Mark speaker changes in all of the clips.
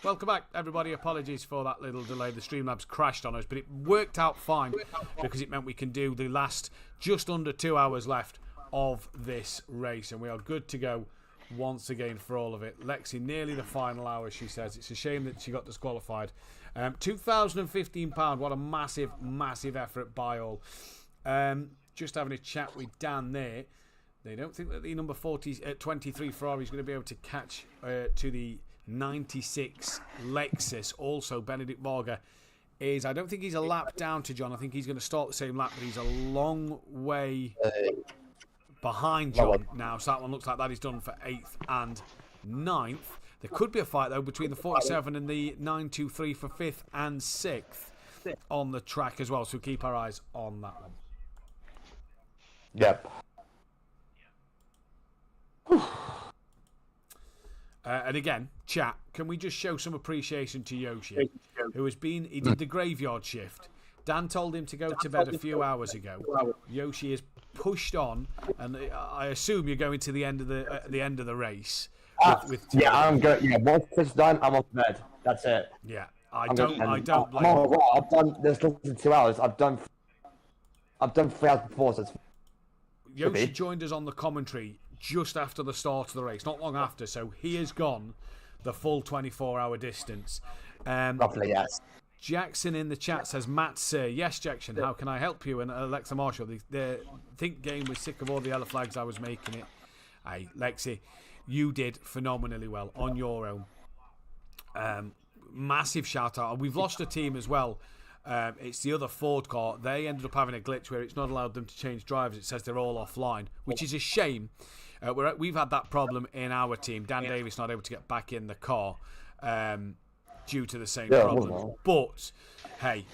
Speaker 1: Welcome back, everybody. Apologies for that little delay. The Streamlabs crashed on us, but it worked out fine because it meant we can do the last just under 2 hours left of this race, and we are good to go once again for all of it. Lexi, nearly the final hour, she says. It's a shame that she got disqualified. £2,015, what a massive, massive effort by all. Just having a chat with Dan there. They don't think that the number 23 Ferrari is going to be able to catch to the 96 Lexus. Also, Benedict Morga is, I don't think he's a lap down to John. I think he's going to start the same lap, but he's a long way behind John now. So that one looks like that is done for 8th and 9th. There could be a fight, though, between the 47 and the 923 for 5th and 6th on the track as well. So keep our eyes on that one.
Speaker 2: Yep.
Speaker 1: And again, chat, can we just show some appreciation to Yoshi, who has been, he did the graveyard shift. Dan told him to go to bed a few hours ago. Yoshi is pushed on, and I assume you're going to the end of the race.
Speaker 2: Yeah, I'm going. Yeah, once it's done, I'm off bed. That's it.
Speaker 1: Yeah, I don't blame you.
Speaker 2: I've done. There's less than 2 hours. I've done 3 hours before. So
Speaker 1: Yoshi joined us on the commentary just after the start of the race, not long after. So he has gone the full 24-hour distance.
Speaker 2: Roughly, yes.
Speaker 1: Jackson in the chat says, Matt, sir. Yes, Jackson, how can I help you? And Alexa Marshall, the Think game was sick of all the yellow flags I was making it. Hey, Lexi, you did phenomenally well on your own. Massive shout out. We've lost a team as well. It's the other Ford car. They ended up having a glitch where it's not allowed them to change drivers. It says they're all offline, which is a shame. We've had that problem in our team. Dan Davis not able to get back in the car due to the same problem. But, hey,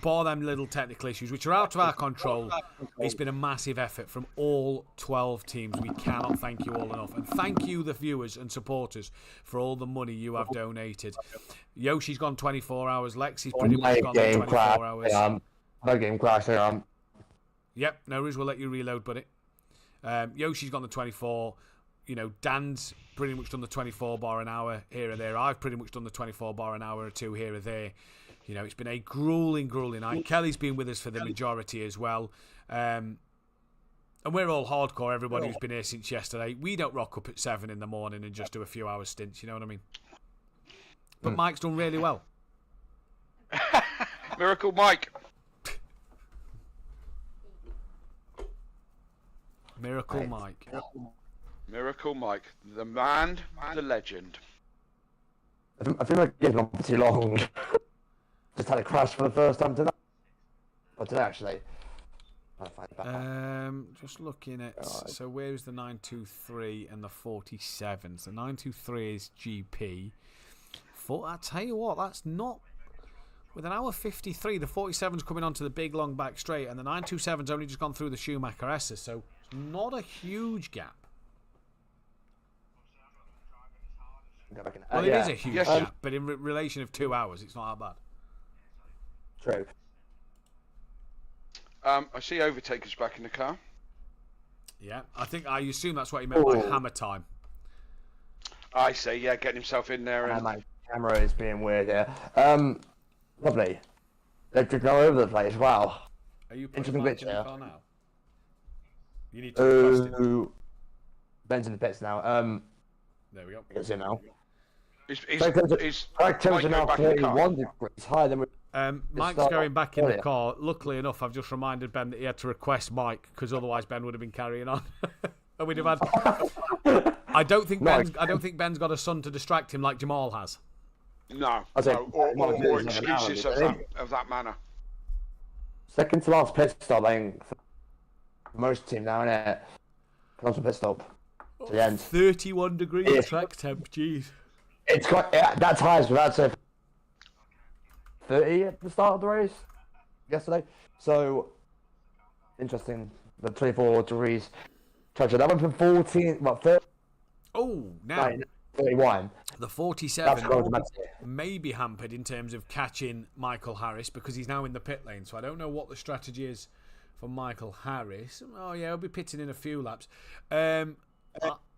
Speaker 1: bar them little technical issues, which are out of our control, it's been a massive effort from all 12 teams. We cannot thank you all enough. And thank you, the viewers and supporters, for all the money you have donated. Yoshi's gone 24 hours. Lexi's pretty much gone 24 hours.
Speaker 2: No game crash.
Speaker 1: Yep, no worries. We'll let you reload, buddy. Yoshi's gone the 24. You know, Dan's pretty much done the 24 bar an hour here or there. I've pretty much done the 24 bar an hour or two here or there. You know, it's been a grueling, grueling night. Kelly's been with us for the majority as well. And we're all hardcore, everybody who's been here since yesterday. We don't rock up at 7 in the morning and just do a few hours stints, you know what I mean? But Mike's done really well.
Speaker 3: Miracle Mike.
Speaker 1: Miracle Mike.
Speaker 3: Miracle Mike. The man, the legend.
Speaker 2: I feel like giving on for too long. Just had a crash for the first time today. Or today, actually.
Speaker 1: Just looking at... So where's the 923 and the 47s? The 923 is GP. I tell you what, that's not... With an hour 53, the 47's coming onto the big long back straight, and the 927's only just gone through the Schumacher S's, so it's not a huge gap. Well, it is a huge gap, but in relation of 2 hours, it's not that bad.
Speaker 2: True.
Speaker 3: I see Overtaker's back in the car.
Speaker 2: Yeah,
Speaker 1: I assume that's what he meant by hammer time.
Speaker 3: I see, yeah, getting himself in there. And
Speaker 2: my camera is being weird here. Lovely. They're going all over the place. Wow.
Speaker 1: Are you putting Mike in the car now? You need to request it.
Speaker 2: Ben's in the pits now.
Speaker 1: There we go.
Speaker 2: It's in now.
Speaker 3: Is
Speaker 2: Mike now 41 degrees higher than
Speaker 1: Mike's going back in the car. Luckily enough, I've just reminded Ben that he had to request Mike because otherwise Ben would have been carrying on, and we'd have had. I don't think Ben's got a son to distract him like Jamal has.
Speaker 3: No, or excuses of that manner.
Speaker 2: Second to last pit stop, I think, for most team now, innit? Close pit stop to the end.
Speaker 1: 31 degrees track temp, jeez.
Speaker 2: It's quite. That's high as well. So 30 at the start of the race yesterday. So interesting. The 24 degrees. That went from 14. What? 30?
Speaker 1: Oh, now
Speaker 2: 31.
Speaker 1: The 47 may be hampered in terms of catching Michael Harris because he's now in the pit lane. So I don't know what the strategy is for Michael Harris. Oh yeah, he'll be pitting in a few laps.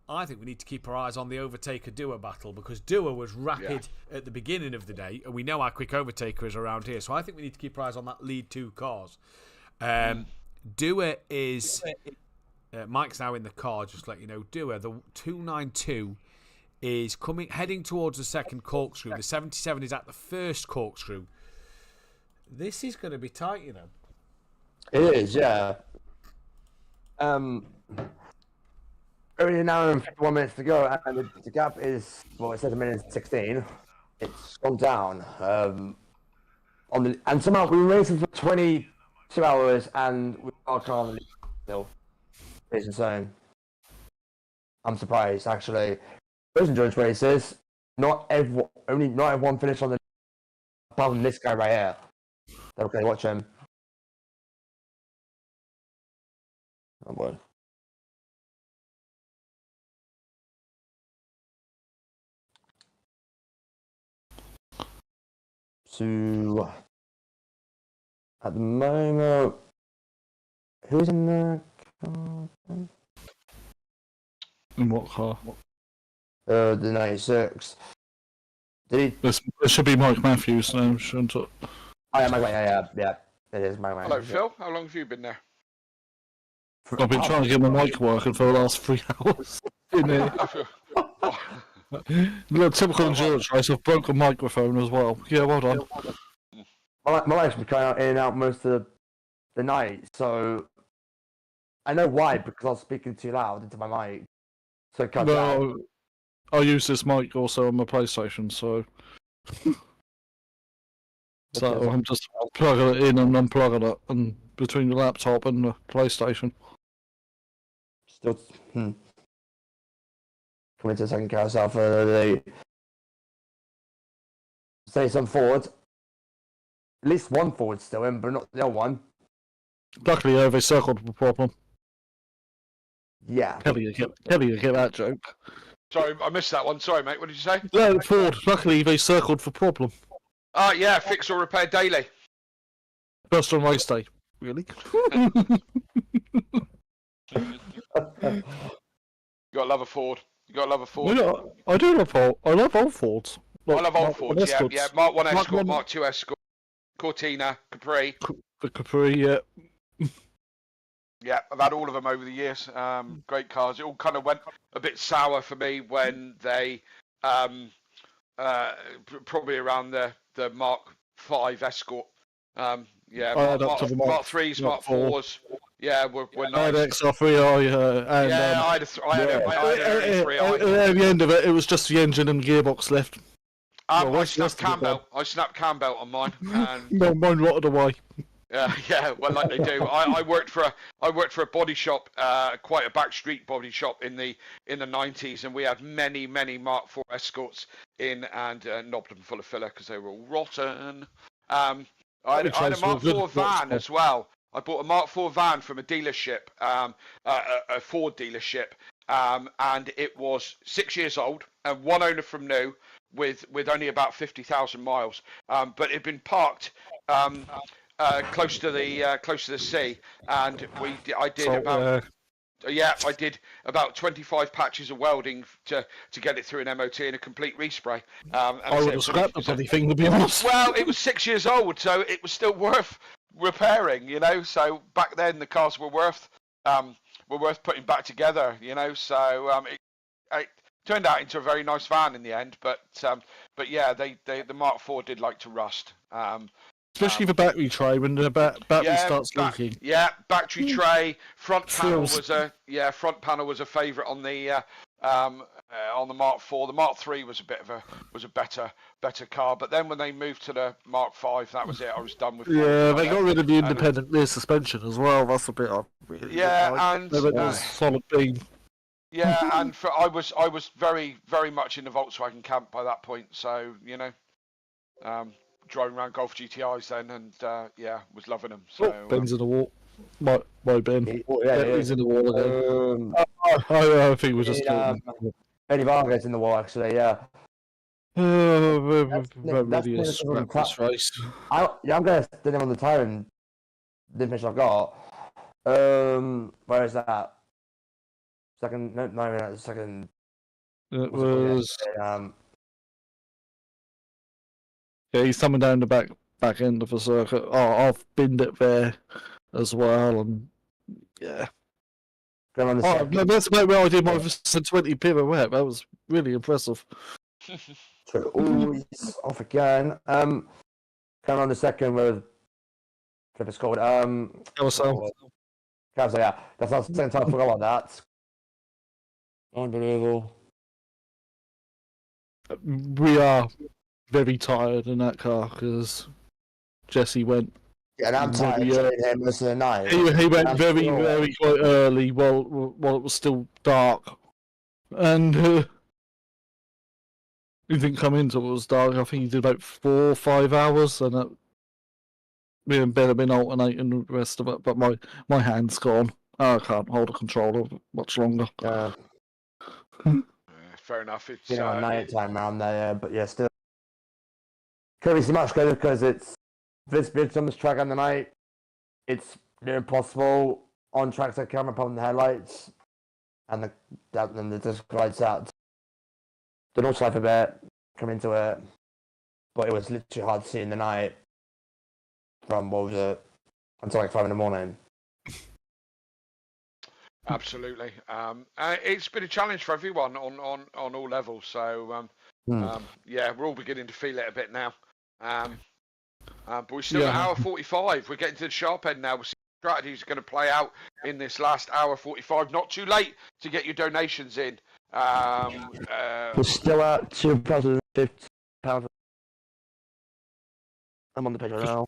Speaker 1: I think we need to keep our eyes on the Overtaker-Doer battle, because Doer was rapid at the beginning of the day, and we know how quick Overtaker is around here. So I think we need to keep our eyes on that lead 2 cars. Doer is... Mike's now in the car, just to let you know. Doer, the 292, is heading towards the second corkscrew. The 77 is at the first corkscrew. This is going to be tight, you know.
Speaker 2: It is, yeah. Only an hour and 51 minutes to go, and the gap is, well, it says a minute and 16. It's gone down. And somehow we were racing for 22 hours, and we are currently still. It's insane. I'm surprised, actually. Those endurance races, not everyone finished on the, apart from this guy right here. Okay, watch him. Oh boy. So, at the moment, who's in the car?
Speaker 4: In what car?
Speaker 2: The 96. Did he?
Speaker 4: This should be Mike Matthews now, shouldn't it?
Speaker 2: Oh, yeah, yeah. It is Mike
Speaker 3: Hello,
Speaker 2: Matthews.
Speaker 3: Phil. How long have you been there?
Speaker 4: I've been trying to get my mic working for the last 3 hours. In here. Look, typical endurance race, I've broken a microphone as well. Yeah, well done.
Speaker 2: My mic's been going out in and out most of the night, so I know why, because I was speaking too loud into my mic. So it cuts out.
Speaker 4: No, I use this mic also on my PlayStation, so I'm just plugging it in and unplugging it, and between the laptop and the PlayStation.
Speaker 2: Still, coming to the second carousel for the say some forward. At least one forward still in, but not the other one.
Speaker 4: Luckily, they circled the problem.
Speaker 2: Yeah.
Speaker 4: Kelly, you get that joke.
Speaker 3: Sorry, I missed that one. Sorry, mate. What did you say?
Speaker 4: No, Ford. Luckily, they circled for problem.
Speaker 3: Oh, yeah. Fix or repair daily.
Speaker 4: First on race day. Really?
Speaker 3: You gotta love a Ford. You gotta love a Ford.
Speaker 4: Yeah, I do love Ford. I love old Fords.
Speaker 3: I love old Fords. Yeah,
Speaker 4: Escorts.
Speaker 3: yeah. Mark 1 Escort,
Speaker 4: Mark
Speaker 3: Mark 2 Escort, Cortina, Capri.
Speaker 4: The Capri, yeah.
Speaker 3: Yeah, I've had all of them over the years. Great cars. It all kind of went a bit sour for me when they, probably around the Mark 5 Escort. Yeah, Mark 3s, Mark 4s. Yeah, we're nice.
Speaker 4: I had XR3i, and
Speaker 3: yeah, I had an 3i.
Speaker 4: At the end of it, it was just the engine and gearbox left.
Speaker 3: I snapped cam belt. I snapped cam belt on mine. And...
Speaker 4: No, mine rotted away.
Speaker 3: Yeah, well, like they do. I worked for a body shop, quite a backstreet body shop in the 90s, and we had many Mark IV Escorts in and knobbed them full of filler because they were all rotten. I had a Mark IV van as well. I bought a Mark IV van from a dealership, a Ford dealership, and it was 6 years old and one owner from new with only about 50,000 miles, but it had been parked. Close to the sea, and I did about 25 patches of welding to get it through an MOT and a complete respray.
Speaker 4: I would have scrapped the bloody thing, to be honest.
Speaker 3: Well, it was 6 years old, so it was still worth repairing, you know. So back then the cars were worth putting back together, you know. So it turned out into a very nice van in the end, but yeah, the Mark IV did like to rust.
Speaker 4: Especially the battery tray when the battery starts leaking.
Speaker 3: Yeah, battery tray. Front panel was a favourite on the Mark IV. The Mark III was a better car. But then when they moved to the Mark V, that was it. I was done with.
Speaker 4: Yeah, they got rid of the independent rear suspension as well. That's a bit.
Speaker 3: And
Speaker 4: solid beam.
Speaker 3: Yeah, and I was very much in the Volkswagen camp by that point. So you know. Driving around Golf GTIs then, and was loving them. So
Speaker 4: Ben's in the wall. My Ben. He's in the wall again. I think we just.
Speaker 2: Benny Vargas in the wall, actually. Yeah.
Speaker 4: Really a scrap this race.
Speaker 2: I'm gonna stand him on the tire and the finish I've got. Where is that? second, no, 9 minutes, second.
Speaker 4: It was. Yeah, he's coming down the back end of the circuit. Oh, I've binned it there as well, and yeah.
Speaker 2: Going on the
Speaker 4: Oh,
Speaker 2: second.
Speaker 4: that's about where I did my 20 pirouette. That was really impressive.
Speaker 2: So, oh, he's off again. Going on the second with Clifford scored.
Speaker 4: Carousel.
Speaker 2: Carousel, yeah. That's not the same time I forgot about that. Unbelievable.
Speaker 4: We are very tired in that car because Jesse went.
Speaker 2: Yeah, and I'm tired of seeing him most of the night.
Speaker 4: He went very quite early while it was still dark, and he didn't come in until it was dark. I think he did about 4 or 5 hours, and me and Ben have been alternating the rest of it. But my hand's gone. I can't hold a controller much longer.
Speaker 3: Fair enough. It's
Speaker 2: night time around there, but yeah, still. Could be so much better because it's this bridge on this track on the night. It's near impossible on tracks that camera problem the headlights, and the disc lights out. The Nordschlife a bit come into it, but it was literally hard to see in the night. From what was it until like 5 in the morning.
Speaker 3: Absolutely. It's been a challenge for everyone on all levels. So yeah, we're all beginning to feel it a bit now. But we're still at hour 45. We're getting to the sharp end now. We'll see what strategies are going to play out in this last hour 45. Not too late to get your donations in.
Speaker 2: We're still at £2,050. I'm on the page right now.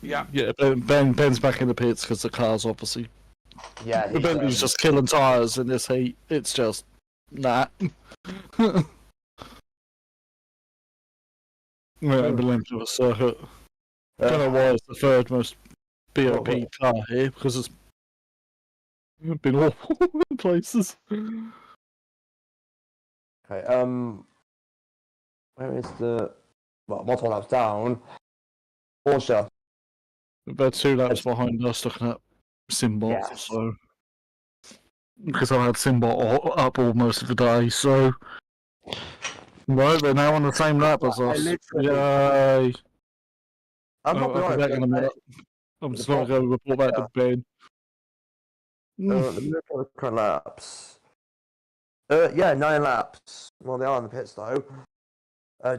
Speaker 3: Yeah.
Speaker 4: Yeah, Ben's back in the pits because the car's obviously.
Speaker 2: Yeah,
Speaker 4: Ben's just killing tyres in this heat. It's just nah. Right, the length of a circuit. I don't know why it's the third most BOP car here because it's been awful in places.
Speaker 2: Okay, where is the multiple laps down? Corsa.
Speaker 4: About 2 laps behind us looking at SimBot, so because I had SimBot up all most of the day, so right, they're now on the same lap as us. Yay! I'll be back in a minute. I'm just going to go report back to Ben.
Speaker 2: The current laps. Yeah, 9 laps. Well, they are in the pits though.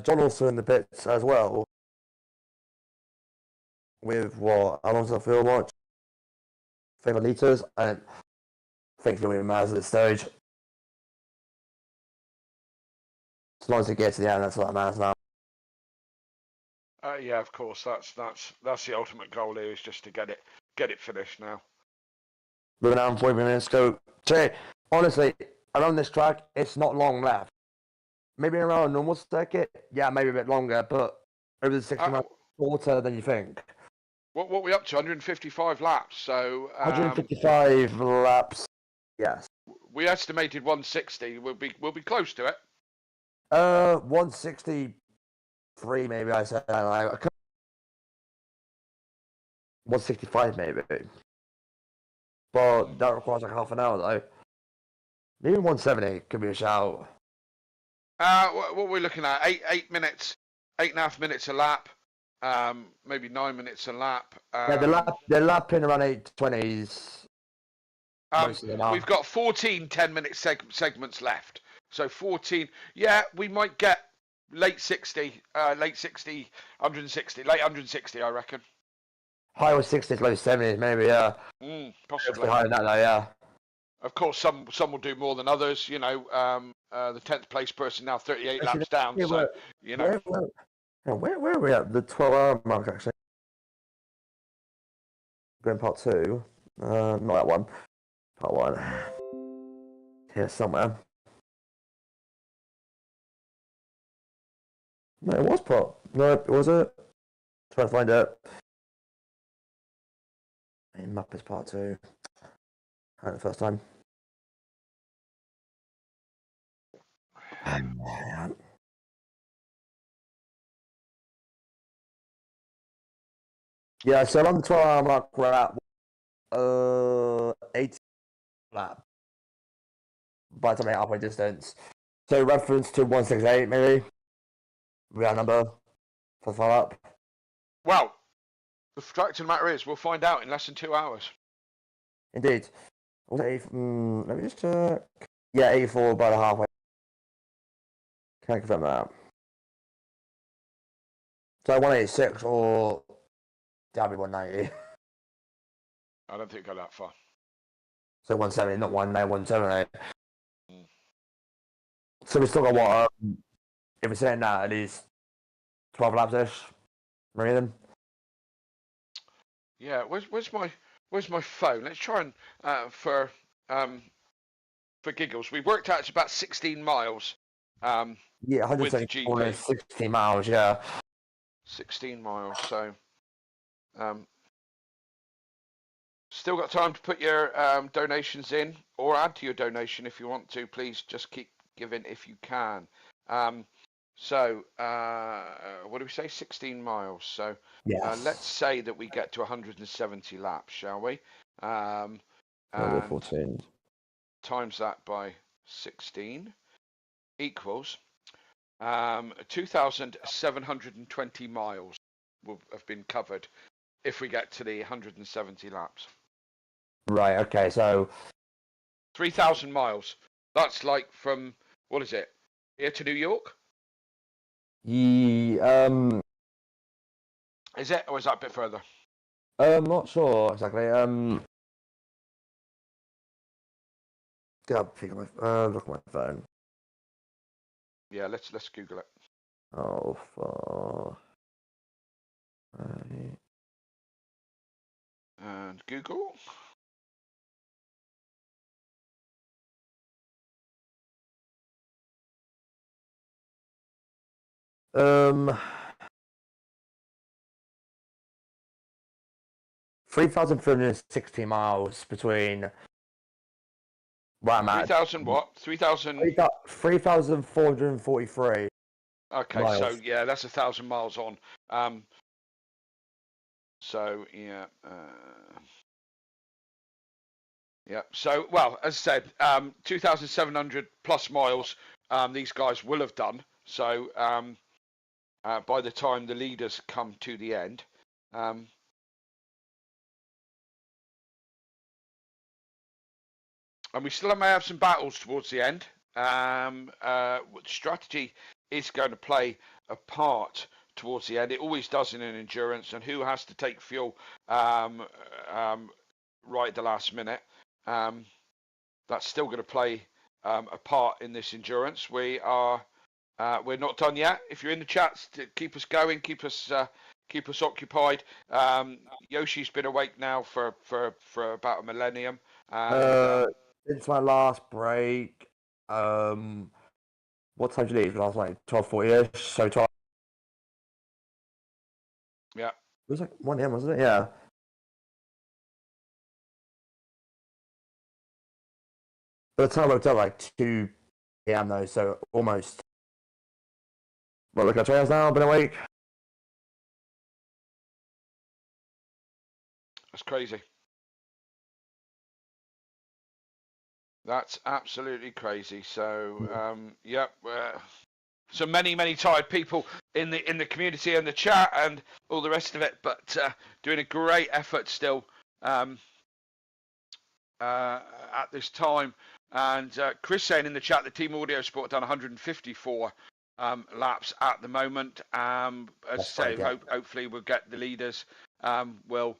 Speaker 2: John also in the pits as well. With what? How long's that feel like? 5 litres. I don't think it's going to be matters at this stage. As long as it gets to the end, that's what matters now.
Speaker 3: Yeah, of course. That's the ultimate goal here, is just to get it finished now.
Speaker 2: Moving on 40 minutes. So, honestly, around this track, it's not long left. Maybe around a normal circuit, yeah, maybe a bit longer, but over the 60 miles shorter than you think.
Speaker 3: What we up to? 155 laps. So
Speaker 2: 155 laps. Yes.
Speaker 3: We estimated 160. We'll be close to it.
Speaker 2: 163 maybe. I said 165 maybe. But that requires like half an hour though. Maybe 170 could be a shout.
Speaker 3: What are we looking at? 8 minutes, 8.5 minutes a lap. Maybe 9 minutes a lap.
Speaker 2: Yeah, they're lapping around 8:20s.
Speaker 3: We've got 14 10-minute segments left. So 14. Yeah, we might get late 60, 160, late 160, I reckon.
Speaker 2: High was 60s, low 70s, maybe, yeah.
Speaker 3: Possibly.
Speaker 2: Higher than that, though, yeah.
Speaker 3: Of course, some will do more than others. You know, the 10th place person now 38 laps down.
Speaker 2: Yeah,
Speaker 3: so you know.
Speaker 2: Where are we at? The 12-hour mark, actually. Going part 2. Not that one. Part 1. Here somewhere. No, it was part. No, it was it. Trying to find it. Map is part 2. The first time. Yeah, so on the 12-hour mark, we're at 80 lap. by the time they halfway distance. So reference to 168 maybe. Real number for the follow up.
Speaker 3: Well, the fact of the matter is, we'll find out in less than 2 hours.
Speaker 2: Indeed. Was it let me just check. Yeah, 84 by the halfway. Can I confirm that? So 186 or that'll be 190.
Speaker 3: I don't think I go that far.
Speaker 2: So 170, not 190, 178.
Speaker 3: Mm.
Speaker 2: So we still got what? If we're saying that, at least 12 laps ish. Marine.
Speaker 3: Yeah, where's my phone? Let's try and for giggles. We worked out it's about 16 miles.
Speaker 2: Yeah, 160 miles. Yeah.
Speaker 3: 16 miles. So, still got time to put your donations in, or add to your donation if you want to. Please just keep giving if you can. So, what do we say? 16 miles. So,
Speaker 2: yes.
Speaker 3: Let's say that we get to 170 laps, shall we?
Speaker 2: 14.
Speaker 3: Times that by 16 equals 2,720 miles will have been covered if we get to the 170 laps.
Speaker 2: Right. Okay. So
Speaker 3: 3,000 miles. That's like from, what is it, here to New York? Is it, or is that a bit further?
Speaker 2: I'm not sure exactly. Look at my phone.
Speaker 3: Yeah, let's Google it.
Speaker 2: Oh, for
Speaker 3: And Google.
Speaker 2: 3,360 miles between where I'm at.
Speaker 3: 3,000 what? 3,000.
Speaker 2: 3,443.
Speaker 3: Okay,
Speaker 2: miles.
Speaker 3: so yeah, that's 1,000 miles on. So yeah, yeah. So well, as I said, 2,700 plus miles. These guys will have done. So by the time the leaders come to the end, and we still may have some battles towards the end. Strategy is going to play a part towards the end. It always does in an endurance, and who has to take fuel right at the last minute. That's still going to play a part in this endurance. We're not done yet. If you're in the chats, to keep us going, keep us occupied. Yoshi's been awake now for about a millennium.
Speaker 2: Since my last break, what time did you leave last night? 12:40ish. So 12.
Speaker 3: Yeah.
Speaker 2: It was like 1 a.m., wasn't it? Yeah. By the time I woke up, like 2 p.m. though, so almost. What, look at 2 hours now? Been awake.
Speaker 3: That's crazy. That's absolutely crazy. So, yeah, so many tired people in the community and the chat and all the rest of it, but doing a great effort still at this time. And Chris saying in the chat that Team Audio Sport done 154 laps at the moment. As I say, hopefully we'll get the leaders. Will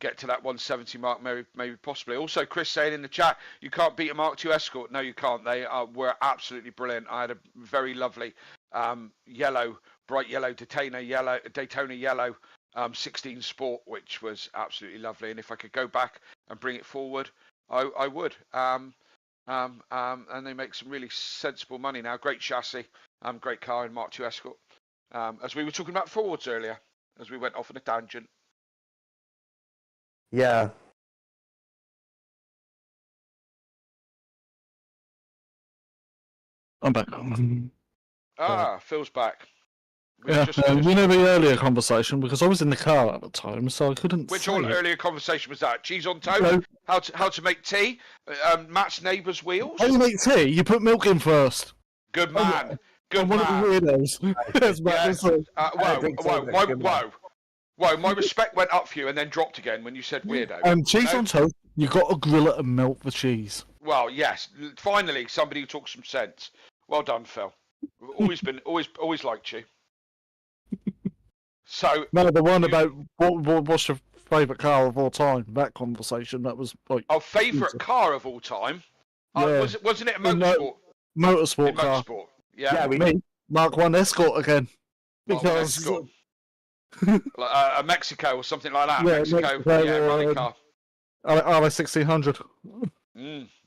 Speaker 3: get to that 170 mark, maybe possibly. Also, Chris saying in the chat, you can't beat a Mark II Escort. No, you can't. They were absolutely brilliant. I had a very lovely bright yellow Daytona yellow 16 Sport, which was absolutely lovely. And if I could go back and bring it forward, I would. And they make some really sensible money now. Great chassis, great car in Mark II Escort. As we were talking about Fords earlier, as we went off on a tangent.
Speaker 2: Yeah.
Speaker 4: I'm back.
Speaker 3: Phil's back.
Speaker 4: Yeah, we know the earlier conversation because I was in the car at the time, so I couldn't.
Speaker 3: Which
Speaker 4: say
Speaker 3: all
Speaker 4: it.
Speaker 3: earlier conversation was that? Cheese on toast? how to make tea. Match neighbour's wheels.
Speaker 4: How do you make tea? You put milk in first.
Speaker 3: Good man. Good
Speaker 4: I'm one of the
Speaker 3: man.
Speaker 4: weirdos. That's
Speaker 3: Whoa, my respect went up for you and then dropped again when you said weirdo.
Speaker 4: And cheese on toast, you got to grill it and melt the cheese.
Speaker 3: Well, yes. Finally, somebody who talks some sense. Well done, Phil. Always liked you. So
Speaker 4: No, the one about what's your favourite car of all time? That conversation, that was like.
Speaker 3: Our favourite car of all time.
Speaker 4: Yeah.
Speaker 3: Wasn't it a motorsport?
Speaker 4: Motorsport car.
Speaker 3: Motorsport. Yeah.
Speaker 4: Me, Mark 1 Escort again.
Speaker 3: Because a Mexico or something like that. Mexico rally car.
Speaker 4: RS1600.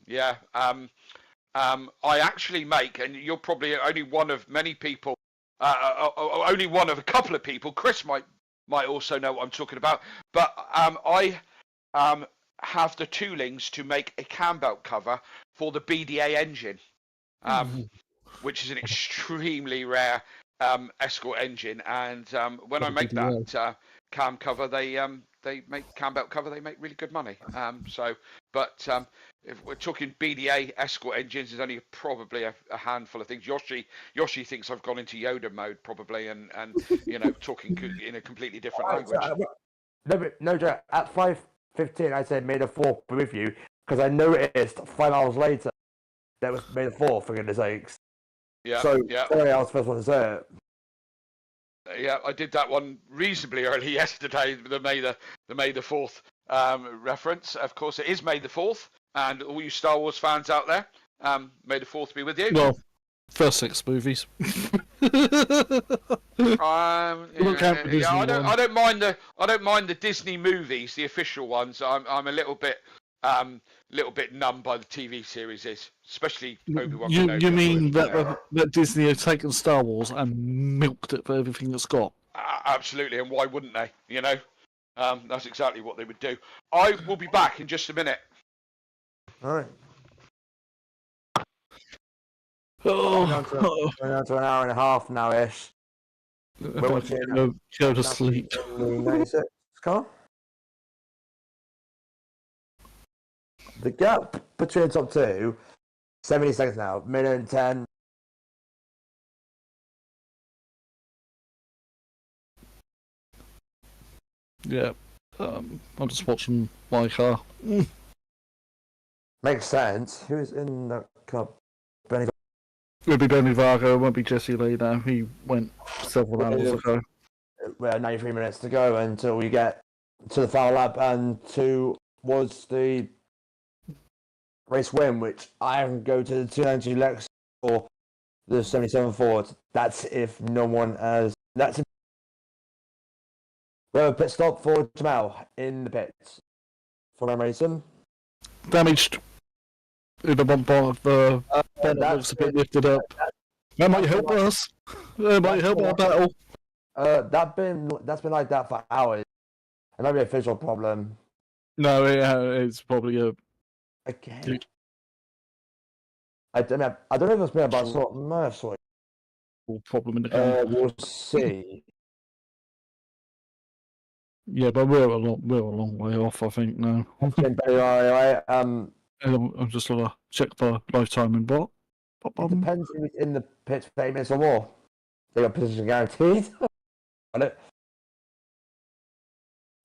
Speaker 3: Yeah. I actually make, and you're probably only one of many people. Only one of a couple of people. Chris might also know what I'm talking about. But I have the toolings to make a cam belt cover for the BDA engine, which is an extremely rare Escort engine. And when I make that cam cover, they make cam belt cover. They make really good money. If we're talking BDA Escort engines, there's only probably a handful of things. Yoshi thinks I've gone into Yoda mode probably, and talking in a completely different language.
Speaker 2: No joke. At 5:15, I said May the 4th be with you because I noticed 5 hours later that was May the 4th. For goodness sakes.
Speaker 3: Yeah.
Speaker 2: So
Speaker 3: yeah.
Speaker 2: sorry, I was the first one to say it.
Speaker 3: Yeah, I did that one reasonably early yesterday. The May the 4th reference. Of course, it is May the 4th. And all you Star Wars fans out there, may the 4th be with you.
Speaker 4: Well, first 6 movies.
Speaker 3: I don't mind the Disney movies, the official ones. I'm a little bit numb by the TV series, especially Obi-Wan Kenobi.
Speaker 4: You mean that Disney have taken Star Wars and milked it for everything it's got?
Speaker 3: Absolutely, and why wouldn't they? That's exactly what they would do. I will be back in just a minute.
Speaker 2: All right.
Speaker 4: Oh,
Speaker 2: We're on to an hour and a half now ish.
Speaker 4: Go to sleep.
Speaker 2: 96 car. The gap between the top two, 70 seconds now. Minute and 10.
Speaker 4: Yeah. I'm just watching my car.
Speaker 2: Makes sense. Who's in that cup? Benny.
Speaker 4: It'll be Benny Vargo, it won't be Jesse Lee now. He went several hours ago.
Speaker 2: We have 93 minutes to go until we get to the final lap and towards the race win, which I can go to the 292 Lex or the 77 Ford. That's if no one has. That's if we have a pit stop for Jamal in the pits for no reason.
Speaker 4: Damaged. In the one part of the bonnet looks a bit lifted up. That might help us. That might help our battle.
Speaker 2: That's been like that for hours. It might be a visual problem.
Speaker 4: No, it's probably a.
Speaker 2: Okay. I don't know if it's been about sort of
Speaker 4: problem in the car.
Speaker 2: we'll see.
Speaker 4: Yeah, but we're a long way off, I think now. I'm just gonna check the lifetime in bot.
Speaker 2: It depends who's in the pits for 8 minutes or more. They got position guaranteed. Got it.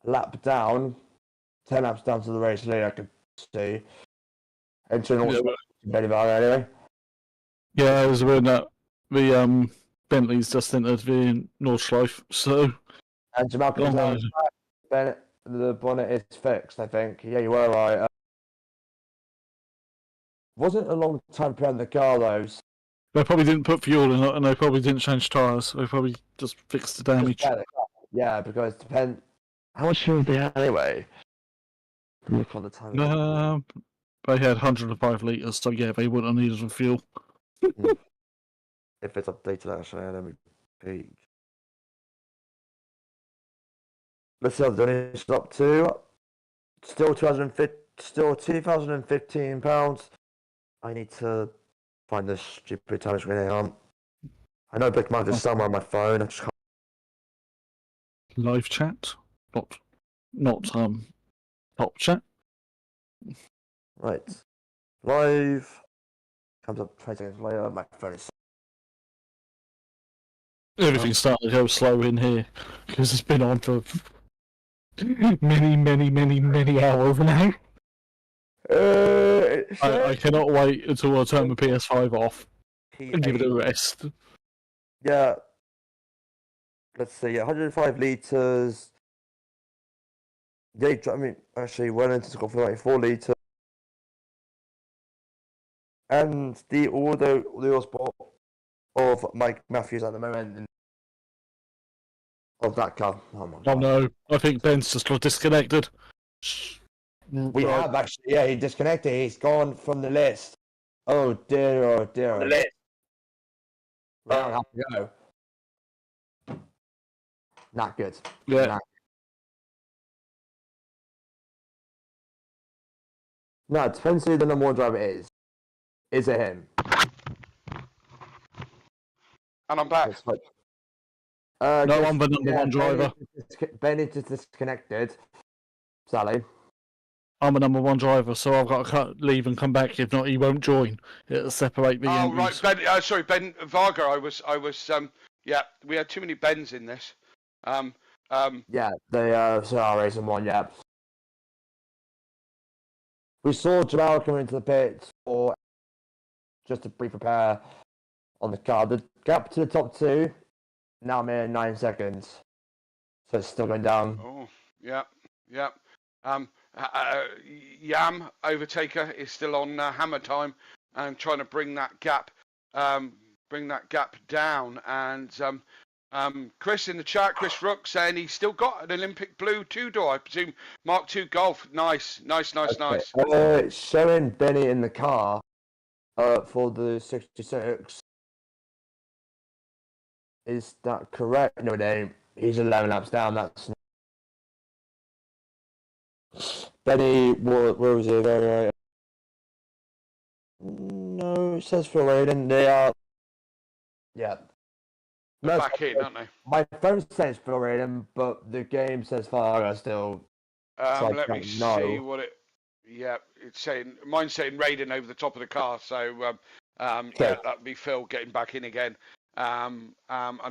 Speaker 2: Lap down, 10 laps down to the race leader. I could see. Entering Benny Vargo anyway.
Speaker 4: Yeah, it was when the Bentley's just entered the Nordschlife, so.
Speaker 2: And Jamal comes out. Bennett, the bonnet is fixed, I think. Yeah, you were right. Wasn't a long time preparing the car though.
Speaker 4: They probably didn't put fuel in it, and they probably didn't change tyres. They probably just fixed the damage.
Speaker 2: Yeah, because it depends. How much fuel did they have anyway? Look on the time.
Speaker 4: They had 105 litres, so yeah, they wouldn't have needed some fuel.
Speaker 2: If it's updated, actually, let me peek. Let's see how the donation up to. Still 2,015 pounds. I need to find this stupid time screen. I know Big Mouth is somewhere on my phone. I just can't.
Speaker 4: Live chat, not top chat.
Speaker 2: Right. Live. Comes up 20 seconds later. My phone is.
Speaker 4: Everything's starting to go slow in here because it's been on for many hours now. I cannot wait until I turn my PS5 off and give it a rest.
Speaker 2: Yeah. Let's see. 105 liters. Yeah, I mean, actually, Wellington's got 4 liters. And the audio spot of Mike Matthews at the moment of that car. Oh my
Speaker 4: Oh
Speaker 2: god.
Speaker 4: no, I think Ben's just got disconnected.
Speaker 2: We have actually, yeah, he disconnected. He's gone from the list. Oh dear, oh dear. The list. We don't have to go. Not good.
Speaker 4: Yeah.
Speaker 2: No, it depends who the number 1 driver is. Is it him?
Speaker 3: And I'm back.
Speaker 4: No, I'm the number 1 driver.
Speaker 2: Ben is just disconnected. Sally.
Speaker 4: I'm a number 1 driver, so I've got to leave and come back. If not, he won't join. It'll separate the entries.
Speaker 3: Right, Ben. Sorry, Ben Varga. I was. Yeah, we had too many Bens in this.
Speaker 2: Yeah, the Sahara Racing one. Yeah. We saw Jamal come into the pits for just to pre-prepare on the car. The gap to the top 2 now mere 9 seconds, so it's still going down.
Speaker 3: Oh, yeah. Yam Overtaker is still on hammer time and trying to bring that gap down. And Chris in the chat, Chris Rook saying he's still got an Olympic blue 2-door. I presume Mark II Golf. Nice.
Speaker 2: Showing Benny in the car for the 66. Is that correct? No, it ain't. He's 11 laps down. That's Benny. Where was he? Right. No, it says Phil Raiden. They are. Yeah.
Speaker 3: They're back in, aren't they?
Speaker 2: My phone says Phil Raiden, but the game says Fargo still.
Speaker 3: Let me see what it. Yeah, it's saying mine's saying Raiden over the top of the car. So yeah, that'd be Phil getting back in again. I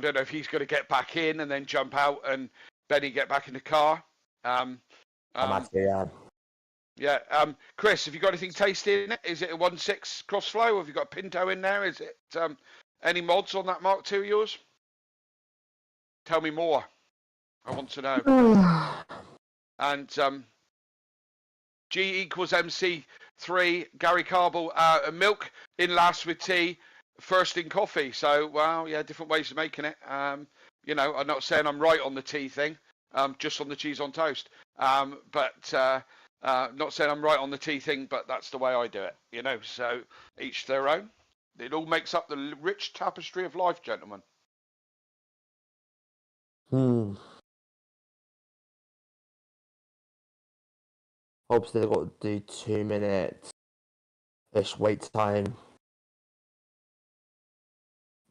Speaker 3: don't know if he's going to get back in and then jump out and Benny get back in the car. Yeah. Chris, have you got anything tasty in it? Is it a 1.6 Crossflow? Have you got a Pinto in there? Is it any mods on that Mark II yours? Tell me more. I want to know. And G equals MC3. Gary Carble, milk in last with tea. First in coffee, so well, yeah, different ways of making it. You know, I'm not saying I'm right on the tea thing, just on the cheese on toast. But not saying I'm right on the tea thing, but that's the way I do it. You know, so each their own. It all makes up the rich tapestry of life, gentlemen.
Speaker 2: Hope they've got to do 2 minutes-ish wait time.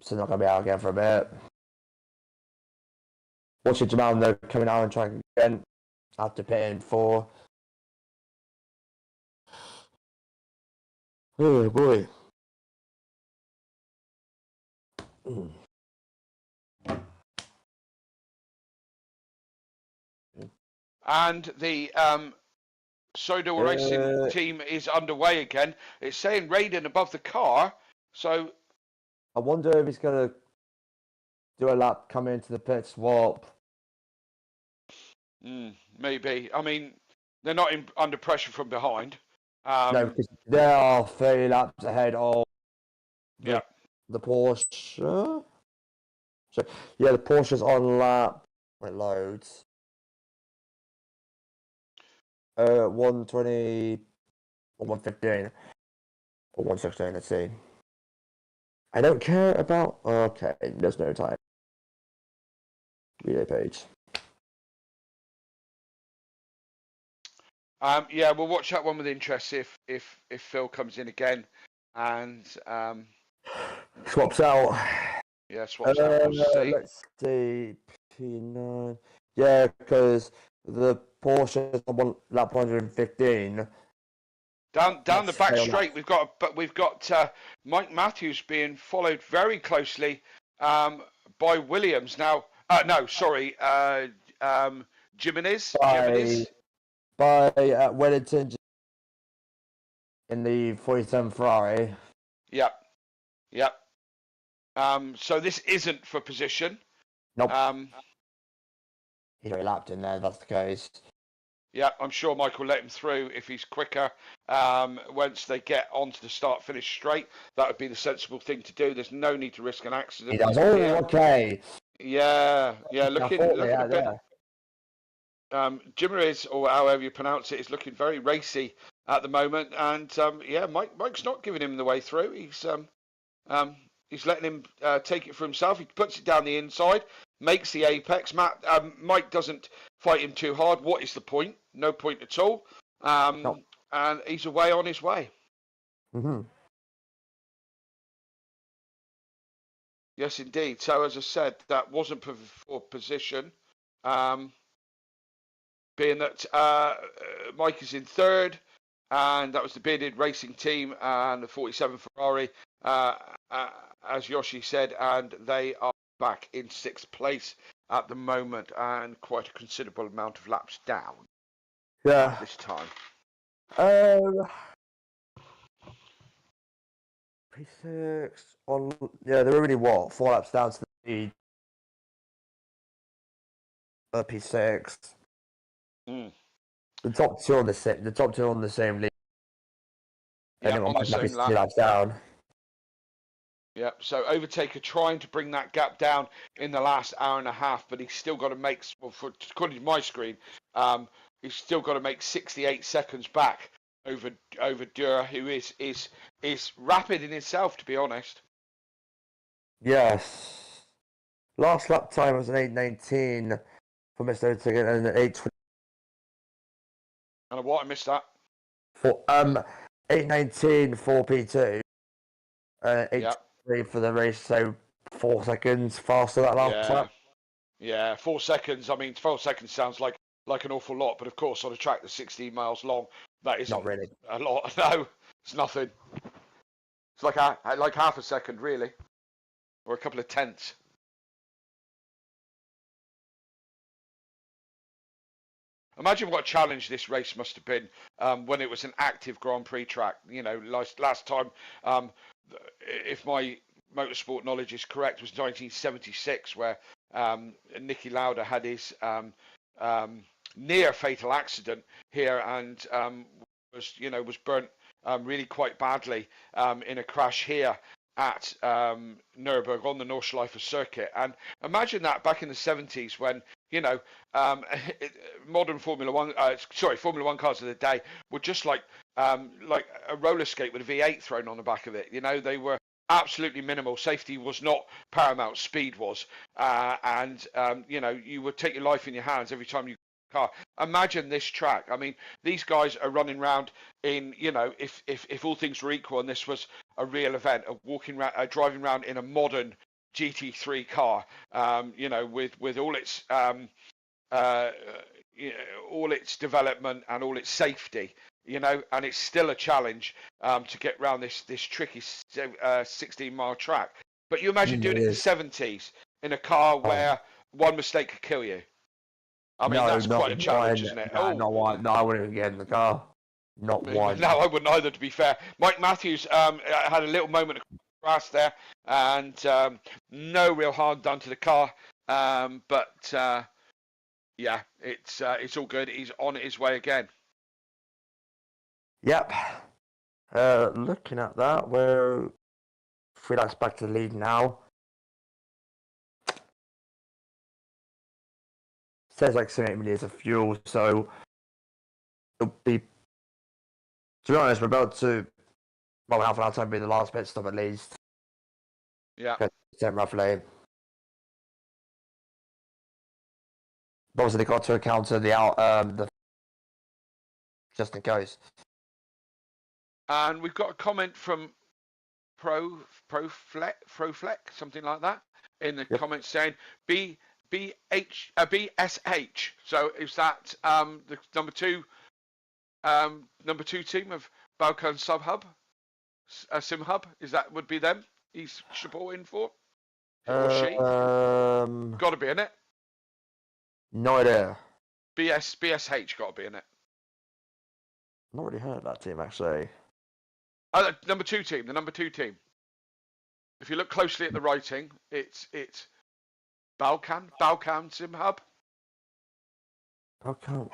Speaker 2: So not gonna be out again for a bit. Watching Jamal though coming out and trying again after pitting 4. Oh boy.
Speaker 3: And the Soda Racing team is underway again. It's saying Raiden above the car, so
Speaker 2: I wonder if he's gonna do a lap, come into the pit swap.
Speaker 3: Maybe. I mean, they're not under pressure from behind.
Speaker 2: No, because they are 30 laps ahead of the Porsche. So yeah, the Porsche's on lap. When it loads. 120 or 115 or 116. Let's see. I don't care about. Okay, there's no time. Relay page.
Speaker 3: Yeah, we'll watch that one with interest if Phil comes in again and
Speaker 2: swaps out.
Speaker 3: Yeah, swaps out. We'll see.
Speaker 2: Let's see. P9. Yeah, because the Porsche is on lap 115.
Speaker 3: Down the back
Speaker 2: stay on
Speaker 3: straight, we've got Mike Matthews being followed very closely by Williams. Now, no, sorry, Jimenez.
Speaker 2: by Wellington in the 47 Ferrari.
Speaker 3: Yep. So this isn't for position.
Speaker 2: Nope. He's already lapped in there. That's the case.
Speaker 3: Yeah, I'm sure Mike will let him through if he's quicker. Once they get onto the start-finish straight, that would be the sensible thing to do. There's no need to risk an accident.
Speaker 2: He does. Oh, okay.
Speaker 3: Yeah. Looking a bit. Jimenez, or however you pronounce it, is looking very racy at the moment, and Mike's not giving him the way through. He's letting him take it for himself. He puts it down the inside, makes the apex. Mike doesn't fight him too hard. What is the point? No point at all.
Speaker 2: No.
Speaker 3: And he's away on his way.
Speaker 2: Mm-hmm.
Speaker 3: Yes, indeed. So, as I said, that wasn't for position. Being that Mike is in third, and that was the bearded racing team and the 47 Ferrari, as Yoshi said, and they are back in sixth place at the moment, and quite a considerable amount of laps down.
Speaker 2: Yeah.
Speaker 3: This time.
Speaker 2: P6 on. Yeah, they're already 4 laps down to the lead. P6. The top two on the same lead.
Speaker 3: Yeah, on the same lap.
Speaker 2: 2 laps down.
Speaker 3: Yeah, so Overtaker trying to bring that gap down in the last hour and a half, but he's still got to make, according to my screen, he's still got to make 68 seconds back over Dura, who is rapid in himself, to be honest.
Speaker 2: Yes. Last lap time was an 8:19 for Mr. Overtaker and an 8:20.
Speaker 3: And what, I missed that.
Speaker 2: For 8:19 for P2. 8:23 for the race, so 4 seconds faster that last lap.
Speaker 3: Yeah, 4 seconds. I mean, 12 seconds sounds like an awful lot, but of course, on a track that's 16 miles long, that isn't
Speaker 2: not really
Speaker 3: a lot. No, it's nothing. It's like half a second, really, or a couple of tenths. Imagine what a challenge this race must have been when it was an active Grand Prix track. You know, last time, if my motorsport knowledge is correct, was 1976, where Niki Lauda had his near fatal accident here and was burnt really quite badly in a crash here at Nürburgring on the Nordschlife circuit. And imagine that back in the 70s when, modern Formula One cars of the day were just like a roller skate with a V8 thrown on the back of it. You know, they were absolutely minimal. Safety was not paramount, speed was. You would take your life in your hands every time you car. Imagine this track. I mean, these guys are running around in, if all things were equal and this was a real event, of driving around in a modern GT3 car, with all its all its development and all its safety, and it's still a challenge to get around this tricky 16-mile track. But you imagine doing it in the 70s in a car where one mistake could kill you. I mean, that's quite a challenge, isn't it?
Speaker 2: No, I wouldn't get in the car. Not one.
Speaker 3: No, I wouldn't either, to be fair. Mike Matthews had a little moment of grass there, and no real harm done to the car. But it's all good. He's on his way again.
Speaker 2: Yep. Looking at that, we're 3 laps back to the lead now. Says like 78 million of fuel, so it'll be, to be honest, we're about to, half an hour time be the last pit stop at least.
Speaker 3: Yeah.
Speaker 2: Roughly. But obviously they got to account to the just in case.
Speaker 3: And we've got a comment from Profleck, something like that, in the comments saying BSH. So is that the number 2 number 2 team of Balkan Subhub, SimHub? Would be them? He's supporting for, or she? Got to be in it.
Speaker 2: No idea.
Speaker 3: BSH got to be in it.
Speaker 2: Not really heard of that team actually.
Speaker 3: Number 2 team, the number 2 team. If you look closely at the writing, it's Balkan SimHub.
Speaker 2: Balkan.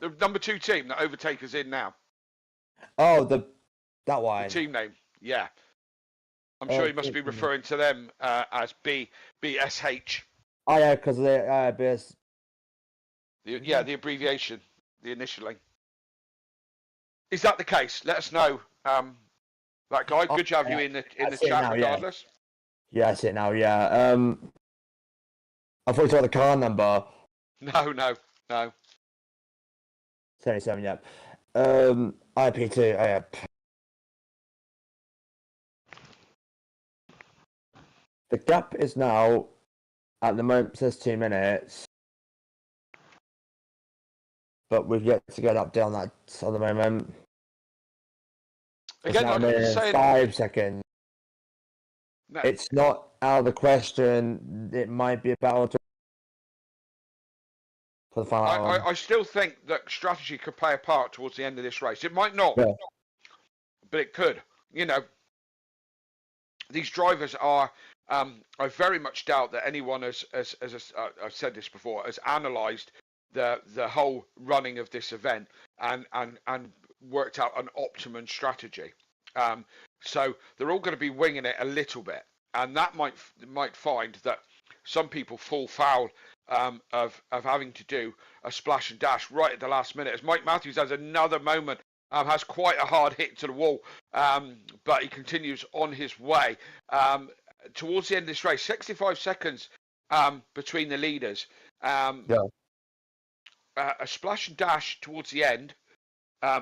Speaker 3: The number 2 team that Overtaker's in now.
Speaker 2: Oh, that one.
Speaker 3: The team name, yeah. I'm sure he must be referring to them as BSH.
Speaker 2: Oh yeah, because the BS.
Speaker 3: The abbreviation, the initialing. Is that the case? Let us know. That guy, good to have you in the chat now, regardless.
Speaker 2: Yeah, I see it now. Yeah. I thought you saw the car number.
Speaker 3: No.
Speaker 2: 77. Yeah. IP2. Yeah. The gap is now, at the moment, says 2 minutes, but we've yet to get up down that at the moment.
Speaker 3: Again, like I was saying,
Speaker 2: 5 seconds.
Speaker 3: No.
Speaker 2: It's not out of the question. It might be a battle for the final.
Speaker 3: I still think that strategy could play a part towards the end of this race. It might not, but it could. You know, these drivers are. I very much doubt that anyone has I've said this before, has analysed the whole running of this event and worked out an optimum strategy. So they're all going to be winging it a little bit, and that might find that some people fall foul of having to do a splash and dash right at the last minute. As Mike Matthews has another moment, has quite a hard hit to the wall, but he continues on his way. Towards the end of this race, 65 seconds between the leaders. A splash and dash towards the end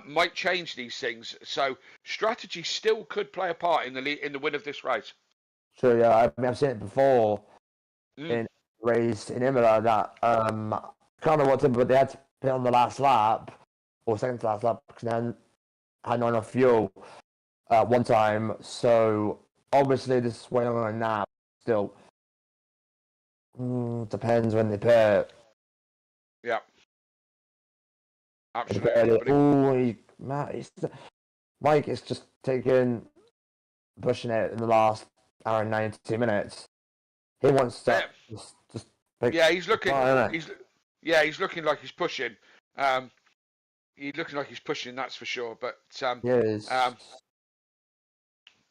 Speaker 3: might change these things. So strategy still could play a part in the win of this race.
Speaker 2: Sure, yeah. I've seen it before in race in Imola that can't remember what time, but they had to put on the last lap or second to last lap because then had not enough fuel one time. So obviously this is waiting on now. Still, depends when they pit.
Speaker 3: Yeah. Absolutely.
Speaker 2: Mike is just pushing it in the last hour and 92 minutes. He wants to just
Speaker 3: he's looking. He's looking like he's pushing. He's looking like he's pushing. That's for sure. But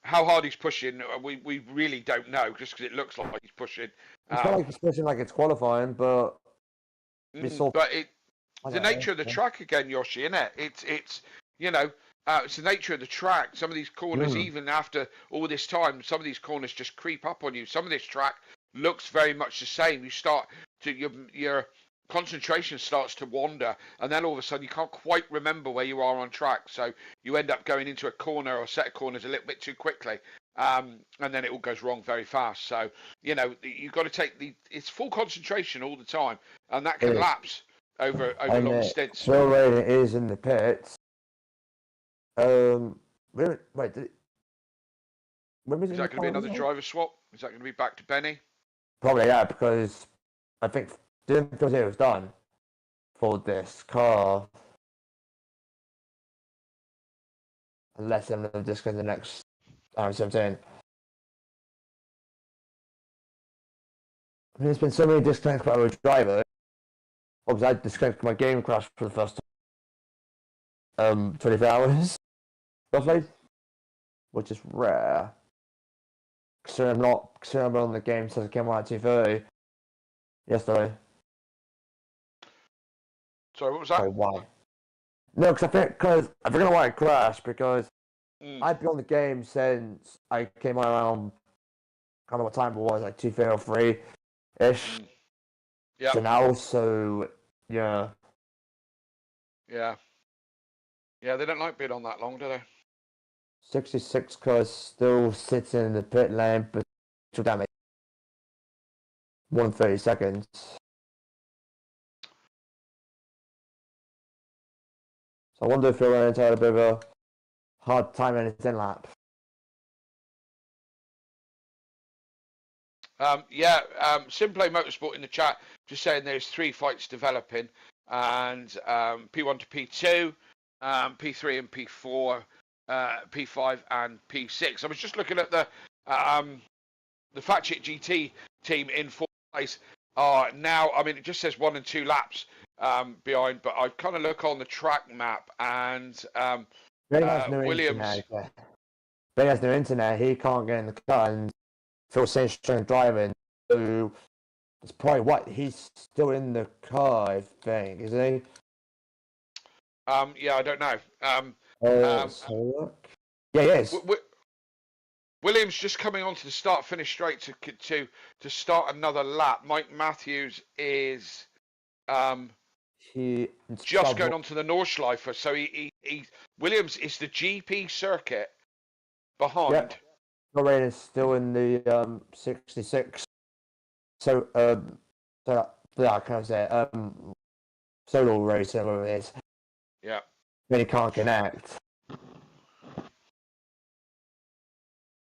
Speaker 3: how hard he's pushing, we really don't know. Just because it looks like he's pushing.
Speaker 2: It's not like he's pushing like it's qualifying, but
Speaker 3: the nature of the track again, Yoshi, isn't it? It's it's the nature of the track. Some of these corners, even after all this time, some of these corners just creep up on you. Some of this track looks very much the same. You start to your concentration starts to wander, and then all of a sudden you can't quite remember where you are on track. So you end up going into a corner or set of corners a little bit too quickly, and then it all goes wrong very fast. So you've got to take it's full concentration all the time, and that can lapse over long stints.
Speaker 2: So right, it is in the pits. Wait, when was
Speaker 3: is that going to be another driver swap? Is that going to be back to Benny?
Speaker 2: Probably, yeah, because I think didn't feel it was done for this car. Unless I'm going to discuss the next 17. I mean, there's been so many disconnects by our driver. Obviously, I disconnected my game crash for the first 24 hours, roughly, which is rare. Considering I'm on the game since I came on at 2:30 yesterday.
Speaker 3: Sorry, what was that?
Speaker 2: Oh, why? No, because I forgot why I crashed, because I've been on the game since I came on around, I don't know what time it was, like 2:03-ish.
Speaker 3: Yeah.
Speaker 2: So now, yeah.
Speaker 3: Yeah. Yeah, they don't like being on that long, do they?
Speaker 2: 66 cars still sits in the pit lane, but damage. 130 seconds. I wonder if he'll run into a bit of a hard time in his in lap.
Speaker 3: SimPlay Motorsport in the chat just saying there's 3 fights developing, and P1 to P2, P3 and P4, P5 and P6. I was just looking at the Fatchit GT team in 4th place. Now, I mean, it just says 1 and 2 laps behind, but I kind of look on the track map, and
Speaker 2: Ben has no
Speaker 3: Williams.
Speaker 2: Internet. Ben has no internet. He can't get in the car, and Phil Sainz trying driving. So it's probably what he's still in the car, I think, isn't he?
Speaker 3: Yeah, I don't know.
Speaker 2: Let's have a look. Yeah, he is.
Speaker 3: Williams just coming onto the start-finish straight to start another lap. Mike Matthews is just going onto the Nordschlife, so he Williams is the GP circuit behind.
Speaker 2: Yep. Lorraine is still in the 66. So yeah, can I say solo race, whatever it is.
Speaker 3: Yeah.
Speaker 2: Then he can't connect.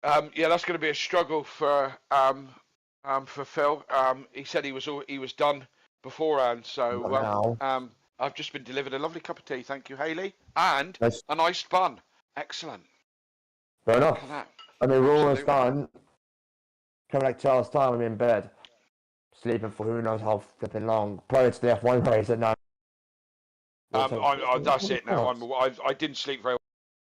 Speaker 3: Yeah, that's going to be a struggle for Phil. He said he was done beforehand. So I've just been delivered a lovely cup of tea. Thank you, Hayley, and
Speaker 2: nice.
Speaker 3: a nice bun. Excellent.
Speaker 2: Fair enough. I mean, we're almost done. Coming like Charles' time, I'm in bed, sleeping for who knows how flipping long. Prior to the F1 race at night.
Speaker 3: That's it now. I didn't sleep very well.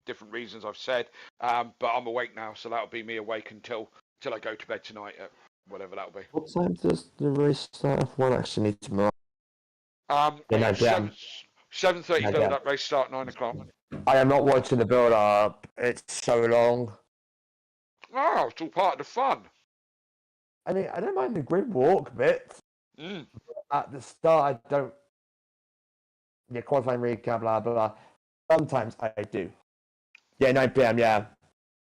Speaker 3: Different reasons I've said, but I'm awake now, so that'll be me awake until I go to bed tonight at whatever that'll be.
Speaker 2: What time does the race start? F1 actually needs tomorrow.
Speaker 3: 7:30 build-up race start 9 o'clock.
Speaker 2: I am not watching the build-up. It's so long.
Speaker 3: Oh, it's all part of the fun.
Speaker 2: I mean, I don't mind the grid walk bit. At the start, I don't. Yeah, qualifying recap, blah blah. Sometimes I do. Yeah, 9 p.m. Yeah.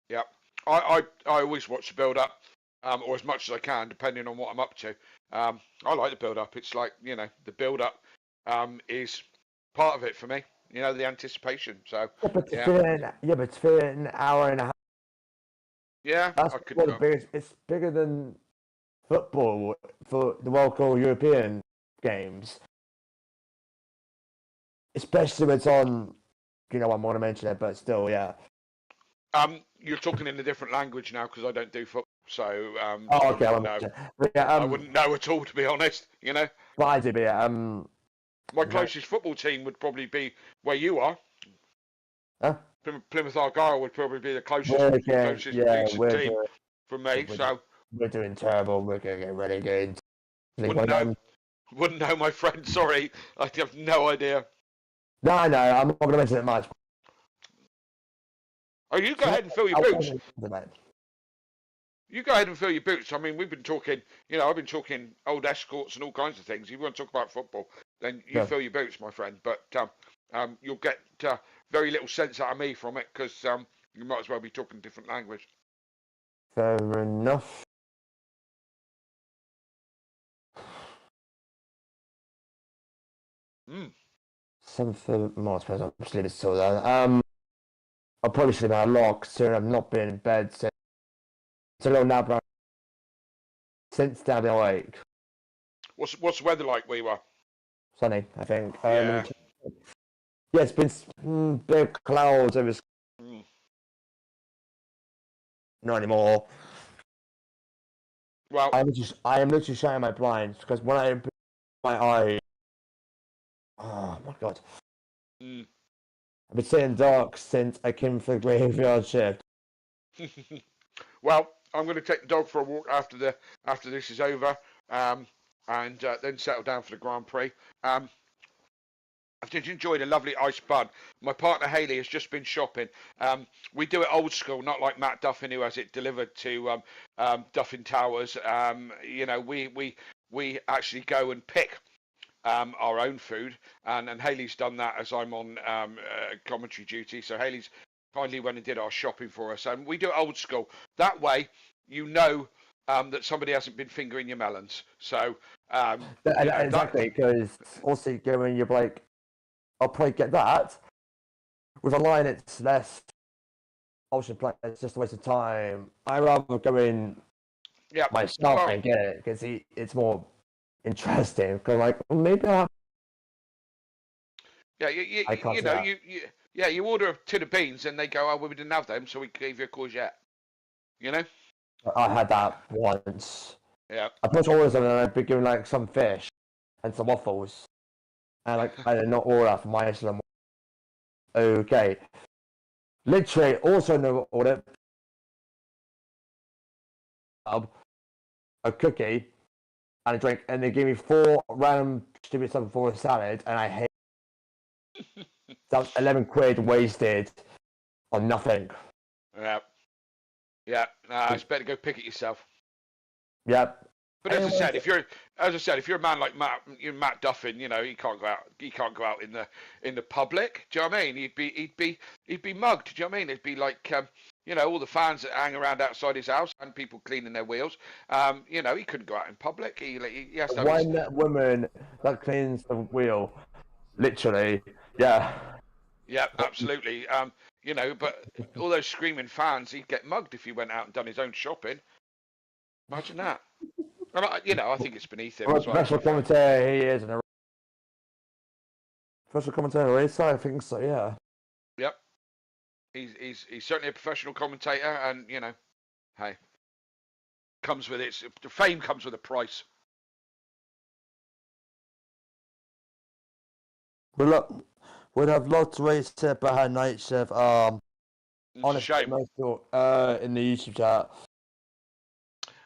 Speaker 3: Yeah, I always watch the build up, or as much as I can, depending on what I'm up to. I like the build up. It's like, you know, the build up is part of it for me. You know, the anticipation. So
Speaker 2: but it's for an hour and a half.
Speaker 3: Yeah,
Speaker 2: that's one of the biggest. It's bigger than football for the local European games, especially when it's on. You know, I want to mention it, but still, yeah.
Speaker 3: You're talking in a different language now because I don't do football, so
Speaker 2: okay,
Speaker 3: I wouldn't know at all, to be honest. You know,
Speaker 2: but I do. But yeah,
Speaker 3: my closest football team would probably be where you are.
Speaker 2: Huh?
Speaker 3: Plymouth Argyle would probably be the closest team from me. So
Speaker 2: we're doing terrible. We're going to get relegated.
Speaker 3: Wouldn't know, my friend. Sorry, I have no idea.
Speaker 2: No, I'm not going to mention it much.
Speaker 3: Oh, you go ahead and fill your boots. You go ahead and fill your boots. I mean, we've been talking, you know, I've been talking old escorts and all kinds of things. If you want to talk about football, then you fill your boots, my friend. But you'll get very little sense out of me from it because you might as well be talking a different language.
Speaker 2: Fair enough. Something more special. I'll just leave it till then. I'll probably sleep out a lot considering I've not been in bed since. It's a little nap since down the lake.
Speaker 3: What's the weather like where you are?
Speaker 2: Sunny, I think. Yeah, it's been big clouds over. Not anymore.
Speaker 3: Well,
Speaker 2: I am literally shutting my blinds because when I open my eyes. Oh my god. I've been sitting dark since I came for the graveyard shift.
Speaker 3: Well, I'm going to take the dog for a walk after this is over, and then settle down for the Grand Prix. I've just enjoyed a lovely ice bun. My partner Hayley has just been shopping. We do it old school, not like Matt Duffin, who has it delivered to Duffin Towers. You know, we actually go and pick our own food, and Hayley's done that as I'm on commentary duty. So Hayley's kindly went and did our shopping for us, and we do it old school. That way, you know that somebody hasn't been fingering your melons. So
Speaker 2: exactly, because also when you're like, I'll probably get that, with online, it's less option play. It's just a waste of time. I rather go in myself and get it because it's more interesting. Because like maybe I'll...
Speaker 3: Yeah, you order a tin of beans and they go, oh, well, we didn't have them, so we gave you a courgette. You know?
Speaker 2: I had that once.
Speaker 3: Yeah.
Speaker 2: I put orders on and I'd be given like some fish and some waffles. And like I did not order for my Islam. Okay. Literally also no order. A cookie and a drink, and they gave me 4 random stupid stuff for a salad, and I hate that was 11 quid wasted on nothing.
Speaker 3: Yeah. Nah, it's better go pick it yourself.
Speaker 2: Yep.
Speaker 3: But as I said, if you're a man like Matt Duffin, you know, he can't go out in the public. Do you know what I mean? He'd be mugged. Do you know what I mean? It'd be like you know, all the fans that hang around outside his house and people cleaning their wheels. You know, he couldn't go out in public. He has to
Speaker 2: one woman that cleans the wheel, literally. Yeah.
Speaker 3: Yeah, absolutely. You know, but all those screaming fans, he'd get mugged if he went out and done his own shopping. Imagine that. And you know, I think it's beneath him as well.
Speaker 2: Professional commentator he is, and a professional commentator racer, I think so. Yeah.
Speaker 3: Yep. He's certainly a professional commentator, and you know, hey, comes with its fame comes with a price.
Speaker 2: Well, look, we'd have lots of race tip behind night shift. On a
Speaker 3: shame.
Speaker 2: In the YouTube chat.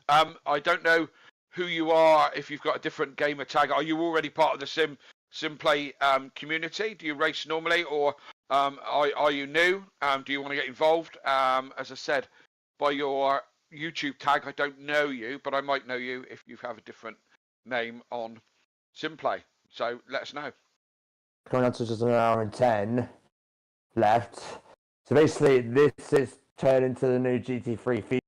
Speaker 3: I don't know who you are. If you've got a different gamer tag, are you already part of the SimPlay community? Do you race normally, or are you new? Do you want to get involved? As I said, by your YouTube tag, I don't know you, but I might know you if you have a different name on SimPlay. So let us know.
Speaker 2: Coming on to just an hour and 10 left. So basically, this is turned into the new GT3 feature.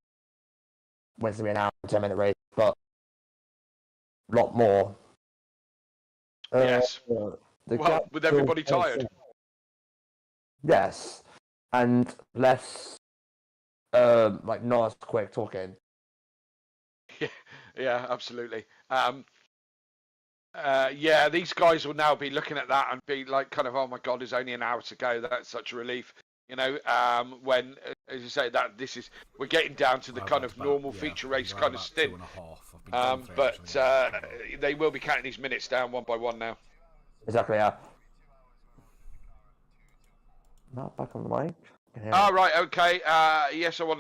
Speaker 2: When it's going to be an hour and 10-minute race, but a lot more.
Speaker 3: Yes. With everybody tired.
Speaker 2: Yes. And less, like, not as quick talking.
Speaker 3: Yeah, absolutely. Yeah, these guys will now be looking at that and be like, kind of, oh my God, there's only an hour to go. That's such a relief. You know, when, as you say, we're getting down to the kind of normal feature race kind of stint. But they will be counting these minutes down one by one now.
Speaker 2: Exactly, yeah. Not back on the mic.
Speaker 3: Right, okay. Yes, I won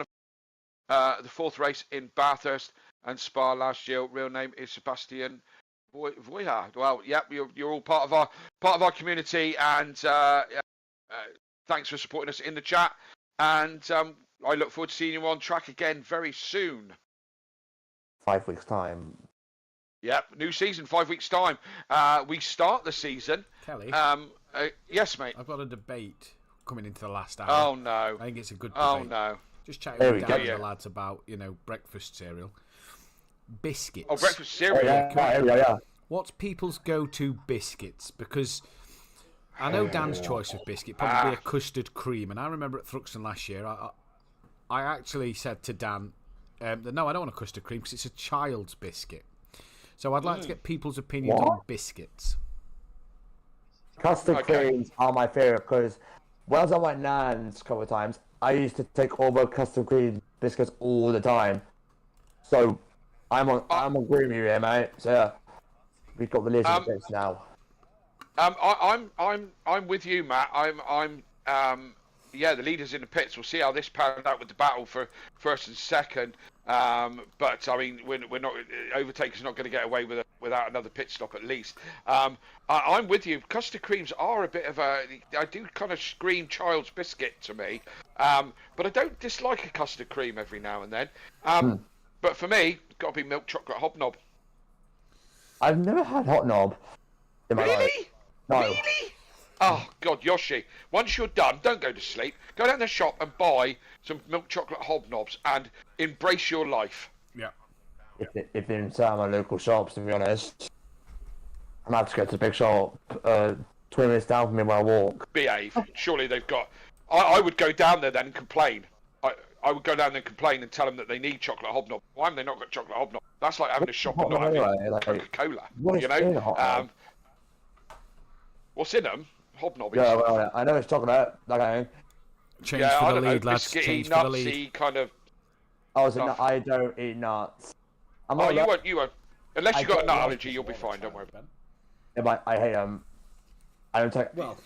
Speaker 3: the 4th race in Bathurst and Spa last year. Real name is Sebastian Voyard. Well, yep, you're all part of our community, and thanks for supporting us in the chat. And I look forward to seeing you on track again very soon.
Speaker 2: 5 weeks' time.
Speaker 3: Yep, new season, 5 weeks' time. We start the season.
Speaker 1: Kelly.
Speaker 3: Yes, mate.
Speaker 1: I've got a debate coming into the last hour.
Speaker 3: Oh no.
Speaker 1: I think it's a good debate.
Speaker 3: Oh no.
Speaker 1: Just chatting with Dan and the lads about, you know, breakfast cereal. Biscuits.
Speaker 3: Oh, breakfast cereal.
Speaker 2: Yeah. What's
Speaker 1: people's go-to biscuits? Because I know Dan's choice of biscuit probably a custard cream, and I remember at Thruxton last year, I actually said to Dan that no, I don't want a custard cream because it's a child's biscuit. So I'd like to get people's opinions on biscuits.
Speaker 2: Custard creams are my favourite because when I was at my nan's a couple of times, I used to take all the custard cream biscuits all the time. So I'm on green with you here, mate. So yeah, we've got the leadership bits now.
Speaker 3: I'm with you, Matt. The leaders in the pits. We'll see how this pans out with the battle for first and second. But I mean, we're not Overtaker's not going to get away without another pit stop at least. I'm with you. Custard creams are a bit of I do kind of scream child's biscuit to me. But I don't dislike a custard cream every now and then. But for me, it's got to be milk chocolate hobnob.
Speaker 2: I've never had hobnob in my life. No.
Speaker 3: Really? Oh, God, Yoshi. Once you're done, don't go to sleep. Go down the shop and buy some milk chocolate hobnobs and embrace your life.
Speaker 1: Yeah.
Speaker 2: If they're in some of my local shops, to be honest. I'm going to have to go to the big shop 20 minutes down from me when I walk.
Speaker 3: Behave. Surely they've got. I would go down there then and complain. I would go down there and complain and tell them that they need chocolate hobnob. Why have they not got chocolate hobnob? That's like having a shop and not having Coca-Cola. You know. What's in them? Hobnob.
Speaker 2: Yeah, well, I know it's chocolate. Okay.
Speaker 1: Change for the lead, lads.
Speaker 3: Biscuity,
Speaker 1: Change for the lead.
Speaker 3: nutsy kind of.
Speaker 2: I don't eat nuts.
Speaker 3: You won't. Unless you've got a nut allergy, you'll be fine. Don't worry about it.
Speaker 2: Yeah, but I hate them. I don't take.
Speaker 1: Well,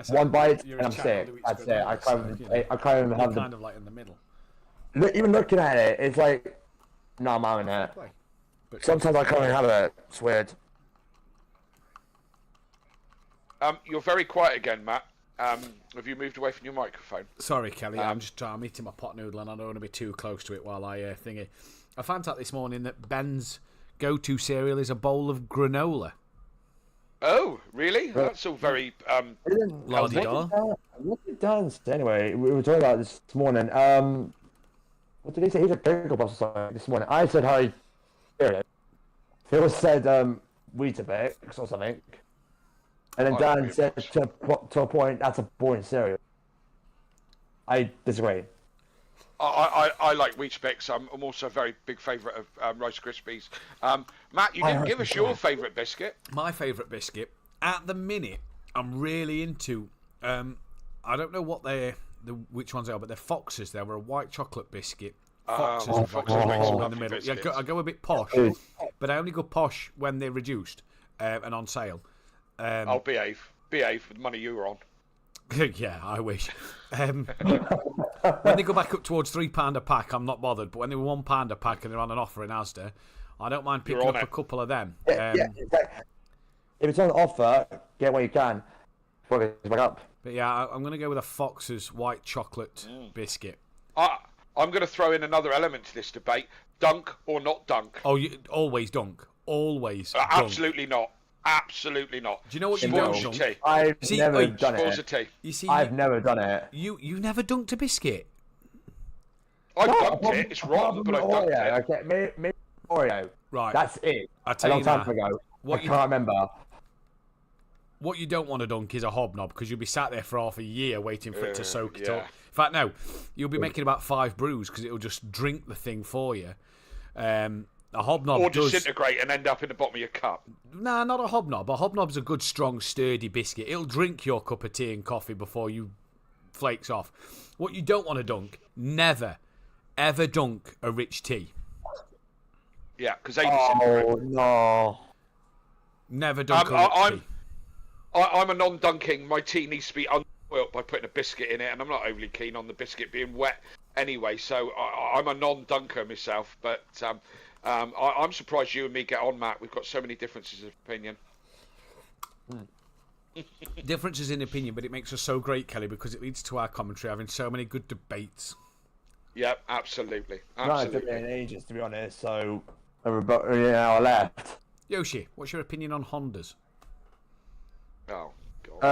Speaker 2: one bite and I'm sick. That's it. I can't even have
Speaker 1: kind of like in the middle.
Speaker 2: Even looking at it, it's like, no, I'm having it. Sometimes I can't even have it. It's weird.
Speaker 3: You're very quiet again, Matt. Have you moved away from your microphone?
Speaker 1: Sorry, Kelly. I'm eating my pot noodle and I don't want to be too close to it while I thingy. I found out this morning that Ben's go-to cereal is a bowl of granola.
Speaker 3: Oh, really? That's all very
Speaker 1: la-di-da.
Speaker 2: What did Dan say anyway? We were talking about this morning. What did he say? He said pickle puffs this morning. I said hi. Phil said Weetabix or something. And then Dan said to a point, that's a boring cereal. I disagree.
Speaker 3: I like Weetabix. I'm also a very big favourite of Rice Krispies. Matt, you didn't give us your favourite biscuit.
Speaker 1: My favourite biscuit, at the minute, I'm really into. I don't know what which ones they are, but they're Foxes. They were a white chocolate biscuit. Foxes in the middle. Yeah, I go a bit posh, but I only go posh when they're reduced and on sale.
Speaker 3: I'll behave with the money you were on.
Speaker 1: Yeah, I wish. When they go back up towards £3 a pack, I'm not bothered. But when they were £1 a pack and they're on an offer in Asda, I don't mind picking up a couple of them.
Speaker 2: If it's on offer, get what you can. Before it goes back up.
Speaker 1: But yeah, I'm going to go with a Fox's white chocolate biscuit.
Speaker 3: I'm going to throw in another element to this debate: dunk or not dunk.
Speaker 1: Oh, always dunk. Always. Dunk.
Speaker 3: Absolutely not. Absolutely not.
Speaker 1: Do you know what you don't dunk?
Speaker 2: I've never done it.
Speaker 1: You see,
Speaker 2: I've never done it.
Speaker 1: You never dunked a biscuit?
Speaker 3: I've dunked it. It's wrong, but I've dunked it.
Speaker 2: Okay, maybe Oreo.
Speaker 1: Right.
Speaker 2: That's it.
Speaker 1: I tell
Speaker 2: a long
Speaker 1: you
Speaker 2: time ago. I can't remember.
Speaker 1: What you don't want to dunk is a hobnob, because you'll be sat there for half a year waiting for it to soak it up. In fact, no, you'll be making about 5 brews because it'll just drink the thing for you. A hobnob
Speaker 3: or disintegrate and end up in the bottom of your cup.
Speaker 1: Nah, not a hobnob. A hobnob's a good, strong, sturdy biscuit. It'll drink your cup of tea and coffee before you flakes off. What you don't want to dunk, never, ever dunk a rich tea.
Speaker 3: Yeah, because they disintegrate.
Speaker 2: Oh, no.
Speaker 1: Never dunk a rich tea.
Speaker 3: I'm a non-dunking. My tea needs to be unspoilt by putting a biscuit in it, and I'm not overly keen on the biscuit being wet anyway, so I'm a non-dunker myself, but I'm surprised you and me get on, Matt. We've got so many differences of opinion.
Speaker 1: Differences in opinion, but it makes us so great, Kelly, because it leads to our commentary having so many good debates.
Speaker 3: Yep, absolutely.
Speaker 2: No, it took me ages, to be honest, so we're about an hour left.
Speaker 1: Yoshi, what's your opinion on Hondas?
Speaker 3: Oh, God.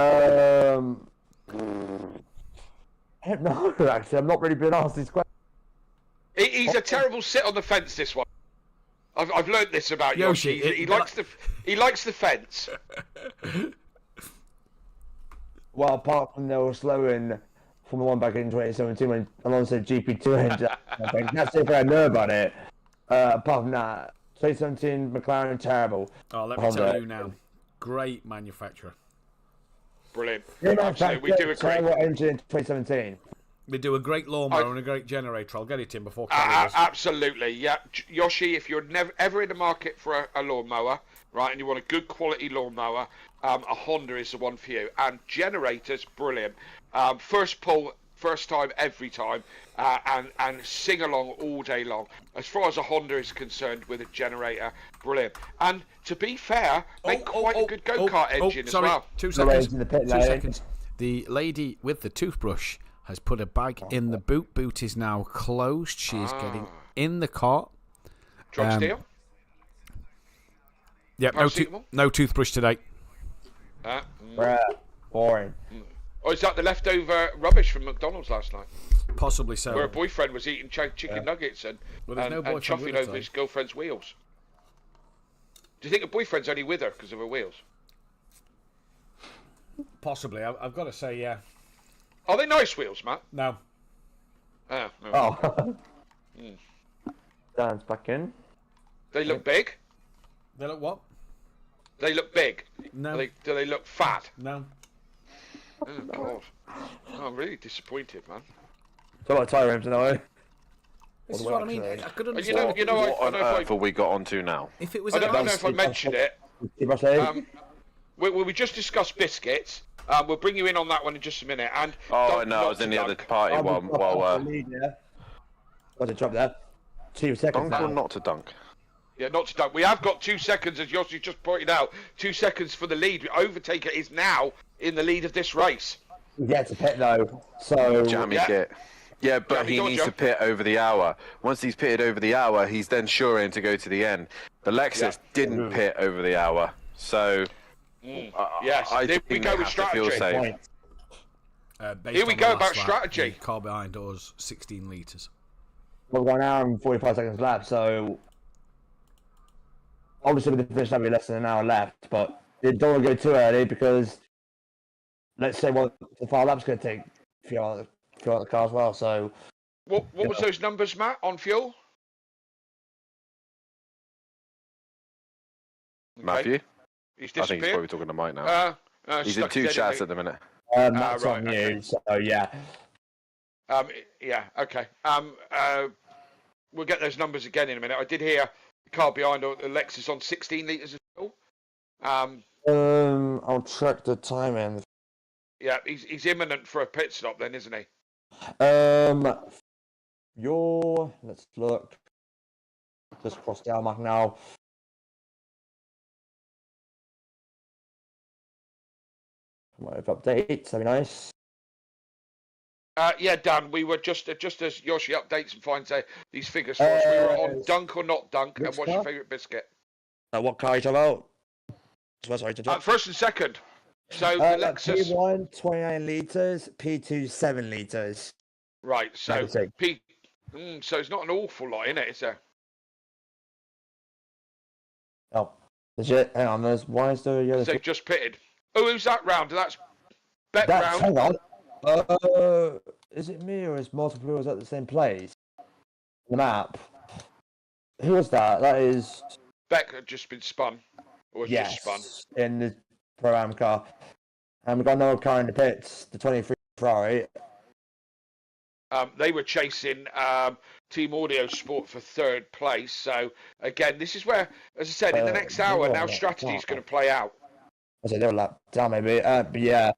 Speaker 2: I don't know, actually. I'm not really being asked these questions.
Speaker 3: He's a terrible sit on the fence, this one. I've learned this about Yoshi. He likes the fence.
Speaker 2: Well, apart from they were slowing Formula 1 back in 2017 when Alonso said GP2 engine, I think that's if I know about it. Apart from that, 2017 McLaren terrible.
Speaker 1: Oh, let me tell you now. Great manufacturer.
Speaker 3: Brilliant.
Speaker 2: Absolutely. We do agree. What engine in 2017?
Speaker 1: They do a great lawnmower and a great generator. I'll get it in before Kelly
Speaker 3: absolutely, yeah. Yoshi, if you're never ever in the market for a lawnmower, right, and you want a good quality lawnmower, a Honda is the one for you. And generators, brilliant. First pull, first time, every time, and sing along all day long. As far as a Honda is concerned with a generator, brilliant. And to be fair, make quite a good go-kart engine as well.
Speaker 1: 2 seconds. 2 seconds. The lady with the toothbrush has put a bag in the boot. Boot is now closed. She is getting in the car.
Speaker 3: Drug steal?
Speaker 1: Yep, no toothbrush today.
Speaker 2: Boring.
Speaker 3: Or is that the leftover rubbish from McDonald's last night?
Speaker 1: Possibly so.
Speaker 3: Where a boyfriend was eating chicken nuggets and chuffing over his girlfriend's wheels. Do you think a boyfriend's only with her because of her wheels?
Speaker 1: Possibly. I've got to say, yeah.
Speaker 3: Are they nice wheels, Matt?
Speaker 1: No.
Speaker 3: Oh. No.
Speaker 2: Oh. Dan's back in.
Speaker 3: They look big.
Speaker 1: They look what?
Speaker 3: They look big.
Speaker 1: No.
Speaker 3: Do they look fat?
Speaker 1: No.
Speaker 3: Oh God. Oh, I'm really disappointed, man.
Speaker 2: So what tire rims now?
Speaker 1: This is what I mean. I could
Speaker 3: You
Speaker 1: understand.
Speaker 3: know,
Speaker 5: What
Speaker 3: I
Speaker 5: on
Speaker 3: don't know
Speaker 5: earth have we got onto now?
Speaker 1: If it was
Speaker 3: I
Speaker 1: a
Speaker 3: don't know
Speaker 1: nice,
Speaker 3: if I mentioned it. We just discussed biscuits. We'll bring you in on that one in just a minute. And
Speaker 5: Oh no, I was in the other party while
Speaker 2: What's the drop there? 2 seconds
Speaker 5: dunk or
Speaker 2: now.
Speaker 5: not to dunk.
Speaker 3: yeah, not to dunk. We have got 2 seconds, as Yossi just pointed out. 2 seconds for the lead. Overtaker is now in the lead of this race.
Speaker 2: He gets a pit though, so
Speaker 5: Jammy
Speaker 3: Yeah.
Speaker 5: git. Yeah, but
Speaker 3: Jammy
Speaker 5: he needs
Speaker 3: dodger.
Speaker 5: to pit over the hour. Once he's pitted over the hour, he's then sure in to go to the end. The Lexus didn't pit over the hour, so
Speaker 3: Yes,
Speaker 5: I
Speaker 3: there
Speaker 5: think
Speaker 3: we
Speaker 5: they
Speaker 3: go with
Speaker 5: have to feel
Speaker 3: strategy.
Speaker 5: safe.
Speaker 1: based
Speaker 3: Here we
Speaker 1: on the
Speaker 3: go
Speaker 1: last
Speaker 3: about
Speaker 1: lap,
Speaker 3: strategy.
Speaker 1: The car behind us, 16 litres.
Speaker 2: we've got an hour and 45 seconds left, so obviously with the finish having less than an hour left, but you don't want to go too early because let's say the 5 laps going to take a few out of the car as well, so
Speaker 3: What was those numbers, Matt, on fuel? Okay.
Speaker 5: Matthew,
Speaker 3: He's
Speaker 5: I think he's
Speaker 3: disappeared.
Speaker 5: probably talking to Mike now. He's in
Speaker 3: stuck
Speaker 5: 2
Speaker 3: dead
Speaker 5: chats
Speaker 3: the-
Speaker 5: at the minute.
Speaker 2: that's
Speaker 3: right,
Speaker 2: on you,
Speaker 3: okay.
Speaker 2: so yeah.
Speaker 3: Yeah, okay. We'll get those numbers again in a minute. I did hear the car behind the Lexus on 16 litres of fuel.
Speaker 2: I'll check the timing.
Speaker 3: Yeah, he's imminent for a pit stop then, isn't he?
Speaker 2: Let's look. Just cross the mark now. Might have updates, that'd be nice.
Speaker 3: Yeah, Dan, we were just as Yoshi updates and finds these figures for us. We were on dunk or not dunk, and
Speaker 2: which
Speaker 3: what's your
Speaker 2: car?
Speaker 3: favourite biscuit?
Speaker 2: What car are you talking about? Sorry to interrupt.
Speaker 3: First and second. So the Lexus.
Speaker 2: P1, 29 litres, P2, 7 litres.
Speaker 3: Right, so
Speaker 2: That's it.
Speaker 3: so it's not an awful lot in it, is there?
Speaker 2: Oh, legit. Hang on, why is there a yellow?
Speaker 3: They've just pitted. Oh, who's that round? That's Beck round.
Speaker 2: Hang on. Is it me or is multiple wheels at the same place? The map. Who was that? That is.
Speaker 3: Beck had just been spun. Or was just spun.
Speaker 2: In the Pro-Am car. And we've got another car in the pits, the 23 Ferrari.
Speaker 3: They were chasing Team Audio Sport for 3rd place. So, again, this is where, as I said, in the next hour, now strategy is going to play out.
Speaker 2: I said they were lap down maybe. But yeah.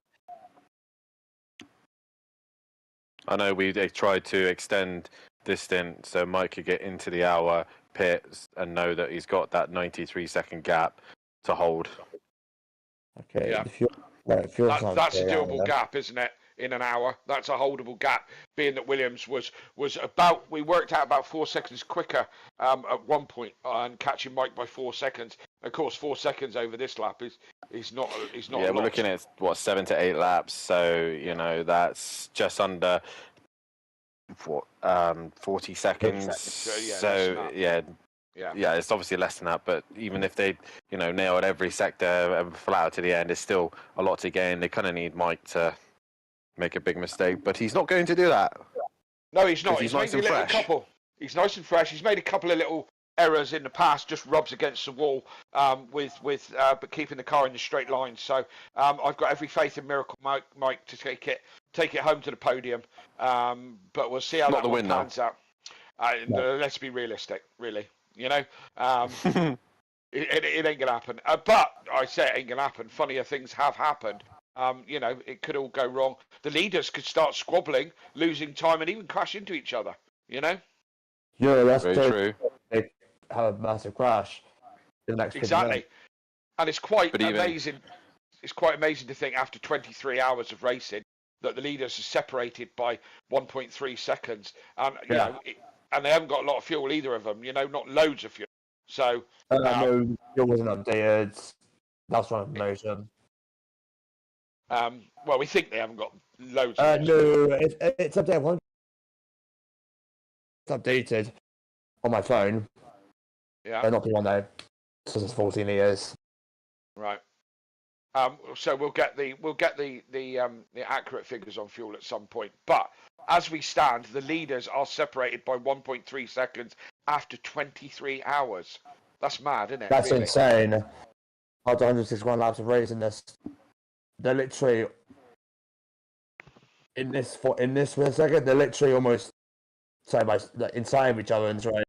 Speaker 5: I know they tried to extend this stint so Mike could get into the hour pits and know that he's got that 93-second gap to hold.
Speaker 2: Okay.
Speaker 3: Yeah. That's a doable gap, isn't it? In an hour, that's a holdable gap. Being that Williams was we worked out about 4 seconds quicker at one point and catching Mike by 4 seconds. Of course, 4 seconds over this lap is not.
Speaker 5: Yeah, we're looking at 7 to 8 laps, so that's just under 40 seconds. So yeah, it's obviously less than that. But even if they nailed every sector flat out to the end, it's still a lot to gain. They kind of need Mike to make a big mistake, but he's not going to do that.
Speaker 3: No, he's not.
Speaker 5: He's
Speaker 3: nice and fresh. He's nice and fresh. He's made a couple of little errors in the past, just rubs against the wall but keeping the car in the straight line. So I've got every faith in Miracle Mike to take it home to the podium. But we'll see how that one pans out. Let's be realistic, really. It ain't gonna happen. But I say it ain't gonna happen. Funnier things have happened. It could all go wrong. The leaders could start squabbling, losing time, and even crash into each other.
Speaker 2: Yeah, that's
Speaker 5: very true.
Speaker 2: They have a massive crash. In the next
Speaker 3: exactly, and it's quite amazing. It's quite amazing to think after 23 hours of racing that the leaders are separated by 1.3 seconds, and and they haven't got a lot of fuel either of them. Not loads of fuel. So
Speaker 2: no, fuel wasn't updated. That's one information.
Speaker 3: Well, we think they haven't got loads.
Speaker 2: No, it's updated. It's updated on my phone.
Speaker 3: Yeah.
Speaker 2: But not the one there. Because it's 14 years.
Speaker 3: Right. So we'll get the accurate figures on fuel at some point. But as we stand, the leaders are separated by 1.3 seconds after 23 hours. That's mad, isn't it?
Speaker 2: That's
Speaker 3: really?
Speaker 2: insane. After 161 laps of racing, they're literally in this for a second. They're literally almost inside of each other. And right,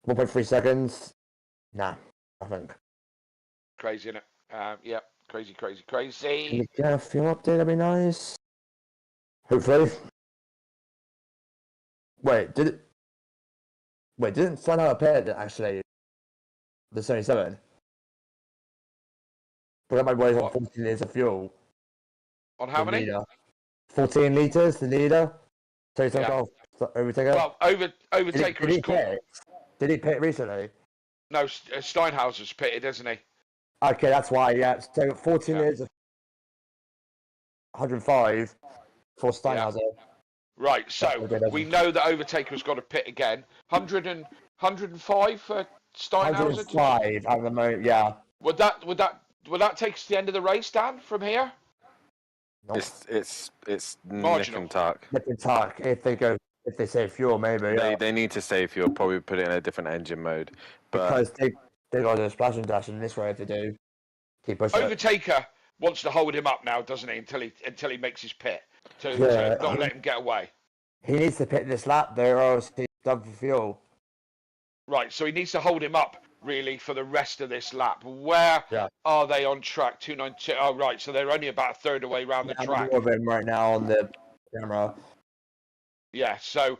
Speaker 2: 1.3 seconds. Nah, I think.
Speaker 3: Crazy, isn't it? Yeah, crazy.
Speaker 2: Can we get a fuel update? That'd be nice. Hopefully. Didn't Steinhauser appear actually? The 77. But my boys on 14 litres of fuel.
Speaker 3: On how many?
Speaker 2: Leader. 14 litres, the leader. So Overtaker.
Speaker 3: Well, Overtaker is cool.
Speaker 2: Did he pit recently?
Speaker 3: No, Steinhauser's pitted, isn't he?
Speaker 2: Okay, that's why, yeah. So 14 litres of 105 for Steinhauser.
Speaker 3: Yeah. Right, so we know that Overtaker's got to pit again. 105 for Steinhauser?
Speaker 2: 105 at the moment, yeah.
Speaker 3: Would that take us to the end of the race, Dan, from here?
Speaker 5: Nope. It's
Speaker 3: marginal.
Speaker 2: Nick and tuck. If they save fuel, maybe.
Speaker 5: They need to save fuel. Probably put it in a different engine mode. But
Speaker 2: because they got a splash and dash in this way to do. Keep pushing.
Speaker 3: Overtaker wants to hold him up now, doesn't he? Until he makes his pit to not let him get away.
Speaker 2: He needs to pit this lap there, or else he's done for fuel.
Speaker 3: Right, so he needs to hold him up really for the rest of this lap. Where are they on track? 292. Oh, right. So they're only about a third of the way around the track.
Speaker 2: Of him right now on the camera.
Speaker 3: Yeah. So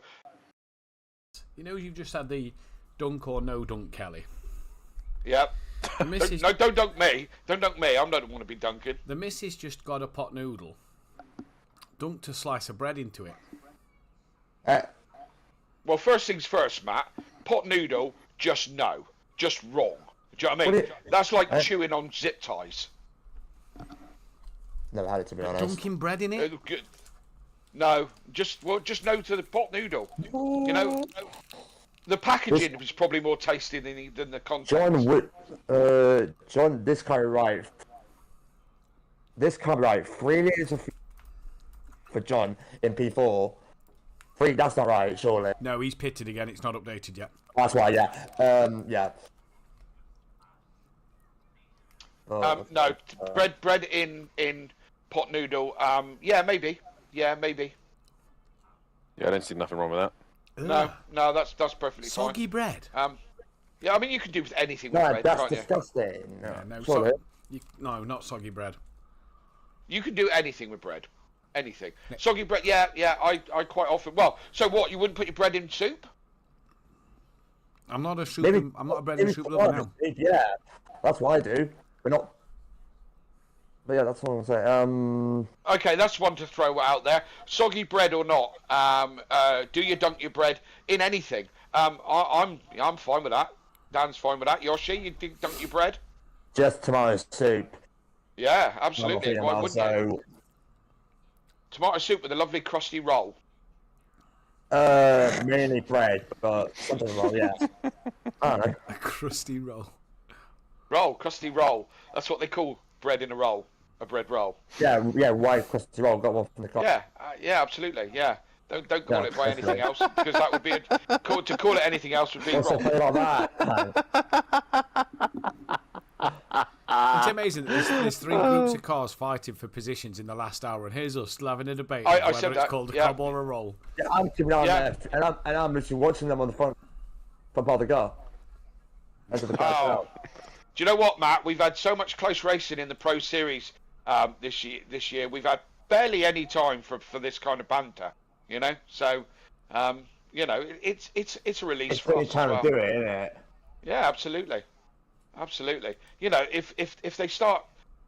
Speaker 1: you've just had the dunk or no dunk, Kelly.
Speaker 3: Yep. No, don't dunk me. Don't dunk me. I'm not want to be dunking.
Speaker 1: The missus just got a pot noodle, dunked a slice of bread into it.
Speaker 3: Well, first things first, Matt. Pot noodle, just wrong. Do you know what I mean? That's like chewing on zip ties.
Speaker 2: Never had it, to be honest.
Speaker 1: Dunking bread in it?
Speaker 3: No, just no to the pot noodle. You know, the packaging is probably more tasty than the content.
Speaker 2: John, this can't be right. 3 litres of for John in P4. 3, that's not right, surely.
Speaker 1: No, he's pitted again. It's not updated yet.
Speaker 2: That's why, yeah. Yeah.
Speaker 3: No, bread in pot noodle. Yeah, maybe. Yeah, I
Speaker 5: don't see nothing wrong with
Speaker 3: that. No, that's perfectly fine.
Speaker 1: Soggy bread.
Speaker 3: Yeah, I mean you can do anything with bread,
Speaker 2: that's
Speaker 3: can't
Speaker 2: disgusting.
Speaker 1: You? No, not soggy bread.
Speaker 3: You can do anything with bread. Anything. Soggy bread, yeah, I quite often. Well, so what? You wouldn't put your bread in soup?
Speaker 1: I'm not a bread and soup lover now.
Speaker 2: Yeah, that's what I do. But not. But yeah, that's what I'm saying.
Speaker 3: Okay, that's one to throw out there. Soggy bread or not? Do you dunk your bread in anything? I'm fine with that. Dan's fine with that. Yoshi, you dunk your bread?
Speaker 2: Just tomato soup.
Speaker 3: Yeah, absolutely. Why wouldn't you? Tomato soup with a lovely crusty roll.
Speaker 2: Mainly bread, but something roll, yeah. I don't know.
Speaker 1: A crusty roll.
Speaker 3: Crusty roll. That's what they call bread in a roll. A bread roll.
Speaker 2: Yeah, white crusty roll. Got one from the club.
Speaker 3: Yeah, absolutely. Yeah. Don't call it by anything else because that would be to call it anything else would be wrong.
Speaker 2: Like that?
Speaker 1: It's amazing that there's 3 groups of cars fighting for positions in the last hour, and here's us still having a debate whether it's called a cob or a roll.
Speaker 2: Yeah, I'm keeping an eye on left, and I'm literally watching them on the front part of the car.
Speaker 3: Do you know what, Matt? We've had so much close racing in the Pro Series this year. We've had barely any time for this kind of banter. You know, so it's a release for us.
Speaker 2: It's time to do it, isn't it?
Speaker 3: Yeah, absolutely. You know, if they start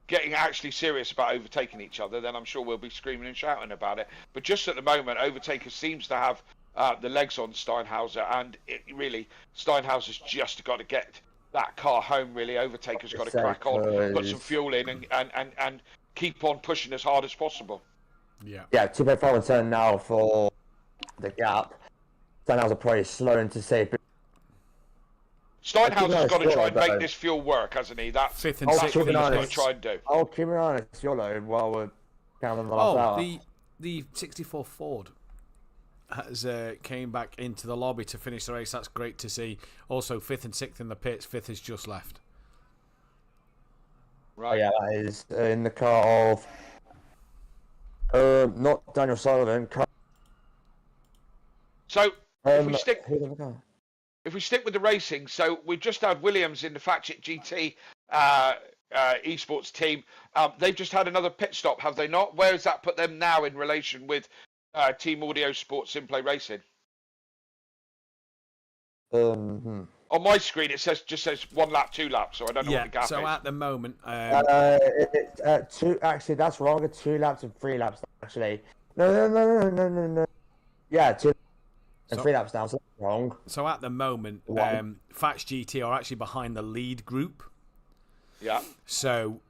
Speaker 3: getting actually serious about overtaking each other, then I'm sure we'll be screaming and shouting about it. But just at the moment, Overtaker seems to have the legs on Steinhauser, and Steinhauser's just got to get that car home. Really, Overtaker's got to crack on, put some fuel in, and keep on pushing as hard as possible.
Speaker 2: Yeah, 2.5 and 10 now for the gap. Steinhauser probably slowing to save.
Speaker 3: Steinhauser's has got to try and make this fuel work, hasn't he? That's
Speaker 1: fifth and
Speaker 3: that's
Speaker 1: sixth.
Speaker 3: what he's got to
Speaker 2: honest.
Speaker 3: try and do.
Speaker 2: I'll keep it honest, YOLO, while we're counting the last hour.
Speaker 1: The 64 Ford has came back into the lobby to finish the race. That's great to see. Also, fifth and sixth in the pits. Fifth has just left.
Speaker 3: Right.
Speaker 2: Oh, yeah, that is in the car of not Daniel Sullivan.
Speaker 3: So if we stick
Speaker 2: who's in the car?
Speaker 3: if we stick with the racing, so we've just had Williams in the Fatchett GT esports team. They've just had another pit stop, have they not? Where does that put them now in relation with Team Audio Sports SimPlay Racing?
Speaker 2: Hmm.
Speaker 3: On my screen, it just says 1 lap, 2 laps, so I don't know what the gap
Speaker 1: so
Speaker 3: is.
Speaker 1: at the moment,
Speaker 2: Two. Actually, that's wrong. 2 laps and 3 laps. Actually, no. Yeah, 2 and 3 laps now. So that's wrong.
Speaker 1: So at the moment, Fatch GT are actually behind the lead group.
Speaker 3: Yeah.
Speaker 1: So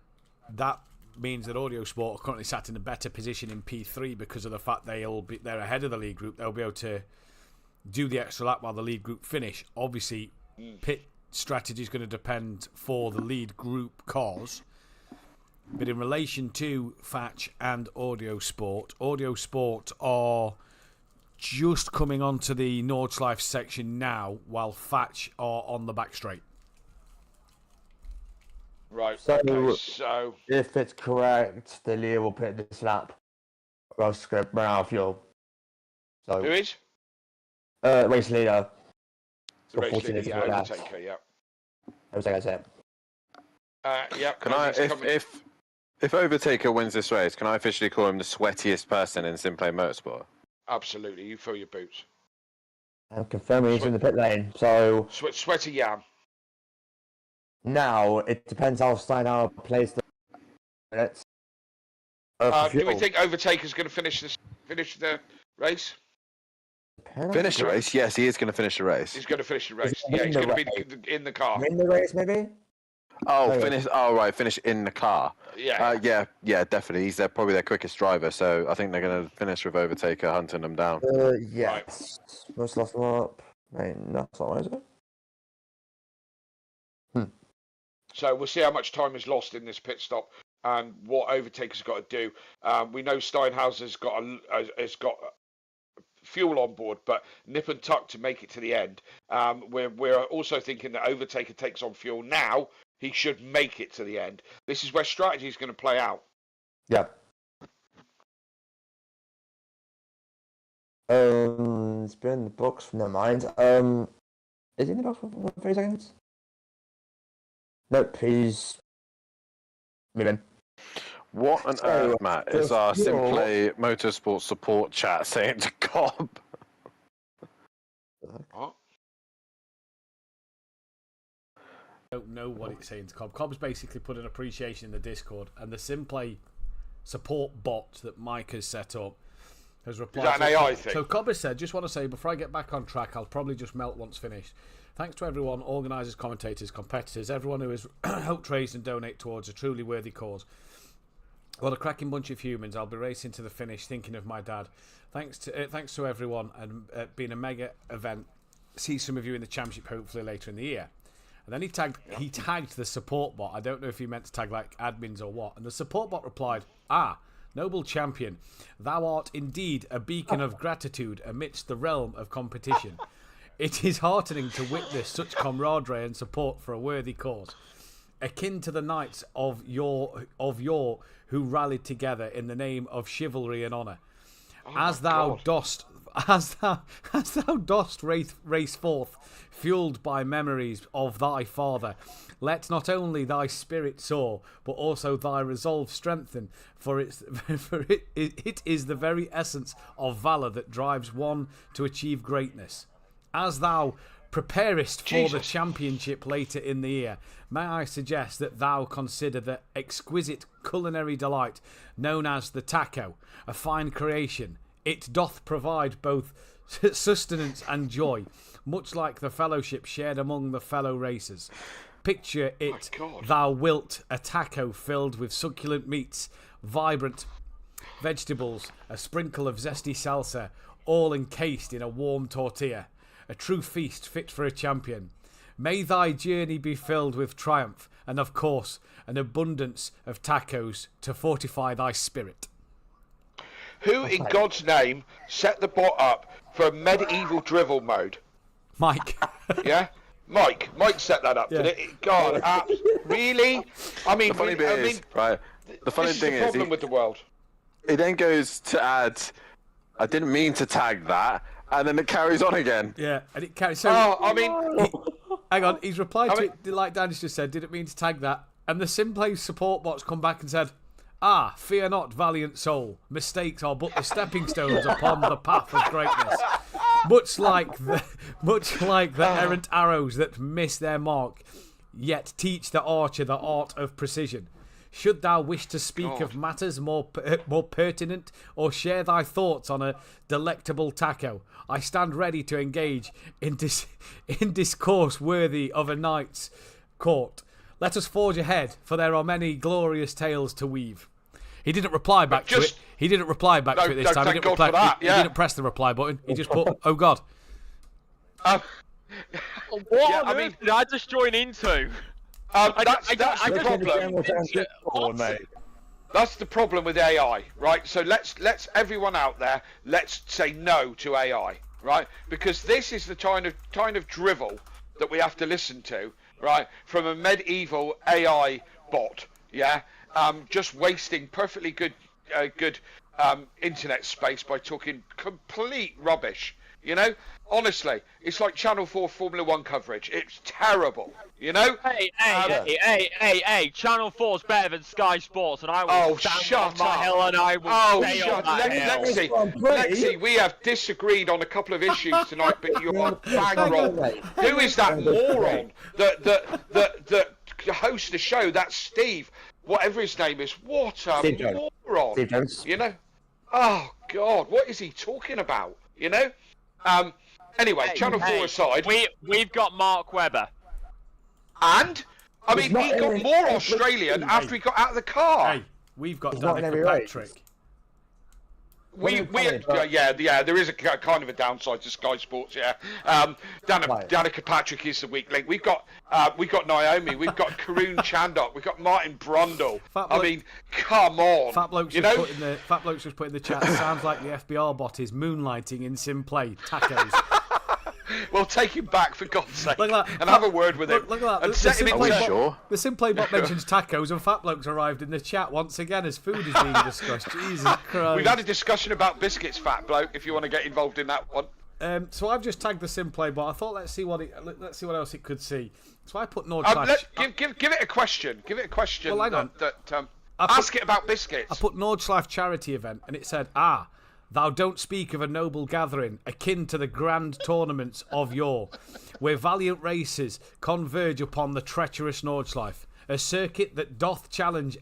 Speaker 1: that means that Audio Sport are currently sat in a better position in P3 because of the fact they're ahead of the lead group. They'll be able to do the extra lap while the lead group finish. Obviously, pit strategy is going to depend for the lead group cars. But in relation to Fatch and Audio Sport are just coming onto the Nordschlife section now, while Fatch are on the back straight.
Speaker 3: Right.
Speaker 2: So,
Speaker 3: okay, so
Speaker 2: if it's correct, the leader will pit this lap. Or else going to run out of fuel. So
Speaker 3: who is?
Speaker 2: Race leader.
Speaker 3: The race
Speaker 2: 14
Speaker 3: leader,
Speaker 2: minutes to go
Speaker 3: Overtaker, yeah.
Speaker 2: I was like, that's it.
Speaker 3: Yeah.
Speaker 5: Can I, if Overtaker wins this race, can I officially call him the sweatiest person in SimPlay Motorsport?
Speaker 3: Absolutely, you fill your boots.
Speaker 2: I'm confirming he's in the pit lane. So
Speaker 3: Sweaty yam.
Speaker 2: now it depends how Steinhauer plays the minutes.
Speaker 3: Do we think Overtaker's going to finish the race?
Speaker 5: Finish the race? Yes, he is going to finish the race.
Speaker 3: He's going to finish the race. Yeah, he's going to be in the car.
Speaker 2: Win the race, maybe?
Speaker 5: Finish. Oh, right, finish in the car.
Speaker 3: Yeah.
Speaker 5: Yeah, definitely. He's probably their quickest driver, so I think they're going to finish with Overtaker hunting them down.
Speaker 2: Yes. Most lost them up. Wait, that's not right, is it?
Speaker 3: So we'll see how much time is lost in this pit stop and what Overtaker's got to do. We know Steinhauser's got fuel on board, but nip and tuck to make it to the end. We're also thinking that Overtaker takes on fuel now. He should make it to the end. This is where strategy is going to play out.
Speaker 2: Yeah. It's been in the box from their mind. Is he in the box for 3 seconds? Nope, he's moving.
Speaker 5: What on earth, Matt, is our SimPlay Motorsport support chat saying to Cobb?
Speaker 3: What?
Speaker 1: I don't know what it's saying to Cobb. Cobb's basically put an appreciation in the Discord, and the SimPlay support bot that Mike has set up has replied.
Speaker 3: Is that an AI thing?
Speaker 1: So Cobb has said, just want to say, before I get back on track, I'll probably just melt once finished. Thanks to everyone, organisers, commentators, competitors, everyone who has helped raise and donate towards a truly worthy cause. What a cracking bunch of humans. I'll be racing to the finish thinking of my dad. Thanks to everyone, and been a mega event. See some of you in the championship hopefully later in the year. And then he tagged the support bot. I don't know if he meant to tag like admins or what. And the support bot replied, noble champion, thou art indeed a beacon of gratitude amidst the realm of competition. It is heartening to witness such camaraderie and support for a worthy cause, akin to the knights of yore who rallied together in the name of chivalry and honour. As thou dost race forth, fueled by memories of thy father, let not only thy spirit soar, but also thy resolve strengthen, for it is the very essence of valour that drives one to achieve greatness. As thou preparest for the championship later in the year, may I suggest that thou consider the exquisite culinary delight known as the taco, a fine creation. It doth provide both sustenance and joy, much like the fellowship shared among the fellow racers. Picture it, thou wilt, a taco filled with succulent meats, vibrant vegetables, a sprinkle of zesty salsa, all encased in a warm tortilla. A true feast fit for a champion. May thy journey be filled with triumph, and of course, an abundance of tacos to fortify thy spirit.
Speaker 3: Who in God's name set the bot up for medieval drivel mode?
Speaker 1: Mike.
Speaker 3: Yeah? Mike set that up, did it? God, really? I mean,
Speaker 5: The funny bit is, right? The funny thing
Speaker 3: is, the problem with the world.
Speaker 5: It then goes to add, I didn't mean to tag that, and then it carries on again.
Speaker 1: Yeah, and it carries. So,
Speaker 3: I mean,
Speaker 1: hang on, he's replied to it like Danny's just said. Didn't mean to tag that, and the SimPlay support bot's come back and said, "Ah, fear not, valiant soul. Mistakes are but the stepping stones upon the path of greatness. Much like the errant arrows that miss their mark, yet teach the archer the art of precision. Should thou wish to speak of matters more pertinent, or share thy thoughts on a delectable taco, I stand ready to engage in discourse worthy of a knight's court. Let us forge ahead, for there are many glorious tales to weave." He didn't reply back to it. He didn't reply back to it this time. He didn't press the reply button. He just put, "Oh God."
Speaker 6: What on earth did I just join into?
Speaker 3: That's the problem. That's the problem with AI, right? So let's everyone out there, let's say no to AI, right? Because this is the kind of drivel that we have to listen to, right? From a medieval AI bot, yeah, just wasting perfectly good internet space by talking complete rubbish. You know, honestly, it's like Channel 4 Formula 1 coverage. It's terrible, you know?
Speaker 6: Hey, Channel 4's better than Sky Sports, and I will stand on my hill and I will stay on that hill.
Speaker 3: Lexi, we have disagreed on a couple of issues tonight, but you're bang wrong. Who is that moron that hosts the show? That's Steve, whatever his name is. What a moron.
Speaker 2: Steve Jones.
Speaker 3: You know? Oh, God, what is he talking about? You know? Anyway, Channel 4 aside,
Speaker 6: we've got Mark Webber,
Speaker 3: and I mean he got more Australian after he got out of the car.
Speaker 1: Hey, we've got Danica Patrick.
Speaker 3: There is a kind of a downside to Sky Sports. Yeah, Danica Patrick is the weak link. We've got Naomi. We've got Karun Chandok. We've got Martin Brundle. I mean, come on.
Speaker 1: Fat Bloke's just put in the chat. Sounds like the FBR bot is moonlighting in SimPlay tacos.
Speaker 3: Well, take him back for God's sake,
Speaker 1: and
Speaker 3: have a word with him.
Speaker 1: Look at that.
Speaker 3: And set him into
Speaker 5: sure.
Speaker 1: The SimPlay bot mentions tacos, and Fat Bloke's arrived in the chat once again as food is being discussed. Jesus Christ.
Speaker 3: We've had a discussion about biscuits, Fat Bloke. If you want to get involved in that one.
Speaker 1: So I've just tagged the SimPlay bot. I thought let's see what else it could see. So I put Nordschlife.
Speaker 3: Give it a question. Give it a question.
Speaker 1: Well, hang on.
Speaker 3: Ask it about biscuits.
Speaker 1: I put Nordschlife charity event, and it said, "Thou don't speak of a noble gathering, akin to the grand tournaments of yore, where valiant races converge upon the treacherous Nordschlife, a circuit that doth challenge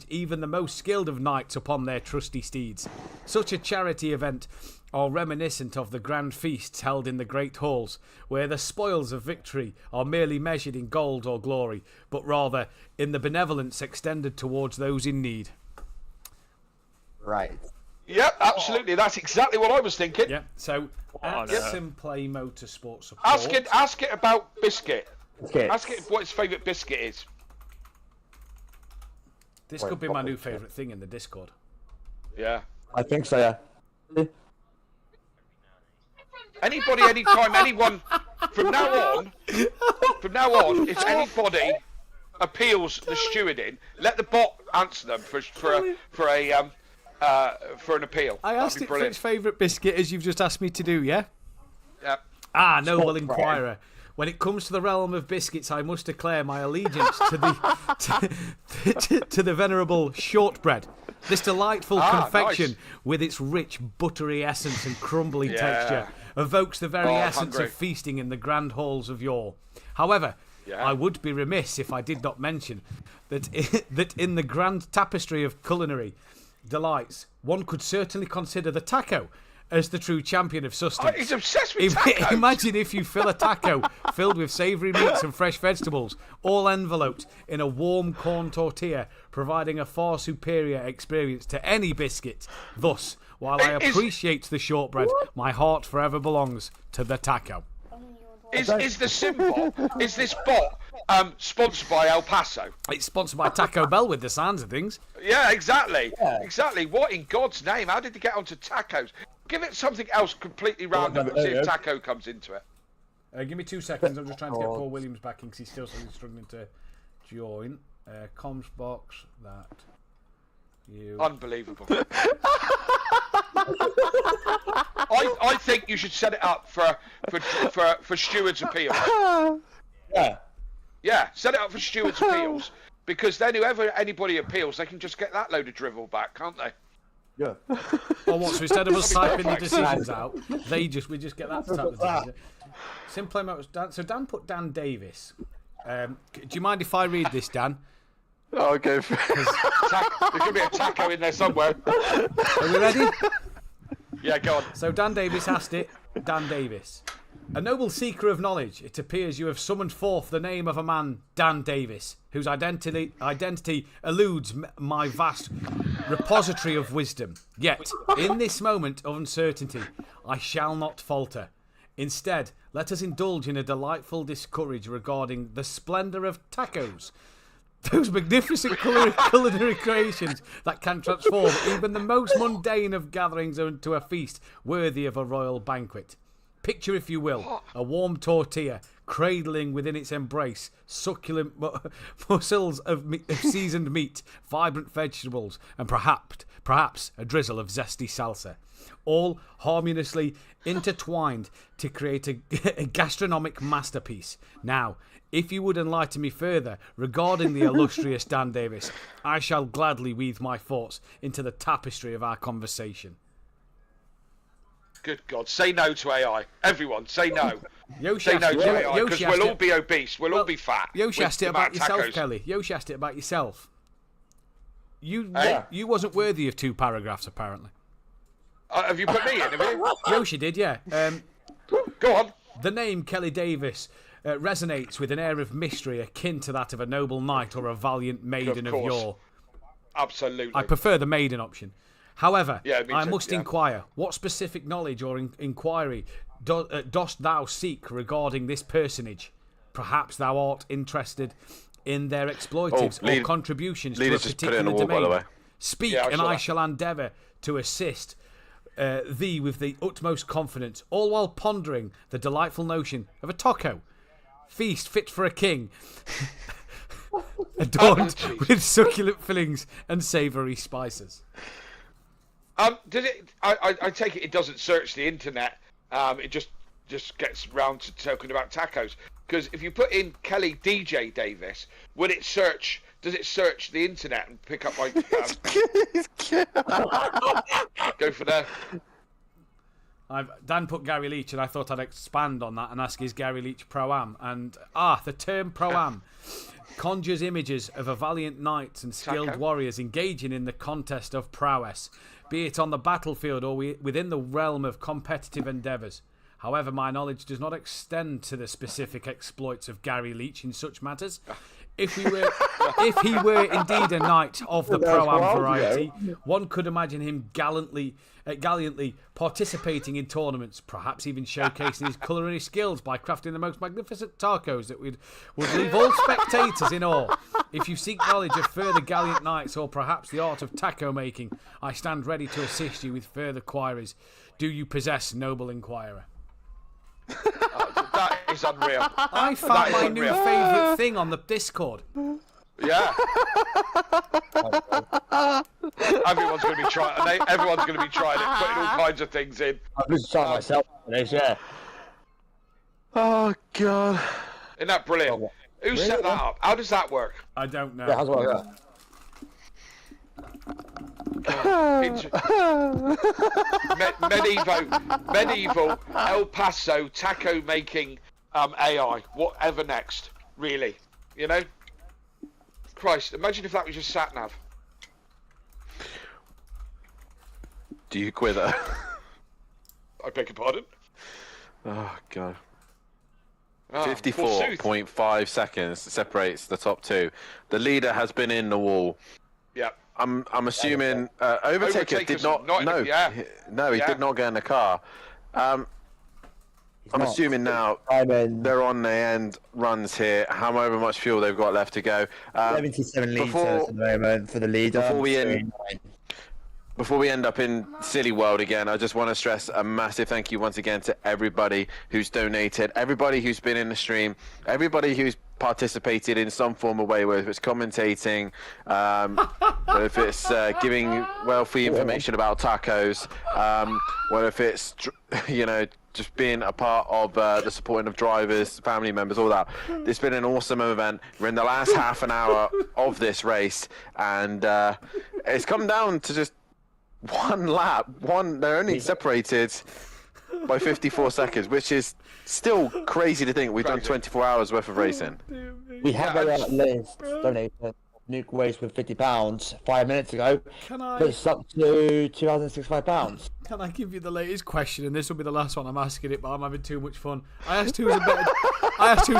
Speaker 1: even the most skilled of knights upon their trusty steeds. Such a charity event are reminiscent of the grand feasts held in the great halls, where the spoils of victory are merely measured in gold or glory, but rather in the benevolence extended towards those in need."
Speaker 2: Right.
Speaker 3: Yep, absolutely. That's exactly what I was thinking.
Speaker 1: Yeah. So, SimPlay Motorsport support.
Speaker 3: Ask it about biscuit.
Speaker 2: Biscuits.
Speaker 3: Ask it what his favourite biscuit is.
Speaker 1: This could be my new favourite thing in the Discord.
Speaker 3: Yeah.
Speaker 2: I think so, yeah.
Speaker 3: Anybody, anytime, anyone. From now on, if anybody appeals the stewarding, let the bot answer them for an appeal.
Speaker 1: I asked it for its favourite biscuit, as you've just asked me to do, yeah?
Speaker 3: Yeah.
Speaker 1: Noble inquirer. When it comes to the realm of biscuits, I must declare my allegiance to the venerable shortbread. This delightful confection, with its rich, buttery essence and crumbly texture, evokes the very essence of feasting in the grand halls of yore. However, I would be remiss if I did not mention that in the grand tapestry of culinary delights, one could certainly consider the taco as the true champion of sustenance.
Speaker 3: He's obsessed with tacos.
Speaker 1: Imagine if you fill a taco filled with savoury meats and fresh vegetables, all enveloped in a warm corn tortilla, providing a far superior experience to any biscuit. Thus, while I appreciate the shortbread, my heart forever belongs to the taco.
Speaker 3: Is the symbol? Is this bot sponsored by El Paso?
Speaker 1: It's sponsored by Taco Bell with the sounds of things.
Speaker 3: Yeah, exactly.
Speaker 2: Yeah.
Speaker 3: Exactly. What in God's name? How did they get onto tacos? Give it something else completely random and see if taco comes into it.
Speaker 1: Give me 2 seconds. I'm just trying to get Paul Williams back in because he's still struggling to join. Comms box that you.
Speaker 3: Unbelievable. I think you should set it up for stewards' appeals.
Speaker 2: Yeah.
Speaker 3: Yeah, set it up for stewards' appeals because then whoever anybody appeals, they can just get that load of drivel back, can't they?
Speaker 2: Yeah.
Speaker 1: Or what? So instead of us typing the decisions out, we just get that to type the decision. SimPlay Motorsport. So Dan put Dan Davis. Do you mind if I read this, Dan?
Speaker 5: Oh, go for it.
Speaker 3: There could be a taco in there somewhere.
Speaker 1: Are we ready?
Speaker 3: Yeah, go on.
Speaker 1: So Dan Davis asked it. Dan Davis. A noble seeker of knowledge, it appears you have summoned forth the name of a man, Dan Davis, whose identity eludes my vast repository of wisdom. Yet, in this moment of uncertainty, I shall not falter. Instead, let us indulge in a delightful discourage regarding the splendour of tacos. Those magnificent culinary creations that can transform even the most mundane of gatherings into a feast worthy of a royal banquet. Picture, if you will, a warm tortilla cradling within its embrace succulent morsels of seasoned meat, vibrant vegetables, and perhaps a drizzle of zesty salsa, all harmoniously intertwined to create a gastronomic masterpiece. Now, if you would enlighten me further regarding the illustrious Dan Davis, I shall gladly weave my thoughts into the tapestry of our conversation.
Speaker 3: Good God, say no to AI. Everyone, say no.
Speaker 1: Yoshi
Speaker 3: say no to AI, because
Speaker 1: Yoshi
Speaker 3: we'll all be obese. We'll all be fat.
Speaker 1: Yoshi asked it about yourself,
Speaker 3: tacos.
Speaker 1: Kelly. Yoshi asked it about yourself. You wasn't worthy of 2 paragraphs, apparently.
Speaker 3: Have you put me in, have you?
Speaker 1: Yoshi did, yeah.
Speaker 3: Go on.
Speaker 1: The name Kelly Davis resonates with an air of mystery akin to that of a noble knight or a valiant maiden of yore.
Speaker 3: Absolutely.
Speaker 1: I prefer the maiden option. However, I must
Speaker 3: yeah.
Speaker 1: inquire, what specific knowledge or inquiry dost thou seek regarding this personage? Perhaps thou art interested in their exploitives or contributions to a particular domain. By the way. Speak, and I shall endeavour to assist thee with the utmost confidence, all while pondering the delightful notion of a taco, feast fit for a king, adorned with succulent fillings and savoury spices.
Speaker 3: Does it? I take it doesn't search the internet. It just gets round to talking about tacos. Because if you put in Kelly DJ Davis, would it search? Does it search the internet and pick up like? Go for that.
Speaker 1: Dan put Gary Leach, and I thought I'd expand on that and ask, is Gary Leach Pro-Am? And the term Pro-Am conjures images of a valiant knights and skilled warriors engaging in the contest of prowess, be it on the battlefield or within the realm of competitive endeavours. However, my knowledge does not extend to the specific exploits of Gary Leach in such matters. If he were indeed a knight of the Pro-Am variety, one could imagine him gallantly participating in tournaments, perhaps even showcasing his culinary skills by crafting the most magnificent tacos that would leave all spectators in awe. If you seek knowledge of further gallant knights or perhaps the art of taco making, I stand ready to assist you with further queries. Do you possess, noble inquirer?
Speaker 3: That is unreal.
Speaker 1: I found my new favourite thing on the Discord.
Speaker 3: Yeah. Everyone's going to be trying. Everyone's going to be trying it, putting all kinds of things in.
Speaker 2: I've just tried myself for this, yeah.
Speaker 5: Oh God.
Speaker 3: Isn't that brilliant? Who set that up? How does that work?
Speaker 1: I don't know.
Speaker 2: Yeah, how's it work?
Speaker 3: medieval El Paso taco making AI. Whatever next, really? You know? Christ, imagine if that was just sat nav.
Speaker 5: Do you quit that?
Speaker 3: I beg your pardon?
Speaker 5: Oh God. 54.5 seconds separates the top 2. The leader has been in the wall.
Speaker 3: Yeah.
Speaker 5: I'm assuming Overtaker did not. No, he did not get in the car. I'm assuming now they're on their end runs here, however much fuel they've got left to go.
Speaker 2: 77 litres at the moment for the leader.
Speaker 5: Before we end up in silly world again, I just want to stress a massive thank you once again to everybody who's donated, everybody who's been in the stream, everybody who's participated in some form of way, whether it's commentating, whether if it's giving wealthy information about tacos, whether if it's, just being a part of the supporting of drivers, family members, all that. It's been an awesome event. We're in the last half an hour of this race, and it's come down to just one lap. They're only separated by 54 seconds, which is still crazy to think we've done 24 hours worth of racing.
Speaker 2: We have a list donated Nuke Waste with £50 5 minutes ago. It's up to £2,065.
Speaker 1: Can I give you the latest question? And this will be the last one I'm asking it, but I'm having too much fun. I asked who's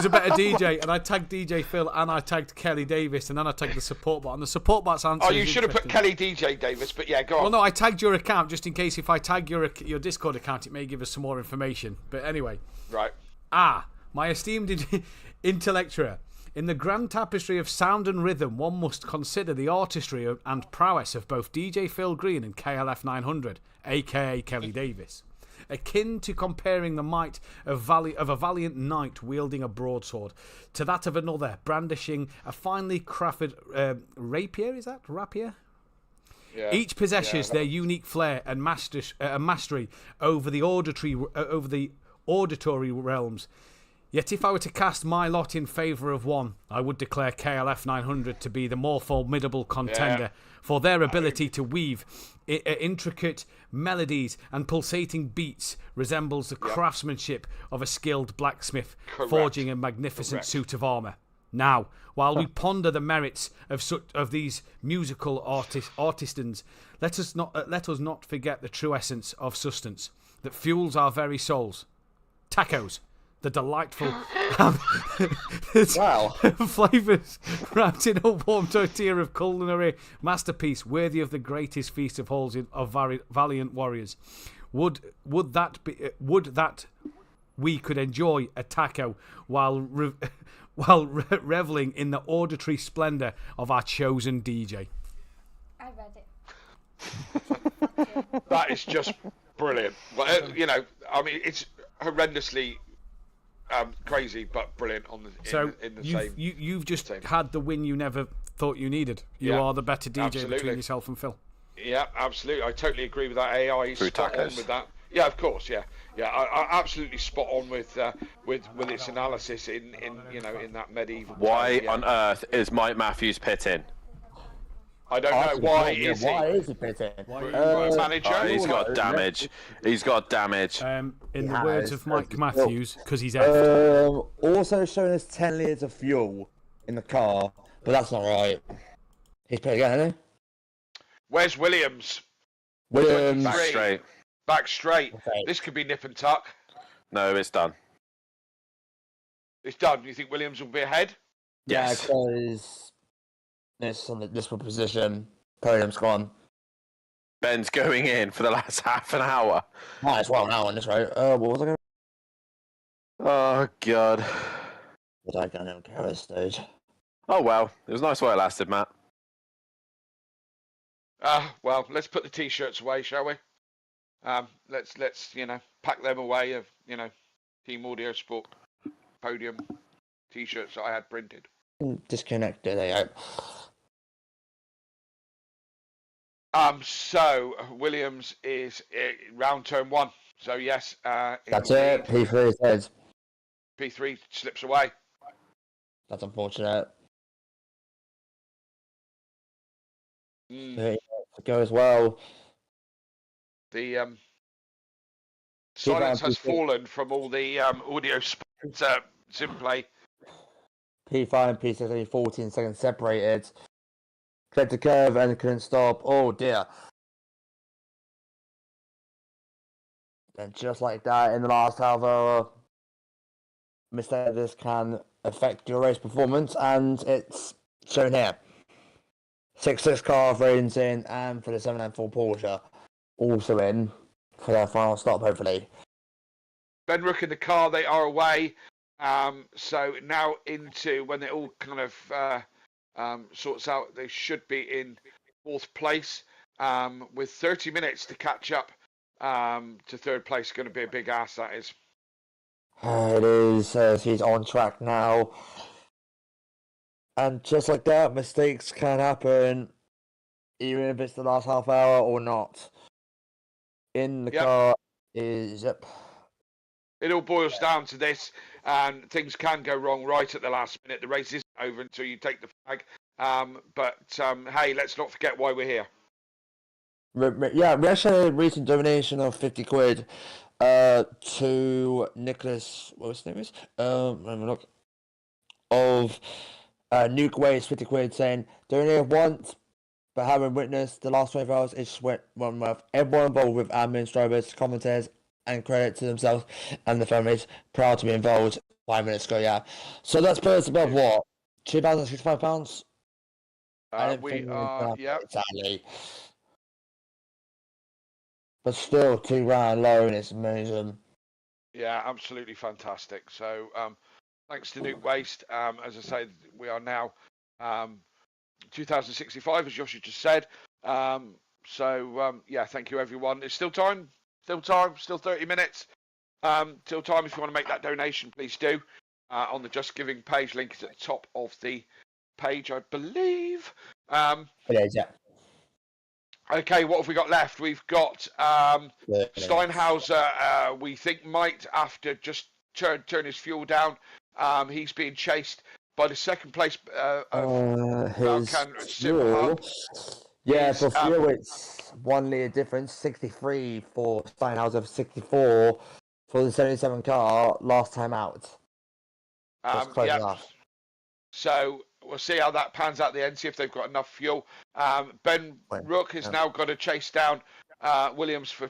Speaker 1: a better DJ, and I tagged DJ Phil and I tagged Kelly Davis, and then I tagged the support bot. And the support bot's answer.
Speaker 3: Oh, you should have put Kelly DJ Davis, but yeah, go on.
Speaker 1: Well, no, I tagged your account just in case if I tag your Discord account, it may give us some more information. But anyway.
Speaker 3: Right.
Speaker 1: My esteemed intellectual. In the grand tapestry of sound and rhythm, one must consider the artistry and prowess of both DJ Phil Green and KLF 900, aka Kelly Davis. Akin to comparing the might of a valiant knight wielding a broadsword to that of another brandishing a finely crafted rapier, is that? Rapier? Yeah. Each possesses their unique flair and mastery over the auditory realms. Yet if I were to cast my lot in favour of one, I would declare KLF 900 to be the more formidable contender for their ability to weave intricate melodies and pulsating beats resembles the craftsmanship of a skilled blacksmith forging a magnificent suit of armour. Now, while we ponder the merits of these musical artisans, let us not forget the true essence of sustenance that fuels our very souls. Tacos. The delightful flavours wrapped in a warm tortilla of culinary masterpiece worthy of the greatest feast of halls of valiant warriors. Would that we could enjoy a taco while reveling in the auditory splendour of our chosen DJ.
Speaker 7: I read
Speaker 3: it. That is just brilliant. Well, it's horrendously crazy but brilliant in the same.
Speaker 1: You've just had the win you never thought you needed. You are the better DJ between yourself and Phil.
Speaker 3: Yeah, absolutely. I totally agree with that. AI is spot on with that. Yeah, of course. Yeah. I absolutely spot on with its analysis in that medieval.
Speaker 5: Why on earth is Mike Matthews pitting?
Speaker 3: I don't know. Why is he?
Speaker 2: Why is he pitting?
Speaker 3: Manager?
Speaker 5: He's got damage. He's got damage.
Speaker 1: In the words of Mike Matthews, because he's effed.
Speaker 2: Also showing us 10 litres of fuel in the car, but that's not right. He's pitting again, isn't he?
Speaker 3: Where's Williams? Back straight. Okay. This could be nip and tuck.
Speaker 5: No, it's done.
Speaker 3: It's done. You think Williams will be ahead?
Speaker 2: Yes. Yeah, because this on this position. Podium's gone.
Speaker 5: Ben's going in for the last half an hour.
Speaker 2: Might as well now on this road. What was I going?
Speaker 5: Oh God.
Speaker 2: But I don't care at this stage.
Speaker 5: Oh well, it was nice while it lasted, Matt.
Speaker 3: Well, let's put the t-shirts away, shall we? Let's pack them away of Team Audio Sport podium t-shirts that I had printed.
Speaker 2: Disconnected.
Speaker 3: So Williams is round turn 1. So yes,
Speaker 2: that's it. P3 is dead.
Speaker 3: P3 slips away.
Speaker 2: That's unfortunate. To go as well.
Speaker 3: The silence has fallen from all the audio SimPlay.
Speaker 2: P5 and P6 only 14 seconds separated. Cleared the curve and couldn't stop. Oh dear. And just like that, in the last half hour, mistakes can affect your race performance, and it's shown here. 6.6 car ratings in, and for the 794 Porsche also in for their final stop, hopefully.
Speaker 3: Ben Rook in the car. They are away. So now into when it all kind of sorts out, they should be in 4th place with 30 minutes to catch up to 3rd place. Going to be a big ass, that is.
Speaker 2: It is. He's on track now. And just like that, mistakes can happen, even if it's the last half hour or not. In the car is... Yep.
Speaker 3: It all boils down to this, and things can go wrong right at the last minute. The race isn't over until you take the flag. But hey, let's not forget why we're here.
Speaker 2: Yeah, we actually had a recent donation of 50 quid to Nicholas, what his name is? Let me look. Of Nuke Waste, 50 quid, saying, donate once, but having witnessed the last 24 hours, it's one worth. Everyone involved with admins, drivers, commentators, and credit to themselves and the families, proud to be involved 5 minutes ago, yeah. So that's put us above what? £2,065?
Speaker 3: We are, yeah.
Speaker 2: Exactly. But still, £2,000 alone is amazing.
Speaker 3: Yeah, absolutely fantastic. So, thanks to Nuke Waste. As I say, we are now 2065, as Joshua just said. Yeah, thank you, everyone. There's still time. Still 30 minutes. Till time. If you want to make that donation, please do. On the Just Giving page, link is at the top of the page, I believe.
Speaker 2: It is, yeah.
Speaker 3: Okay, what have we got left? We've got Steinhauser, we think might, after just turn his fuel down. He's being chased by the 2nd place
Speaker 2: his fuel. Yeah, for fuel it's 1 litre difference, 63 for Steinhauser, 64 for the 77 car last time out. That's close enough.
Speaker 3: So we'll see how that pans out at the end, see if they've got enough fuel. Ben Rook has now got to chase down Williams for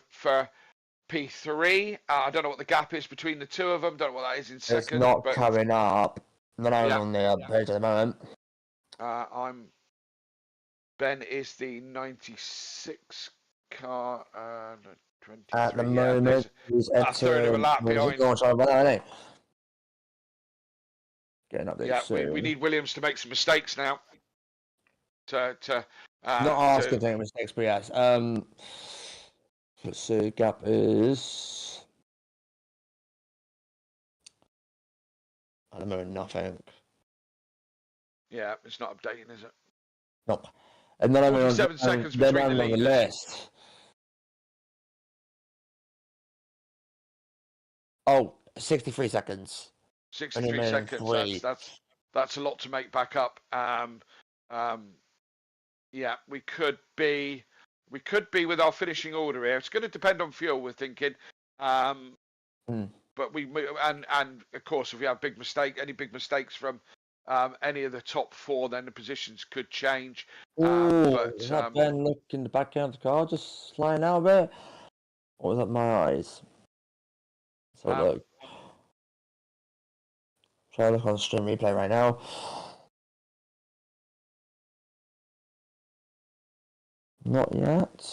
Speaker 3: P3. I don't know what the gap is between the two of them. Don't know what that is in second.
Speaker 2: It's not coming up. Not on the page at the moment.
Speaker 3: Ben is the 96 car. 23,
Speaker 2: at the moment, he's
Speaker 3: a third of a lap behind.
Speaker 2: Getting up there soon.
Speaker 3: We need Williams to make some mistakes now.
Speaker 2: Not asking to make mistakes, but yes. Let's see, gap is at the moment nothing.
Speaker 3: Yeah, it's not updating, is it?
Speaker 2: Nope. And then
Speaker 3: 47 seconds between the leaders.
Speaker 2: List. Oh, 63 seconds.
Speaker 3: 63 seconds. That's a lot to make back up. Yeah, we could be with our finishing order here. It's going to depend on fuel, we're thinking. But we and of course, if we have any big mistakes from any of the top 4, then the positions could change.
Speaker 2: Is that Ben look in the back end of the car just sliding out a bit? Or was that my eyes? So look. Try to look on stream replay right now. Not yet.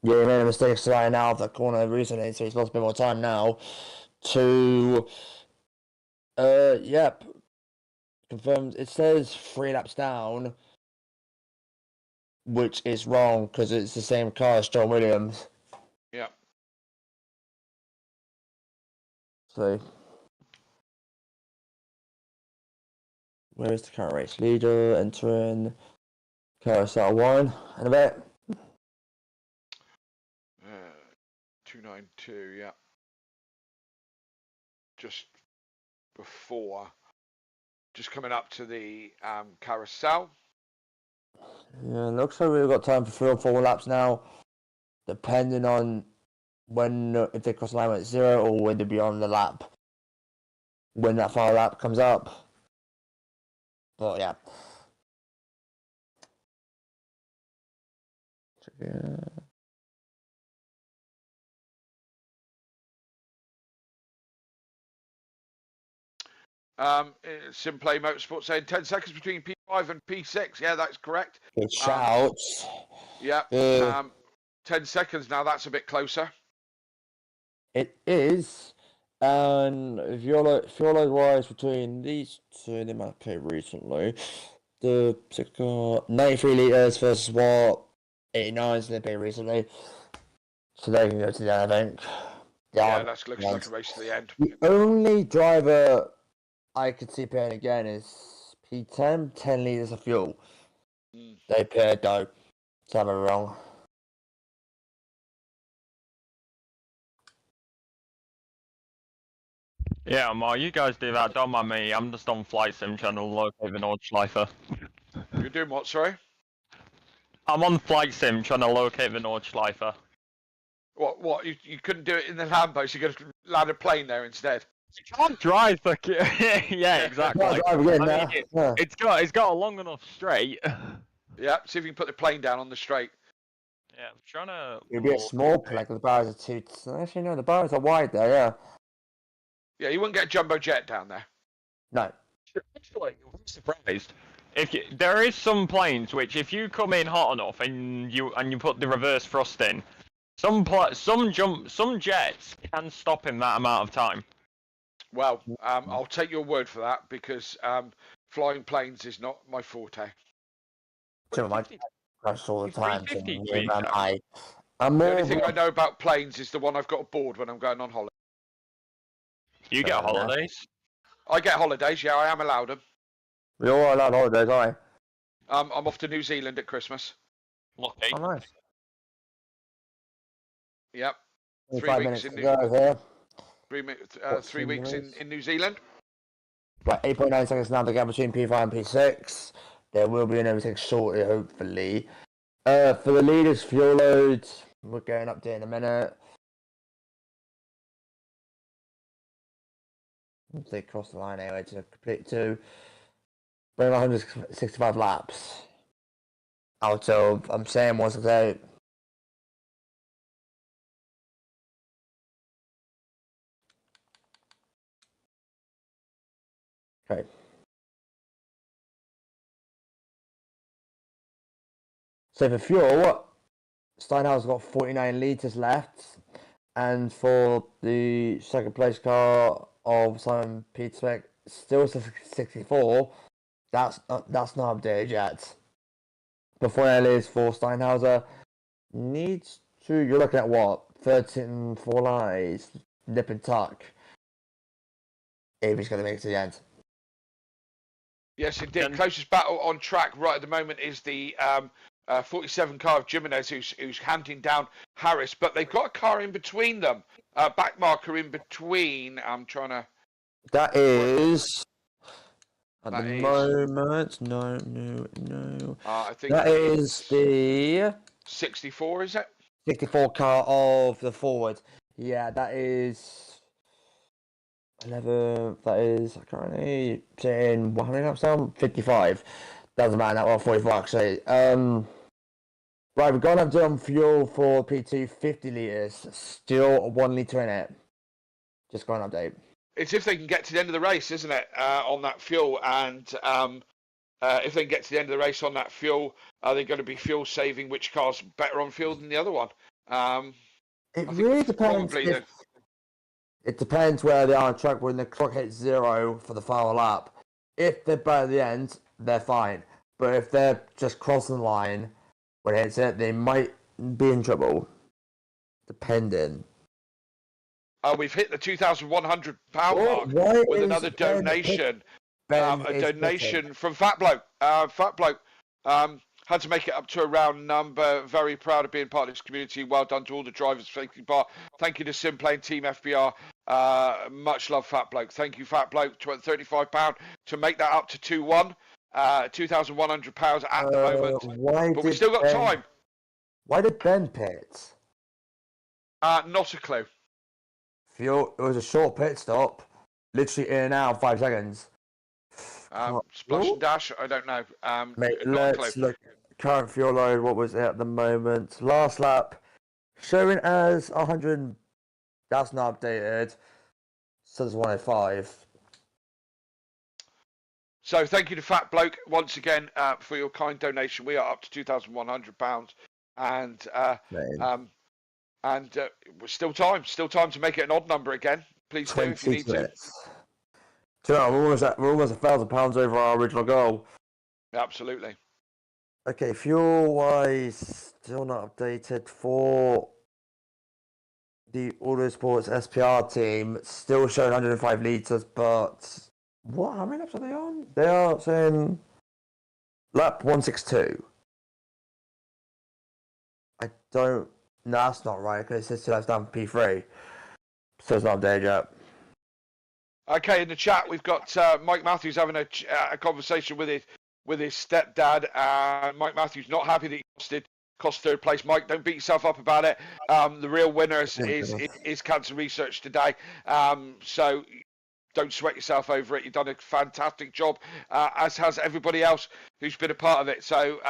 Speaker 2: Yeah, he made a mistake sliding out of the corner recently, so he's lost a bit more time now to yep. Confirmed. It says 3 laps down, which is wrong because it's the same car as John Williams.
Speaker 3: Yeah.
Speaker 2: So, where is the current race leader? Entering Carousel 1 in a bit.
Speaker 3: 292, yeah. Just before, just coming up to the carousel.
Speaker 2: Yeah, looks like we've got time for 3 or 4 laps now, depending on if they cross the line at 0 or when they'll be on the lap when that final lap comes up. But yeah.
Speaker 3: SimPlay Motorsport saying 10 seconds between P5 and P6. Yeah, that's correct.
Speaker 2: Good shouts.
Speaker 3: Yeah. 10 seconds now. That's a bit closer.
Speaker 2: It is. And fuel wise between these two, they might play recently. The 93 litres versus what 89s they played recently. So they can go to the end, I think.
Speaker 3: Yeah, that looks like a race to the end.
Speaker 2: The only driver I could see playing again is P10, 10 litres of fuel. They paired though. So I'm wrong.
Speaker 6: Yeah, well, you guys do that, don't mind me. I'm just on Flight Sim channel, locate the Nordschlife.
Speaker 3: You're doing what, sorry?
Speaker 6: I'm on Flight Sim trying to locate the Nordschlife.
Speaker 3: What? You couldn't do it in the Lambo, so you're going to land a plane there instead?
Speaker 6: You can't drive the... yeah, exactly. It's got a long enough straight.
Speaker 3: Yeah, see if you can put the plane down on the straight.
Speaker 6: Yeah, I'm trying to...
Speaker 2: It'd be a small plane because the bars are too... Actually, no, the bars are wide there, yeah.
Speaker 3: Yeah, you wouldn't get a jumbo jet down there.
Speaker 2: No.
Speaker 6: Actually, I'm surprised. There is some planes which, if you come in hot enough and you put the reverse thrust in, some jets can stop in that amount of time.
Speaker 3: Well, I'll take your word for that because flying planes is not my forte.
Speaker 2: I crash all the time. So
Speaker 3: the only thing I know about planes is the one I've got aboard when I'm going on holiday.
Speaker 6: You get holidays?
Speaker 3: I get holidays, yeah, I am allowed them.
Speaker 2: We all are allowed holidays, aren't we?
Speaker 3: I'm off to New Zealand at Christmas.
Speaker 6: Lucky.
Speaker 2: Oh, nice.
Speaker 3: Yep.
Speaker 2: 3 weeks in here.
Speaker 3: 3 weeks in New Zealand.
Speaker 2: Right, 8.9 seconds now to gap between P5 and P6. There will be an overtake shortly, hopefully. For the leaders, fuel loads, we're going up there in a minute. They cross the line anyway to complete bring 165 laps out of, I'm saying 168. Okay. So for fuel, Steinhauer's got 49 litres left, and for the second place car of Simon Peterbeck, still 64. That's not updated yet. The 49 litres for Steinhauser needs to. You're looking at what 13 4 lies, nip and tuck. If he's going to make it to the end.
Speaker 3: Yes, indeed. Closest battle on track right at the moment is the 47 car of Jimenez, who's handing down Harris, but they've got a car in between them, back marker in between. I'm trying to.
Speaker 2: That is at the moment. No.
Speaker 3: I think
Speaker 2: that is the
Speaker 3: 64. Is it
Speaker 2: 64 car of the forward? Yeah, that is 11. That is currently saying 100 laps down. 55. Doesn't matter that well. 45 actually. Right, we're going to have done fuel for P2 50 litres. Still 1 litre in it. Just going to update.
Speaker 3: It's if they can get to the end of the race, isn't it? On that fuel, and if they can get to the end of the race on that fuel, are they going to be fuel saving? Which car's better on fuel than the other one?
Speaker 2: It really depends. It depends where they are on track. When the clock hits 0 for the final lap, if they're better at the end, they're fine. But if they're just crossing the line when it hits it, they might be in trouble. Depending.
Speaker 3: We've hit the £2,100 mark with another donation. A donation from Fat Bloke. Fat Bloke had to make it up to a round number. Very proud of being part of this community. Well done to all the drivers taking part. Thank you to SimPlay and Team FBR. Much love, Fat Bloke. Thank you, Fat Bloke. £35 to make that up to 2-1. £2,100 at the moment. But we still got time.
Speaker 2: Why did Ben pit?
Speaker 3: Not a clue.
Speaker 2: Fuel. It was a short pit stop. Literally in and out 5 seconds.
Speaker 3: Splash and dash. I don't know.
Speaker 2: Mate, let's look. Current fuel load. What was it at the moment? Last lap, showing as 100. That's not updated. Says 105.
Speaker 3: So thank you to Fat Bloke once again for your kind donation. We are up to £2,100. and
Speaker 2: Man.
Speaker 3: still time to make it an odd number again. Please do if you need
Speaker 2: minutes. Do you know, we're almost £1,000 over our original goal.
Speaker 3: Absolutely.
Speaker 2: Okay, fuel-wise, still not updated for the Autosports SPR team. Still showing 105 litres, but what? How many laps are they on? They are saying lap 162. I don't. No, that's not right. Because it says 2 laps down for P3, so it's not updated yet.
Speaker 3: Okay, in the chat we've got Mike Matthews having a conversation with his stepdad, and Mike Matthews not happy that he cost third place. Mike, don't beat yourself up about it. The real winner is Cancer Research today, so don't sweat yourself over it. You've done a fantastic job, as has everybody else who's been a part of it. So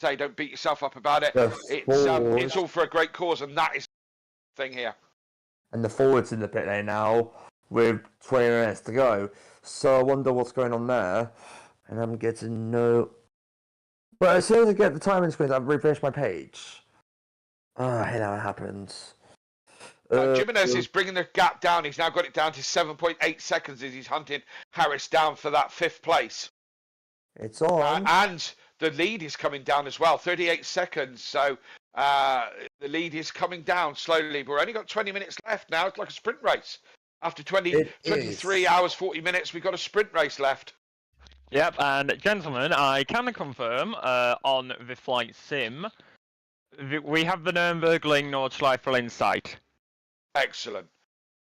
Speaker 3: don't beat yourself up about it. It's all for a great cause, and that is the thing here.
Speaker 2: And the forwards in the pit lane now with 20 minutes to go. So I wonder what's going on there. And I'm getting no. But as soon as I get the timing screens, I've refreshed my page. I hate how it happens.
Speaker 3: Jimenez is bringing the gap down. He's now got it down to 7.8 seconds as he's hunting Harris down for that 5th place.
Speaker 2: It's on.
Speaker 3: And the lead is coming down as well, 38 seconds. So the lead is coming down slowly. But we've only got 20 minutes left now. It's like a sprint race. After 23 hours, 40 minutes, we've got a sprint race left.
Speaker 6: Yep, and gentlemen, I can confirm on the flight sim, we have the Nürburgring Nordschlife in sight.
Speaker 3: Excellent.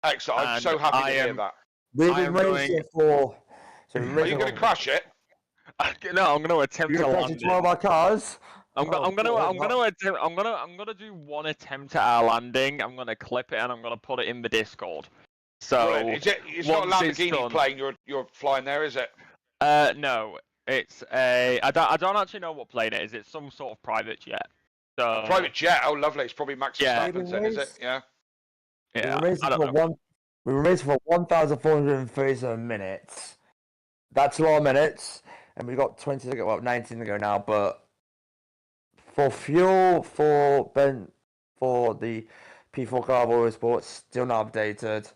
Speaker 3: I'm so happy to hear that.
Speaker 2: We've been racing for.
Speaker 3: Are you going to crash it?
Speaker 6: No, I'm going to attempt to land
Speaker 2: it. Our cars.
Speaker 6: I'm gonna do one attempt at our landing. I'm gonna clip it and I'm gonna put it in the Discord. So
Speaker 3: it's not a Lamborghini plane you're flying there, is it?
Speaker 6: No, it's a. I don't actually know what plane it is. It's some sort of private jet. So
Speaker 3: a private jet. Oh, lovely. It's probably Max Verstappen's then, is it? Yeah.
Speaker 6: Yeah.
Speaker 2: We were racing for 1,437 minutes. That's 2 more minutes, and we got 20 to go. Well, 19 to go now. But for fuel for the P4 car Motorsport, still not updated.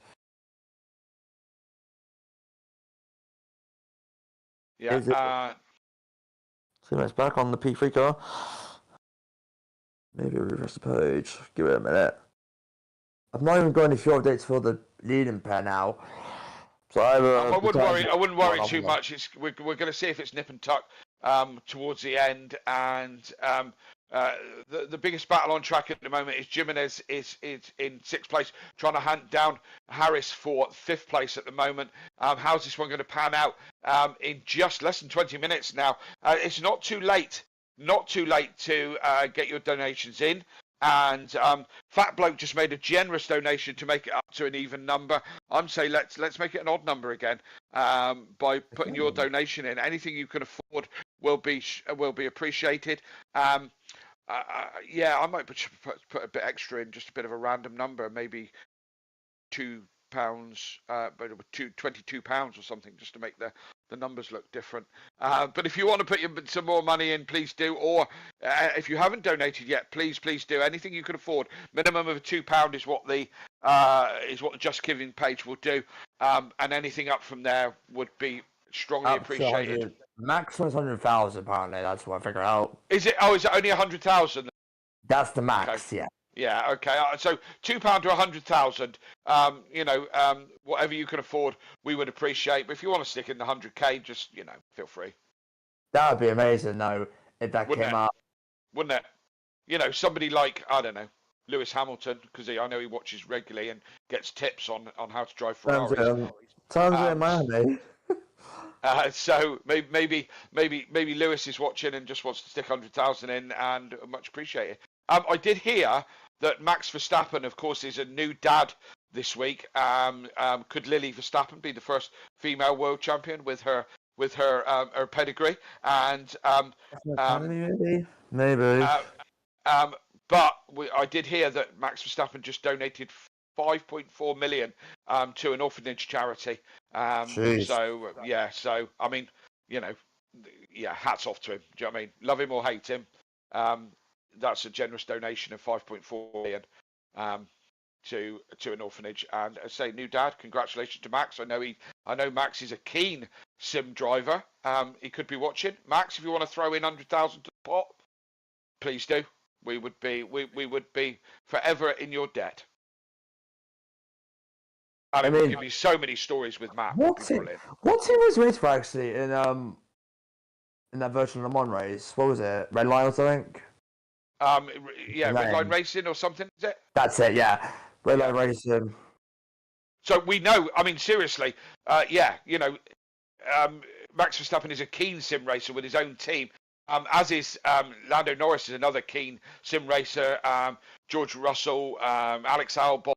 Speaker 3: Yeah.
Speaker 2: 2 minutes back on the P3 car. Maybe refresh the page. Give it a minute. I've not even got any fuel updates for the leading pair now. So
Speaker 3: I wouldn't worry too much. We're going to see if it's nip and tuck towards the end, and the biggest battle on track at the moment is Jimenez is in 6th place, trying to hunt down Harris for 5th place at the moment. How's this one going to pan out in just less than 20 minutes now? It's not too late to get your donations in. And Fat Bloke just made a generous donation to make it up to an even number. I'm saying let's make it an odd number again by putting your donation in. Anything you can afford will be appreciated. I might put a bit extra in, just a bit of a random number, maybe £2, but £22 or something, just to make the numbers look different. But if you want to put some more money in, please do. Or if you haven't donated yet, please do. Anything you can afford. Minimum of £2 is what the Just Giving page will do, and anything up from there would be strongly appreciated.
Speaker 2: Maximum is 100,000 apparently. That's what I figured out.
Speaker 3: Is it? Oh, is it only 100,000?
Speaker 2: That's the max.
Speaker 3: Okay.
Speaker 2: Yeah.
Speaker 3: Yeah, okay. So £2 to 100,000. Whatever you can afford, we would appreciate. But if you want to stick in the 100k, just feel free.
Speaker 2: That would be amazing, though, if that came up.
Speaker 3: Wouldn't it? Somebody like, I don't know, Lewis Hamilton, because I know he watches regularly and gets tips on how to drive Ferraris.
Speaker 2: Sounds in Miami.
Speaker 3: So maybe Lewis is watching and just wants to stick 100,000 in, and much appreciated. I did hear that Max Verstappen, of course, is a new dad this week. Could Lily Verstappen be the first female world champion with her pedigree? And
Speaker 2: maybe.
Speaker 3: But I did hear that Max Verstappen just donated 5.4 million to an orphanage charity. So I mean, hats off to him. Do you know what I mean? Love him or hate him. that's a generous donation of 5.4 million to an orphanage. And I say, new dad, congratulations to Max. I know Max is a keen sim driver. He could be watching. Max, if you want to throw in 100,000 to the pot, please do. We would be forever in your debt. I mean, give me so many stories with Matt.
Speaker 2: What team was race for actually in that version of the Mon race? What was it? Red Line or something?
Speaker 3: Yeah, Red Line Racing or something, is it?
Speaker 2: That's it, yeah. Red Line Racing.
Speaker 3: So we know, I mean, seriously, you know, Max Verstappen is a keen sim racer with his own team, as is Lando Norris is another keen sim racer, George Russell, Alex Albon.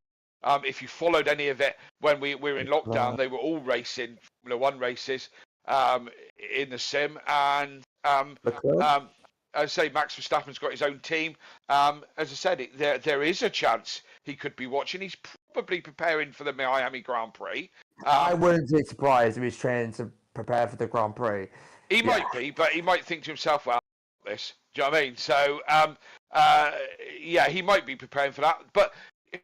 Speaker 3: If you followed any of it when we were in lockdown, they were all racing Formula One races in the sim. And as I say, Max Verstappen's got his own team. As I said, there is a chance he could be watching. He's probably preparing for the Miami Grand Prix.
Speaker 2: I wouldn't be surprised if he's training to prepare for the Grand Prix.
Speaker 3: He might be, but he might think to himself, well, this. Do you know what I mean? So, he might be preparing for that. But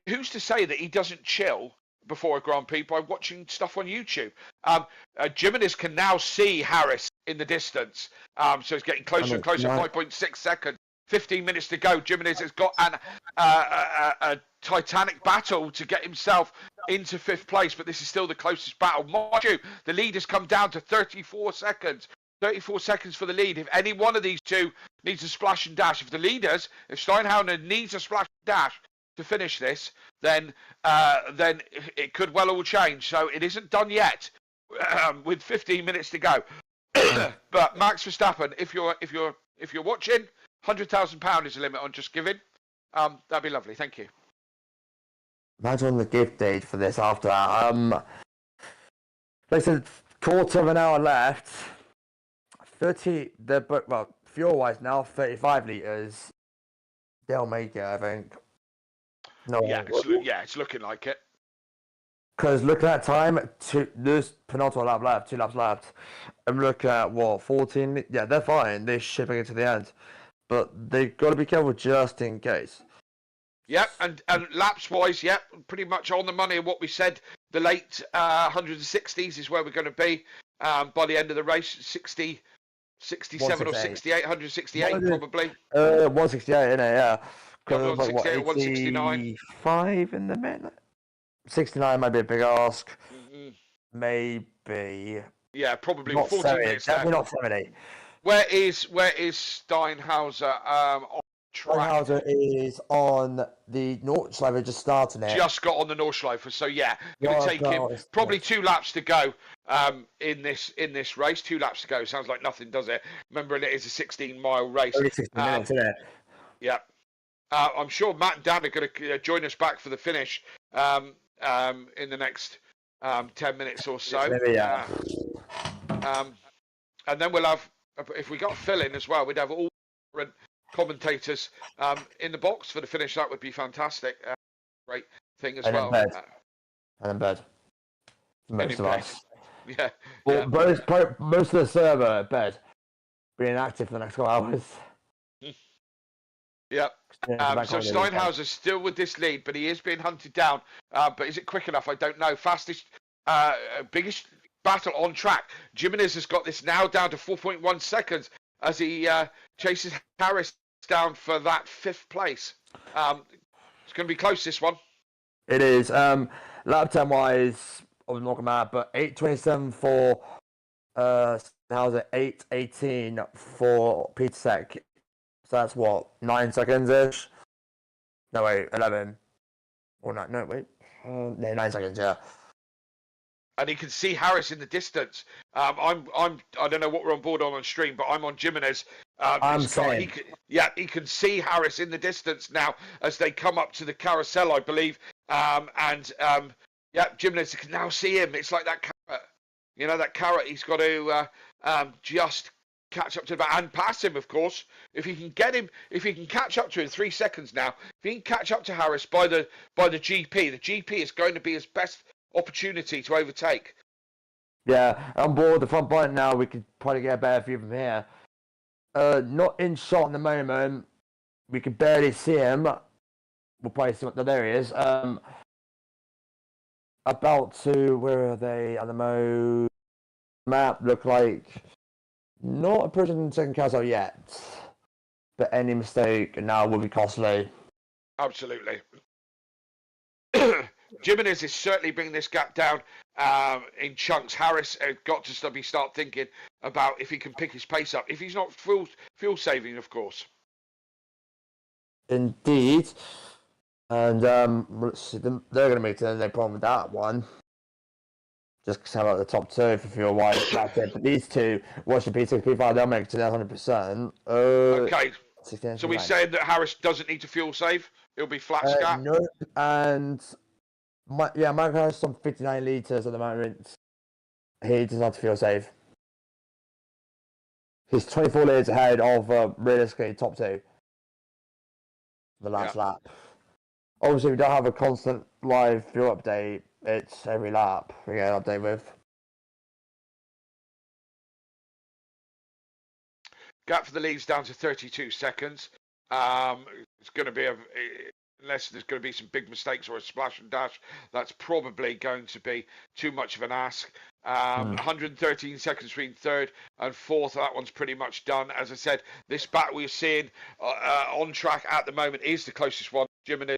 Speaker 3: who's to say that he doesn't chill before a Grand Prix by watching stuff on YouTube? Jimenez can now see Harris in the distance. So it's getting closer and closer, 5.6 seconds. 15 minutes to go. Jimenez has got a titanic battle to get himself into 5th place, but this is still the closest battle. Mind you, the lead has come down to 34 seconds. 34 seconds for the lead. If any one of these two needs a splash and dash, if Steinhauser needs a splash and dash to finish this, then it could well all change. So it isn't done yet, with 15 minutes to go. But Max Verstappen, if you're watching, £100,000 is the limit on just giving. That'd be lovely. Thank you.
Speaker 2: Imagine the gift date for this after that. Like I said, quarter of an hour left. 30. Fuel wise now 35 liters. They'll make it, I think. No.
Speaker 3: Yeah, it's looking like it.
Speaker 2: Because look at that time, there's penultimate lap left, 2 laps left. And look at 14. Yeah, they're fine. They're shipping it to the end, but they've got to be careful just in case.
Speaker 3: Yep, and laps wise, yep, pretty much on the money of what we said. The late 160s is where we're going to be by the end of the race. 67 or 68, 168 probably.
Speaker 2: 168, isn't it? Yeah.
Speaker 3: 168 or 169.
Speaker 2: 5 in the minute. 69 might be a big ask. Mm-hmm. Maybe.
Speaker 3: Yeah, probably
Speaker 2: not
Speaker 3: 40
Speaker 2: 70,
Speaker 3: minutes.
Speaker 2: Definitely not 70.
Speaker 3: Where is Steinhauser on track?
Speaker 2: Steinhauser is on the Nordschlife, just starting it.
Speaker 3: Just got on the Nordschlife, so yeah, going to take him probably 2 laps to go in this race. 2 laps to go. Sounds like nothing, does it? Remembering it is a 16-mile race.
Speaker 2: Only 16 minutes, isn't it?
Speaker 3: Yeah. I'm sure Matt and Dan are going to join us back for the finish in the next 10 minutes or so.
Speaker 2: Maybe, yeah.
Speaker 3: And then we'll have, if we got Phil in as well, we'd have all different commentators in the box for the finish. That would be fantastic. Great thing as well.
Speaker 2: And in bed. Most of us.
Speaker 3: Yeah.
Speaker 2: Well, yeah. Most of the server at bed, being active for the next couple hours.
Speaker 3: Yep. So Steinhauser's still with this lead, but he is being hunted down. But is it quick enough? I don't know. Fastest, biggest battle on track. Jimenez has got this now down to 4.1 seconds as he chases Harris down for that 5th place. It's going to be close, this one.
Speaker 2: It is. Lap time wise, I was not mad, but 8:27 for Steinhauser, 8:18 for Peter Sec. So that's 9 seconds ish. No wait, 11. Or not? No wait. 9 seconds. Yeah.
Speaker 3: And he can see Harris in the distance. I don't know what we're on board on stream, but I'm on Jimenez. He can see Harris in the distance now as they come up to the carousel, I believe. Jimenez can now see him. It's like that carrot. You know, that carrot. He's got to just catch up to him and pass him, of course. If he can get him, if he can catch up to him 3 seconds now, if he can catch up to Harris by the GP, the GP is going to be his best opportunity to overtake.
Speaker 2: Yeah, on board the front button now. We could probably get a better view from here. Not in shot at the moment. we can barely see him. We'll probably see what there he is. About to, where are they at the map? Look like not approaching the second carousel yet, but any mistake now will be costly.
Speaker 3: Absolutely. Jimenez is certainly bringing this gap down in chunks. Harris has got to start thinking about if he can pick his pace up. If he's not fuel saving, of course.
Speaker 2: Indeed. And let's see, they're going to make no problem with that one. Just because how about the top two for fuel wise, that's it. But these two, watch the P6, P5, they'll make it to 100%.
Speaker 3: Okay. So we're saying that Harris doesn't need to fuel save? It'll be flat scat?
Speaker 2: No, and Mike Harris is on 59 litres at the moment. He does not fuel save. He's 24 litres ahead of realistically top two. The last lap. Obviously, we don't have a constant live fuel update. It's every lap we get an update with.
Speaker 3: Gap for the lead's down to 32 seconds. It's going to be unless there's going to be some big mistakes or a splash and dash, that's probably going to be too much of an ask. 113 seconds between third and fourth. That one's pretty much done. As I said, this battle we're seeing on track at the moment is the closest one. Jimenez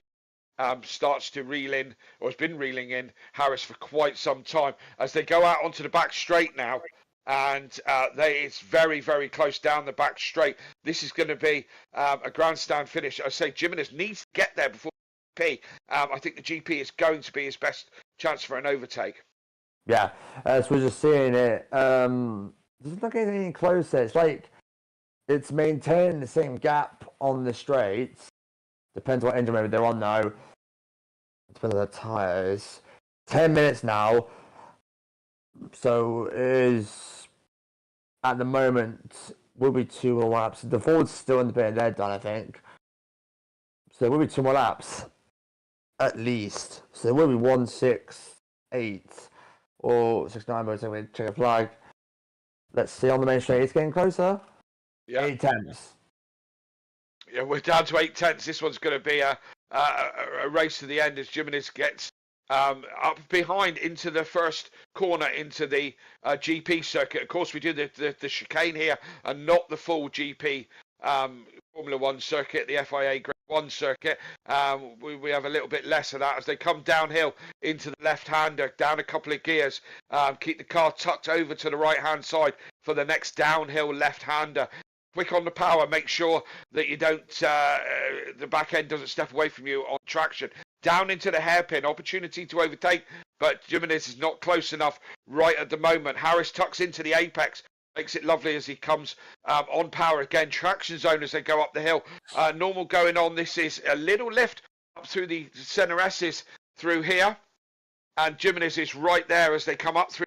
Speaker 3: starts to reel in, or has been reeling in Harris for quite some time as they go out onto the back straight now. And it's very, very close down the back straight. This is going to be a grandstand finish. I say Jimenez needs to get there before GP. I think the GP is going to be his best chance for an overtake.
Speaker 2: Yeah, as we're just seeing it, it's not getting any closer. It's like it's maintaining the same gap on the straights. Depends what engine mode they're on now. Depends on the tyres. 10 minutes now. So is at the moment will be 2 more laps. The Ford's still in the pit, they're done, I think. So there will be 2 more laps at least. So there will be 168 or 69, but so we check a flag. Let's see on the main straight. It's getting closer.
Speaker 3: Yeah.
Speaker 2: 8 tenths.
Speaker 3: Yeah, we're down to 8 tenths. This one's going to be a race to the end as Jimenez gets up behind into the first corner into the GP circuit. Of course, we do the chicane here and not the full GP Formula 1 circuit, the FIA Grade 1 circuit. We have a little bit less of that as they come downhill into the left-hander, down a couple of gears. Keep the car tucked over to the right-hand side for the next downhill left-hander. Quick on the power, make sure that you don't, the back end doesn't step away from you on traction. Down into the hairpin, opportunity to overtake, but Jimenez is not close enough right at the moment. Harris tucks into the apex, makes it lovely as he comes on power again. Traction zone as they go up the hill. Normal going on. This is a little lift up through the center S's through here, and Jimenez is right there as they come up through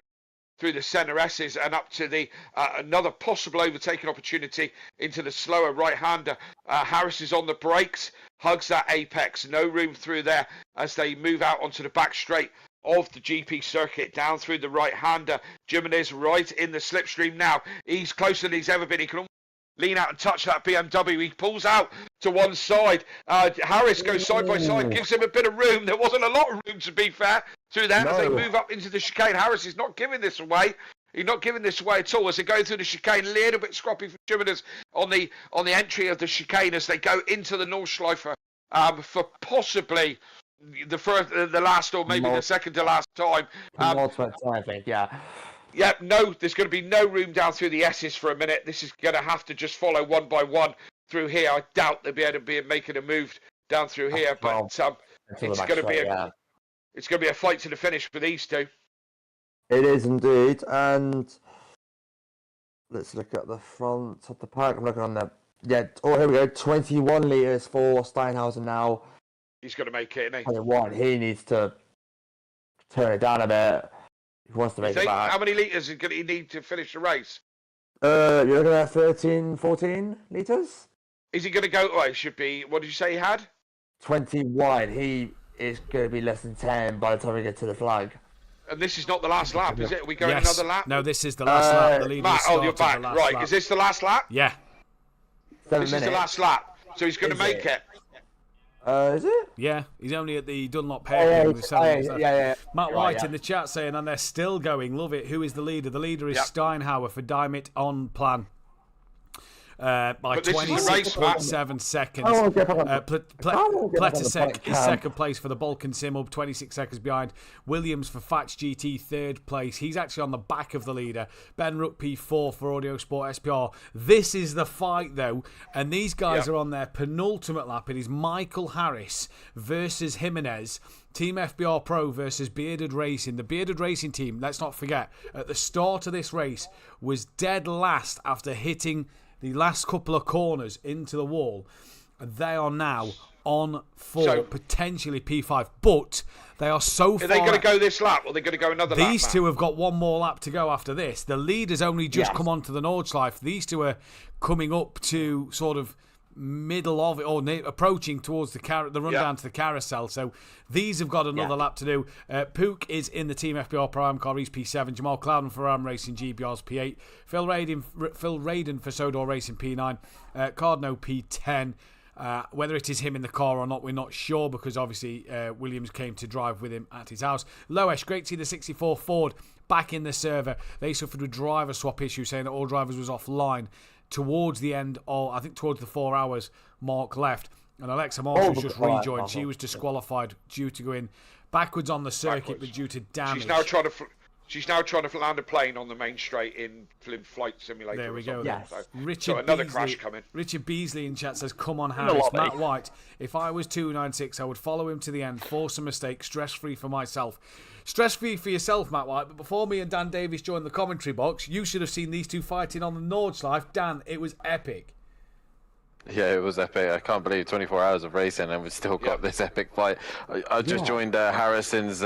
Speaker 3: the center S's and up to the another possible overtaking opportunity into the slower right-hander. Harris is on the brakes, hugs that apex, no room through there as they move out onto the back straight of the GP circuit down through the right-hander. Jimenez right in the slipstream now. He's closer than he's ever been. He can lean out and touch that BMW. He pulls out to one side. Harris goes side by side, gives him a bit of room. There wasn't a lot of room, to be fair, through there as they move up into the chicane. Harris is not giving this away. He's not giving this away at all as they go through the chicane. A little bit scroppy for Jimenez on the entry of the chicane as they go into the Nordschlife for possibly the last or maybe the second to last time.
Speaker 2: I think, yeah.
Speaker 3: Yeah, no, there's going to be no room down through the S's for a minute. This is going to have to just follow one by one through here. I doubt they'll be able to be making a move down through here, but it's going to be it's going to be a fight to the finish for these two.
Speaker 2: It is indeed, and let's look at the front of the pack. I'm looking on the here we go. 21 litres for Steinhausen now.
Speaker 3: He's going to make it, isn't he?
Speaker 2: 21. He needs to turn it down a bit. He wants to make it back.
Speaker 3: How many litres is he need to finish the race?
Speaker 2: You're looking at 13, 14 litres?
Speaker 3: Is he going to go? Oh, it should be. What did you say he had?
Speaker 2: 21. He is going to be less than 10 by the time we get to the flag.
Speaker 3: And this is not the last lap, is it? Are we going another lap?
Speaker 1: No, this is the last lap. The lead
Speaker 3: Matt, you're back. Right, is this the last lap?
Speaker 1: Yeah.
Speaker 3: This is the last lap. so he's going to make it.
Speaker 2: Is it?
Speaker 1: Yeah, he's only at the Dunlop
Speaker 2: Yeah,
Speaker 1: hairpin with 7 minutes left.
Speaker 2: yeah.
Speaker 1: Matt
Speaker 2: You're
Speaker 1: White
Speaker 2: right,
Speaker 1: in the chat saying, and they're still going. Love it. Who is the leader? The leader is
Speaker 3: Yep.
Speaker 1: Steinhauer for Dimit on plan. By
Speaker 3: But this is the race,
Speaker 1: 26.7 seconds.
Speaker 2: I won't get back on the- I won't get back on the
Speaker 1: Pletasek
Speaker 2: bike
Speaker 1: is
Speaker 2: cam.
Speaker 1: second place for the Balkan Sim Hub, 26 seconds behind. Williams for Fatch GT, third place. He's actually on the back of the leader. Ben Rook P4 for Audio Sport SPR. This is the fight, though, and these guys are on their penultimate lap. It is Michael Harris versus Jimenez. Team FBR Pro versus Bearded Racing. The Bearded Racing team, let's not forget, at the start of this race was dead last after hitting the last couple of corners into the wall. They are now on 4,
Speaker 3: So-
Speaker 1: potentially P5, but they are so far.
Speaker 3: Are they going to go this lap, or are they going to go another lap?
Speaker 1: These two have got one more lap to go after this. The leaders only just come onto the Nordschlife. These two are coming up to sort of middle of it, or approaching towards the run down to the carousel. So these have got another lap to do. Pook is in the Team FBR Prime car. He's P7. Jamal Clouden for Ram Racing GBR's P8. Phil Radin for Sodor Racing P9. Cardno P10. Whether it is him in the car or not, we're not sure, because obviously Williams came to drive with him at his house. Loesch, great to see the 64 Ford back in the server. They suffered a driver swap issue, saying that all drivers was offline towards the end, or I think towards the 4 hours mark left. And Alexa Marshall's just rejoined. She was disqualified due to going backwards on the circuit, but due to damage.
Speaker 3: She's now trying to land a plane on the main straight in Flight Simulator.
Speaker 1: There we go.
Speaker 2: Yes.
Speaker 3: So,
Speaker 1: Richard
Speaker 3: another
Speaker 1: Beasley,
Speaker 3: crash coming.
Speaker 1: Richard Beasley in chat says, "Come on, Harris." Matt White, if I was 296, I would follow him to the end, force a mistake, stress-free for myself. Stress-free for yourself, Matt White, but before me and Dan Davis joined the commentary box, you should have seen these two fighting on the Nordschleife. Dan, it was epic.
Speaker 5: Yeah, it was epic. I can't believe 24 hours of racing and we've still got this epic fight. I just joined Harrison's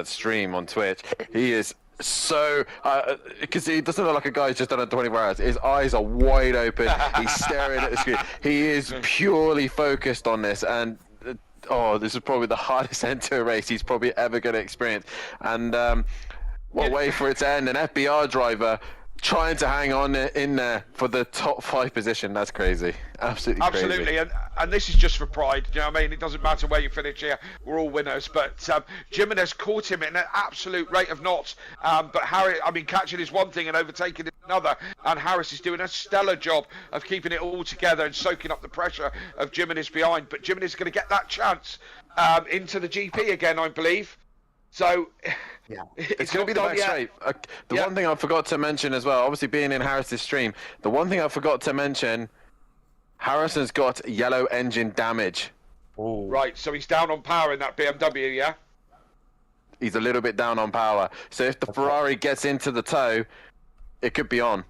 Speaker 5: stream on Twitch. He is so because he doesn't look like a guy who's just done it 24 hours. His eyes are wide open. He's staring at the screen. He is purely focused on this, and this is probably the hardest end to a race he's probably ever going to experience. And what way for it to end? An FBR driver trying to hang on in there for the top 5 position. That's crazy. Absolutely crazy.
Speaker 3: And this is just for pride. You know what I mean? It doesn't matter where you finish here. We're all winners. But Jimenez caught him in an absolute rate of knots. But Harris, catching is one thing and overtaking is another. And Harris is doing a stellar job of keeping it all together and soaking up the pressure of Jimenez behind. But Jimenez is going to get that chance into the GP again, I believe. So
Speaker 5: it's going to be the back straight. The one thing I forgot to mention as well, obviously being in Harris's stream, the one thing I forgot to mention, Harrison's got yellow engine damage.
Speaker 2: Ooh.
Speaker 3: Right, so he's down on power in that BMW, yeah?
Speaker 5: He's a little bit down on power. So if the Ferrari gets into the tow, it could be on.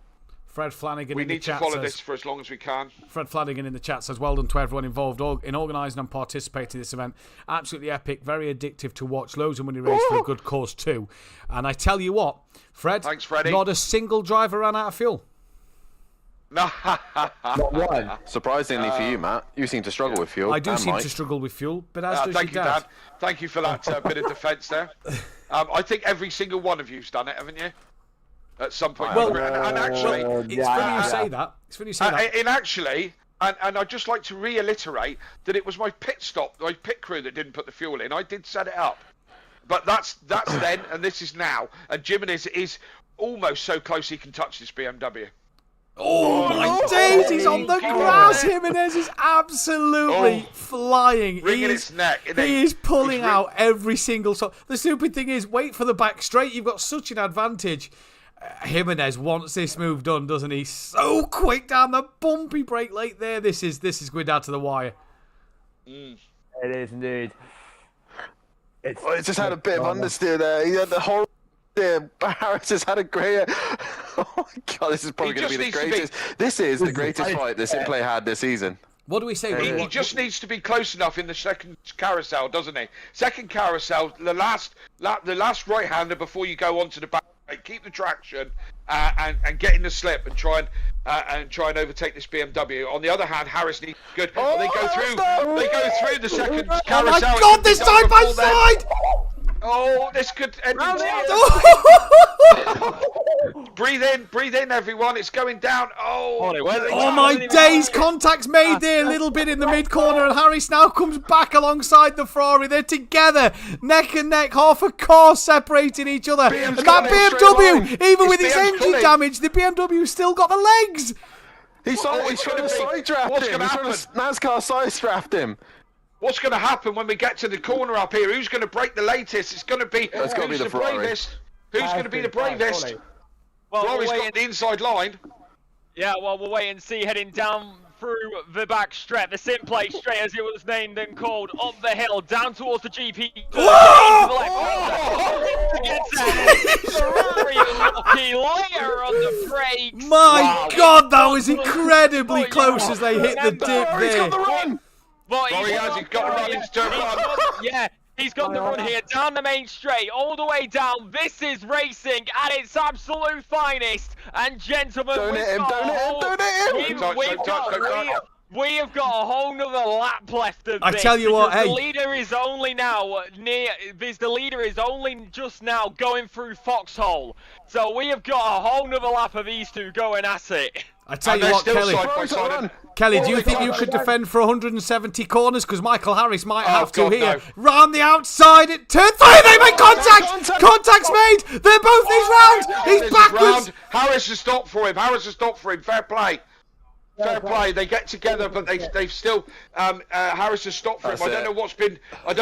Speaker 1: Fred Flanagan
Speaker 3: We
Speaker 1: in the
Speaker 3: need to
Speaker 1: chat
Speaker 3: follow
Speaker 1: says,
Speaker 3: this for as long as we can.
Speaker 1: Fred Flanagan in the chat says, "Well done to everyone involved in organising and participating in this event. Absolutely epic, very addictive to watch. Loads of money raised for a good cause too." And I tell you what, Fred,
Speaker 3: thanks, Freddie.
Speaker 1: Not a single driver ran out of fuel.
Speaker 3: No.
Speaker 2: Not one.
Speaker 5: Surprisingly for you, Matt, you seem to struggle with fuel.
Speaker 1: I do seem
Speaker 5: Mike.
Speaker 1: to struggle with fuel, but as does
Speaker 3: Thank
Speaker 1: your
Speaker 3: you,
Speaker 1: dad.
Speaker 3: Dan. Thank you for that bit of defence there. I think every single one of you's done it, haven't you? At some point.
Speaker 1: Well,
Speaker 3: and actually,
Speaker 1: it's funny you say that. It's funny you say that.
Speaker 3: And actually, and I'd just like to reiterate that it was my pit stop, my pit crew that didn't put the fuel in. I did set it up. But that's then, and this is now. And Jimenez is almost so close he can touch this BMW.
Speaker 1: Oh my days, he's on the grass. Jimenez is absolutely flying.
Speaker 3: Wringing its neck.
Speaker 1: He is pulling out every single shot. The stupid thing is, wait for the back straight. You've got such an advantage. Jimenez wants this move done, doesn't he? So quick down the bumpy brake late there. This is going down to the wire.
Speaker 2: It is indeed.
Speaker 5: It's just had a bit of understeer there. He had the whole steer. Harris has had a great. Oh my god, this is probably going to be the greatest. This is the greatest fight that SimPlay had this season.
Speaker 1: What do we say?
Speaker 3: He just needs to be close enough in the second carousel, doesn't he? Second carousel, the last right-hander before you go onto the back. Keep the traction and get in the slip and try and overtake this BMW. On the other hand, Harris needs good. They go through the second carousel.
Speaker 1: Oh my god, this side by side!
Speaker 3: Oh, this could end. Breathe in, everyone. It's going down.
Speaker 1: Oh my days! Contact's made there a little bit in the mid corner, and Harris now comes back alongside the Ferrari. They're together, neck and neck, half a car separating each other. And that BMW, even with its engine damage, the BMW's still got the legs.
Speaker 5: He's trying to side draft him. He's trying to NASCAR side draft him.
Speaker 3: What's going to happen when we get to the corner up here? Who's going to break the latest? It's going to be
Speaker 5: It's going to be the
Speaker 3: bravest. Who's going to be the bravest?
Speaker 6: Well,
Speaker 3: Ferrari's got the inside line.
Speaker 6: Yeah, well, we'll wait and see. Heading down through the back straight, the SimPlay straight as it was named and called, up the hill, down towards the GP. Ferrari lucky layer on the brakes.
Speaker 1: My God, that was incredibly close as they hit the dip there.
Speaker 5: He's got the run.
Speaker 6: But
Speaker 3: He's got the run into turn one.
Speaker 6: Yeah. He's got the run here, down the main straight, all the way down. This is racing at its absolute finest. And gentlemen,
Speaker 5: Don't hit him.
Speaker 6: We have got a whole nother lap left of this.
Speaker 1: I tell you what, hey.
Speaker 6: The leader is only now just now going through Foxhole. So we have got a whole nother lap of these two going at it.
Speaker 1: I tell you what, Kelly, do you think you could defend for 170 corners? Because Michael Harris might have to here. No. Round the outside at turn 3, they make contact! Contact's made! They're both these round! He's backwards!
Speaker 3: Harris has stopped for him. Fair play. Fair play. They get together, but they've still. Harris has stopped for him. I don't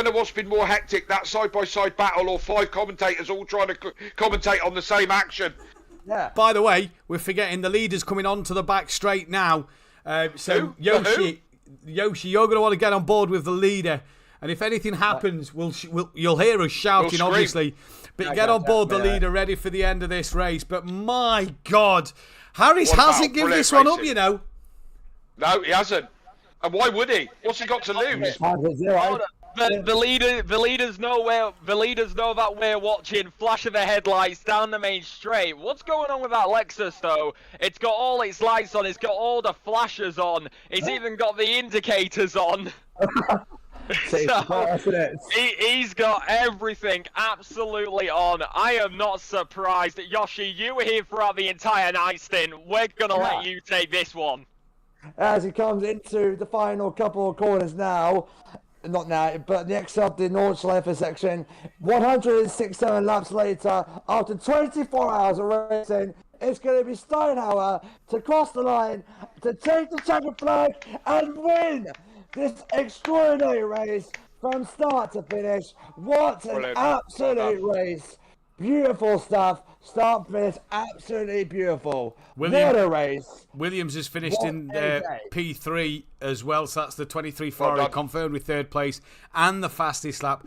Speaker 3: know what's been more hectic, that side-by-side battle or 5 commentators all trying to commentate on the same action.
Speaker 2: Yeah.
Speaker 1: By the way, we're forgetting the leader's coming onto the back straight now. So Yoshi, you're going to want to get on board with the leader. And if anything happens, you'll hear us shouting, obviously. But get on board the leader, ready for the end of this race. But my God, Harris hasn't given this one up, you know.
Speaker 3: No, he hasn't. And why would he? What's he got to lose?
Speaker 6: The leaders know that we're watching. Flash of the headlights down the main straight. What's going on with that Lexus though? It's got all its lights on. It's got all the flashers on. It's even got the indicators on. He's got everything absolutely on. I am not surprised. Yoshi, you were here throughout the entire night stint. We're gonna let you take this one.
Speaker 2: As he comes into the final couple of corners now, not now, but next up the Nordschlife section, 167 laps later, after 24 hours of racing, it's going to be Steinhauer to cross the line, to take the checkered flag and win this extraordinary race from start to finish. What an absolute race. Beautiful stuff. Start finish, absolutely beautiful. What a race.
Speaker 1: Williams has finished in P3 as well, so that's the 23 Ferrari confirmed with 3rd place and the fastest lap.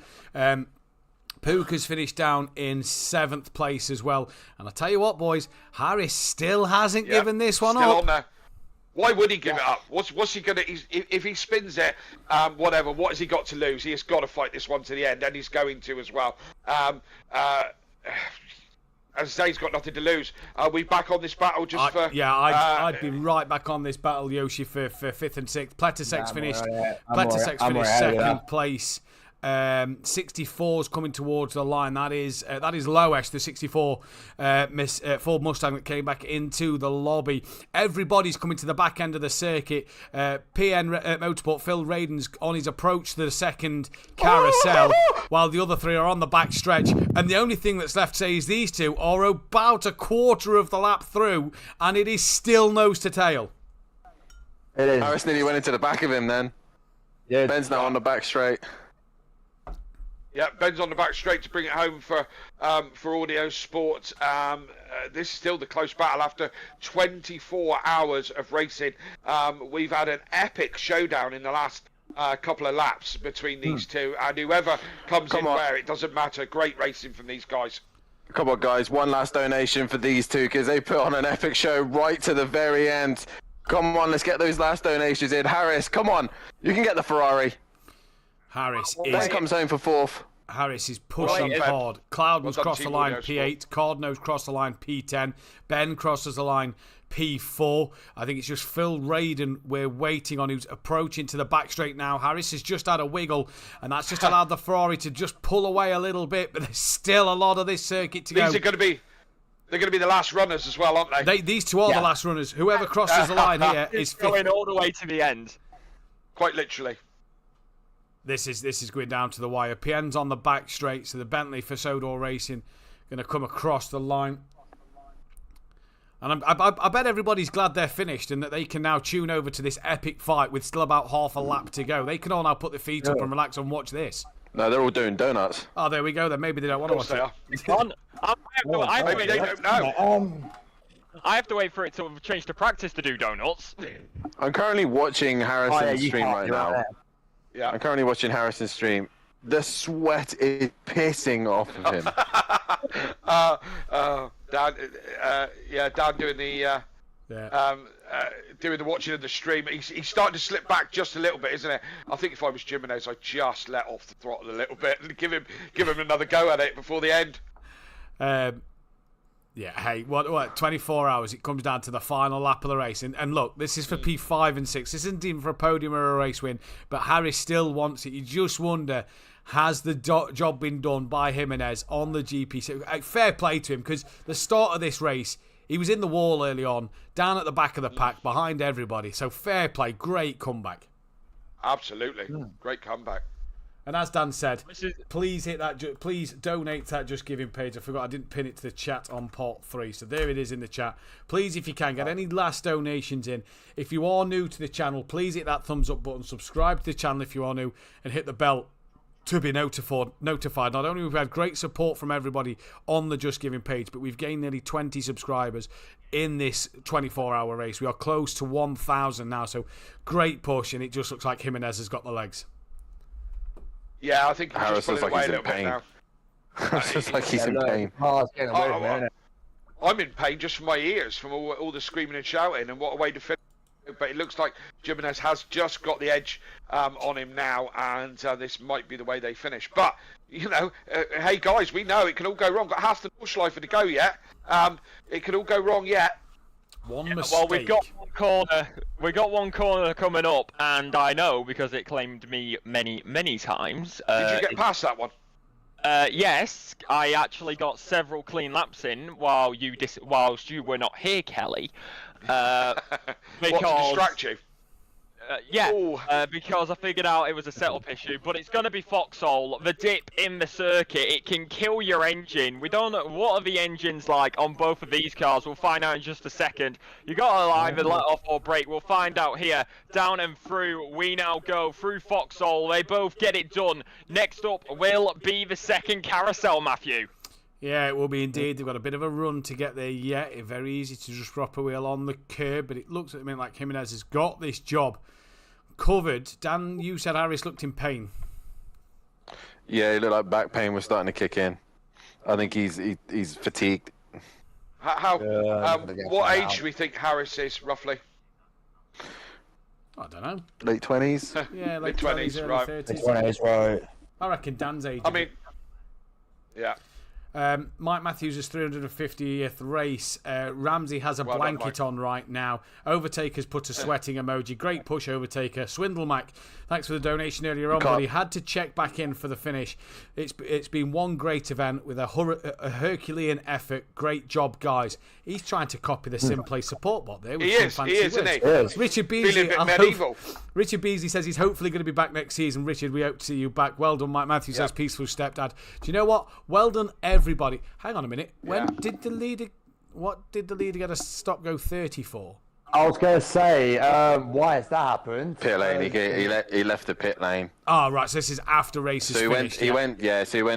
Speaker 1: Puka's finished down in 7th place as well. And I tell you what, boys, Harris still hasn't given this one
Speaker 3: still
Speaker 1: up.
Speaker 3: On there. Why would he give it up? What's he gonna? If he spins it, whatever. What has he got to lose? He has got to fight this one to the end, and he's going to as well. As I say, he's got nothing to lose. Are we back on this battle just for...
Speaker 1: Yeah, I'd be right back on this battle, Yoshi, for 5th and 6th. Pletesek's finished. Pletesek's finished 2nd place. 64's coming towards the line. That is Loesch, the 64 Ford Mustang that came back into the lobby. Everybody's coming to the back end of the circuit. PN Motorsport, Phil Radin's on his approach to the 2nd carousel, while the other 3 are on the back stretch. And the only thing that's left to say is these 2 are about a quarter of the lap through, and it is still nose to tail.
Speaker 2: It is.
Speaker 5: Harris nearly went into the back of him then. Yeah. Ben's now on the back straight.
Speaker 3: Yeah, Ben's on the back straight to bring it home for Audio Sport. This is still the close battle after 24 hours of racing. We've had an epic showdown in the last couple of laps between these two, and whoever comes where, it doesn't matter. Great racing from these guys.
Speaker 5: Come on, guys. One last donation for these two because they put on an epic show right to the very end. Come on, let's get those last donations in. Harris, come on. You can get the Ferrari.
Speaker 1: Harris
Speaker 5: comes home for 4th.
Speaker 1: Harris is pushing hard. Cloudman's crossed the line P8. Cardno's crossed the line P10. Ben crosses the line P4. I think it's just Phil Radin we're waiting on, who's approaching to the back straight now. Harris has just had a wiggle, and that's just allowed the Ferrari to just pull away a little bit, but there's still a lot of this circuit to go.
Speaker 3: They're going to be the last runners as well, aren't they?
Speaker 1: These two are the last runners. Whoever crosses the line here is
Speaker 6: going all the way to the end.
Speaker 3: Quite literally.
Speaker 1: This is going down to the wire. Pien's on the back straight, so the Bentley for Sodor Racing going to come across the line. And I bet everybody's glad they're finished and that they can now tune over to this epic fight with still about half a lap to go. They can all now put their feet up and relax and watch this.
Speaker 5: No, they're all doing donuts.
Speaker 1: Oh, there we go. Then maybe they don't want to watch it.
Speaker 3: Maybe they don't know.
Speaker 6: I have to wait for it to change to practice to do donuts.
Speaker 5: I'm currently watching Harrison's stream right now.
Speaker 3: Yeah.
Speaker 5: I'm currently watching Harrison's stream. The sweat is pissing off of him.
Speaker 3: Dan doing the doing the watching of the stream. He's starting to slip back just a little bit, isn't it? I think if I was Jimenez, I'd just let off the throttle a little bit and give him another go at it before the end.
Speaker 1: Yeah, hey, what 24 hours, it comes down to the final lap of the race. And look, this is for P5 and 6. This isn't even for a podium or a race win, but Harris still wants it. You just wonder, has the job been done by Jimenez on the GP? So, fair play to him, because the start of this race, he was in the wall early on, down at the back of the pack, behind everybody. So fair play, great comeback.
Speaker 3: Absolutely, great comeback.
Speaker 1: And as Dan said, please hit that. Please donate to that Just Giving page. I forgot I didn't pin it to the chat on part 3, so there it is in the chat. Please, if you can, get any last donations in. If you are new to the channel, please hit that thumbs up button. Subscribe to the channel if you are new, and hit the bell to be notified. Not only have we had great support from everybody on the Just Giving page, but we've gained nearly 20 subscribers in this 24-hour race. We are close to 1,000 now, so great push, and it just looks like Jimenez has got the legs.
Speaker 3: Yeah, I think he's
Speaker 5: Harris
Speaker 3: just
Speaker 5: looks like he's in pain. It's just like he's in pain.
Speaker 3: I'm in pain just from my ears, from all the screaming and shouting, and what a way to finish. But it looks like Jimenez has just got the edge on him now, and this might be the way they finish. But, you know, hey guys, we know it can all go wrong. Got half the Nordschlife to go yet. It can all go wrong yet.
Speaker 1: One mistake.
Speaker 6: Well, we've got one corner. We got one corner coming up, and I know because it claimed me many times.
Speaker 3: Did you get past that one?
Speaker 6: Yes, I actually got several clean laps in whilst you were not here, Kelly.
Speaker 3: What, to distract you?
Speaker 6: Because I figured out it was a setup issue, but it's going to be Foxhole. The dip in the circuit, it can kill your engine. We don't know what are the engines like on both of these cars. We'll find out in just a second. You got to either let off or brake. We'll find out here. Down and through, we now go through Foxhole. They both get it done. Next up will be the second carousel, Matthew.
Speaker 1: Yeah, it will be indeed. They've got a bit of a run to get there yet. It's very easy to just drop a wheel on the curb, but it looks at the minute like Jimenez has got this job covered. Dan, you said Harris looked in pain.
Speaker 5: Yeah, he looked like back pain was starting to kick in. I think he's fatigued.
Speaker 3: What age do we think Harris is, roughly?
Speaker 1: I don't know.
Speaker 5: Late 20s?
Speaker 1: Yeah, late
Speaker 3: 20s, right.
Speaker 1: 30s.
Speaker 2: Late 20s, right.
Speaker 1: I reckon Dan's age.
Speaker 3: I mean, yeah.
Speaker 1: Mike Matthews' 350th race. Ramsey has a blanket on right now. Overtaker's put a sweating emoji. Great push, Overtaker. Swindle Mac, thanks for the donation earlier on, but he had to check back in for the finish. It's been one great event with a Herculean effort. Great job, guys. He's trying to copy the SimPlay support bot there.
Speaker 3: He is, isn't he?
Speaker 1: Richard Beasley,
Speaker 3: Feeling a bit medieval.
Speaker 1: Richard Beasley says he's hopefully going to be back next season. Richard, we hope to see you back. Well done, Mike Matthews says peaceful stepdad. Do you know what? Well done, everybody. Hang on a minute. Did the leader get a stop go 30 for?
Speaker 2: I was going to say, why has that happened?
Speaker 5: Pit lane. He left the pit lane.
Speaker 1: Oh, right. So this is after races finished.
Speaker 5: He went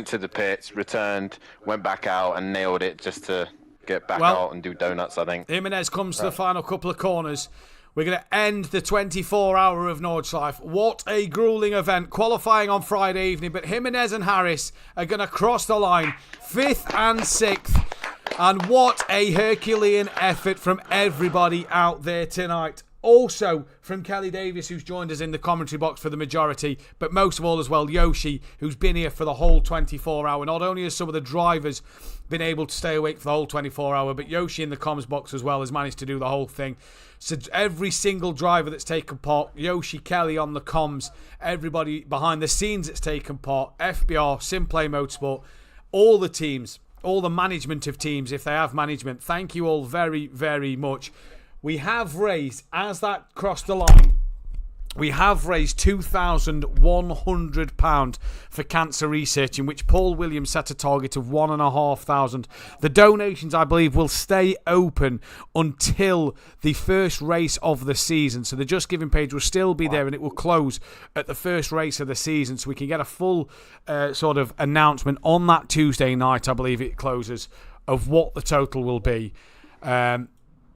Speaker 5: to the pits, returned, went back out, and nailed it just to get back out and do donuts, I think.
Speaker 1: Jimenez comes to the final couple of corners. We're going to end the 24-hour of Nordschlife. What a grueling event. Qualifying on Friday evening, but Jimenez and Harris are going to cross the line 5th and 6th. And what a Herculean effort from everybody out there tonight. Also from Kelly Davis, who's joined us in the commentary box for the majority, but most of all as well, Yoshi, who's been here for the whole 24-hour. Not only has some of the drivers been able to stay awake for the whole 24-hour, but Yoshi in the comms box as well has managed to do the whole thing. So every single driver that's taken part, Yoshi, Kelly on the comms, everybody behind the scenes that's taken part, FBR, SimPlay Motorsport, all the teams all the management of teams, if they have management, thank you all very, very much. We have raised, as that crossed the line, we have raised £2,100 for cancer research, in which Paul Williams set a target of £1,500. The donations, I believe, will stay open until the first race of the season. So the Just Giving page will still be there, and it will close at the first race of the season. So we can get a full sort of announcement on that Tuesday night, I believe it closes, of what the total will be. But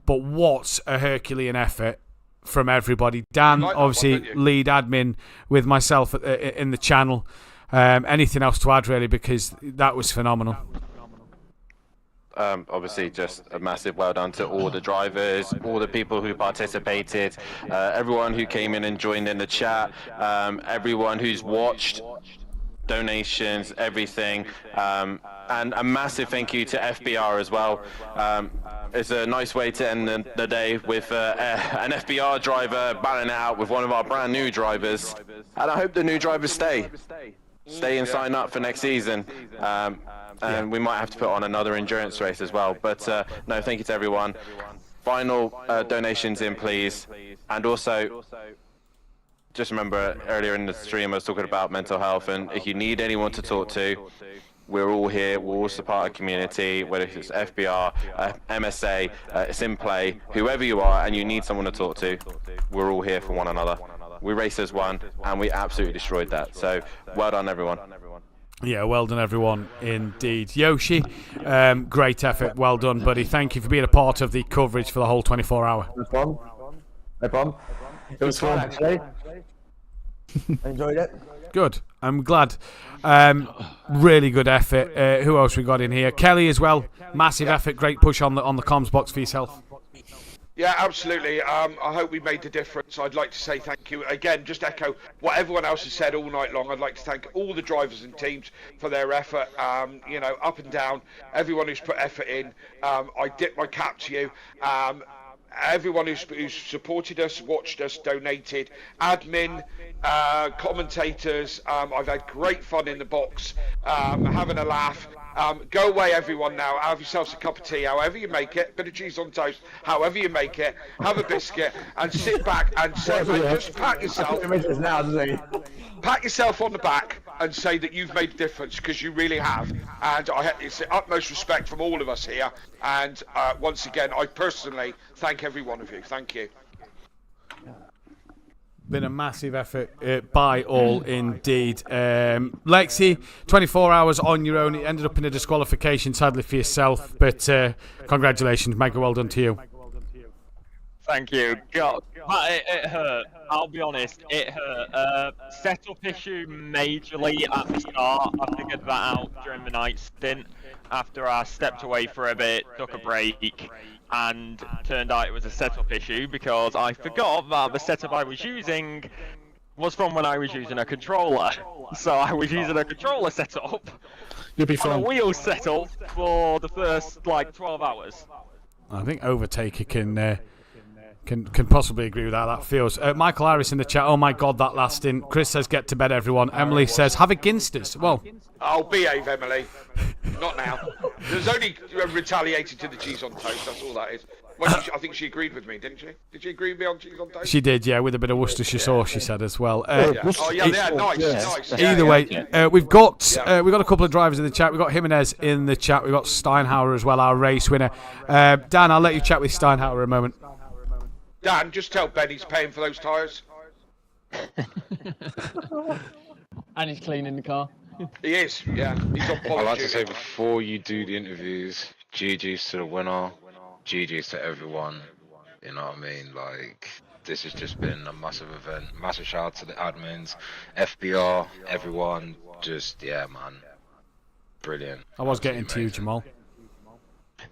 Speaker 1: what a Herculean effort from everybody. Dan, obviously, lead admin with myself in the channel. Anything else to add, really, because that was phenomenal.
Speaker 5: Obviously, just a massive well done to all the drivers, all the people who participated, everyone who came in and joined in the chat, everyone who's watched, donations, everything, and a massive thank you to FBR as well. It's a nice way to end the day with an FBR driver battling it out with one of our brand new drivers, and I hope the new drivers stay and sign up for next season. And we might have to put on another endurance race as well. But no, thank you to everyone. Final donations in, please. And also, just remember, earlier in the stream I was talking about mental health, and if you need anyone to talk to, we're all here. We're all support our community, whether it's FBR, MSA, SimPlay, whoever you are, and you need someone to talk to, we're all here for one another. We raced as one, and we absolutely destroyed that. So, well done, everyone.
Speaker 1: Yeah, well done, everyone, indeed. Yoshi, great effort. Well done, buddy. Thank you for being a part of the coverage for the whole 24-hour.
Speaker 2: No problem. No problem. It was fun, actually. I enjoyed it.
Speaker 1: Good. I'm glad. Really good effort. Who else we got in here? Kelly as well. Massive effort. Great push on the comms box for yourself.
Speaker 3: Yeah, absolutely. I hope we made the difference. I'd like to say thank you. Again, just echo what everyone else has said all night long. I'd like to thank all the drivers and teams for their effort, you know, up and down. Everyone who's put effort in. I dip my cap to you. Everyone who's supported us, watched us, donated, admin, commentators. I've had great fun in the box, having a laugh. Go away, everyone, now. Have yourselves a cup of tea, however you make it. Bit of cheese on toast, however you make it. Have a biscuit and sit back and say, and just pat yourself. Pat yourself on the back and say that you've made a difference, because you really have. And it's the utmost respect from all of us here. And once again, I personally thank every one of you. Thank you.
Speaker 1: Been a massive effort by all indeed. Lexi, 24 hours on your own. It ended up in a disqualification, sadly, for yourself. But congratulations, mega well done to you.
Speaker 6: Thank you. God, it hurt. I'll be honest, it hurt. Setup issue majorly at the start. I figured that out during the night stint. After I stepped away for a bit, took a break, and turned out it was a setup issue because I forgot that the setup I was using was from when I was using a controller. So I was using a controller setup.
Speaker 4: You'll be fine.
Speaker 6: On a wheel setup for the first like 12 hours.
Speaker 1: I think Overtaker can possibly agree with that. That feels. Michael Harris in the chat. Oh my God, that last stint. Chris says, "Get to bed, everyone." Emily says, "Have a Ginsters." Well,
Speaker 3: I'll behave, Emily. Not now. There's only retaliated to the cheese on toast. That's all that is. Well, I think she agreed with me, didn't she? Did she agree with me on cheese on toast?
Speaker 1: she did, yeah, with a bit of Worcestershire sauce. She said as well.
Speaker 3: Yeah. Oh yeah, nice.
Speaker 1: Either way, we've got a couple of drivers in the chat. We've got Jimenez in the chat. We've got Steinhauer as well, our race winner. Dan, I'll let you chat with Steinhauer a moment.
Speaker 3: Dan, just tell Ben he's paying for those tyres.
Speaker 7: And he's cleaning the car.
Speaker 3: He is, yeah. He's on
Speaker 8: I'd like to say before you do the interviews, GG's to the winner, GG's to everyone. You know what I mean? Like, this has just been a massive event. Massive shout out to the admins, FBR, everyone. Just, yeah, man. Brilliant.
Speaker 1: I was getting to you, Jamal.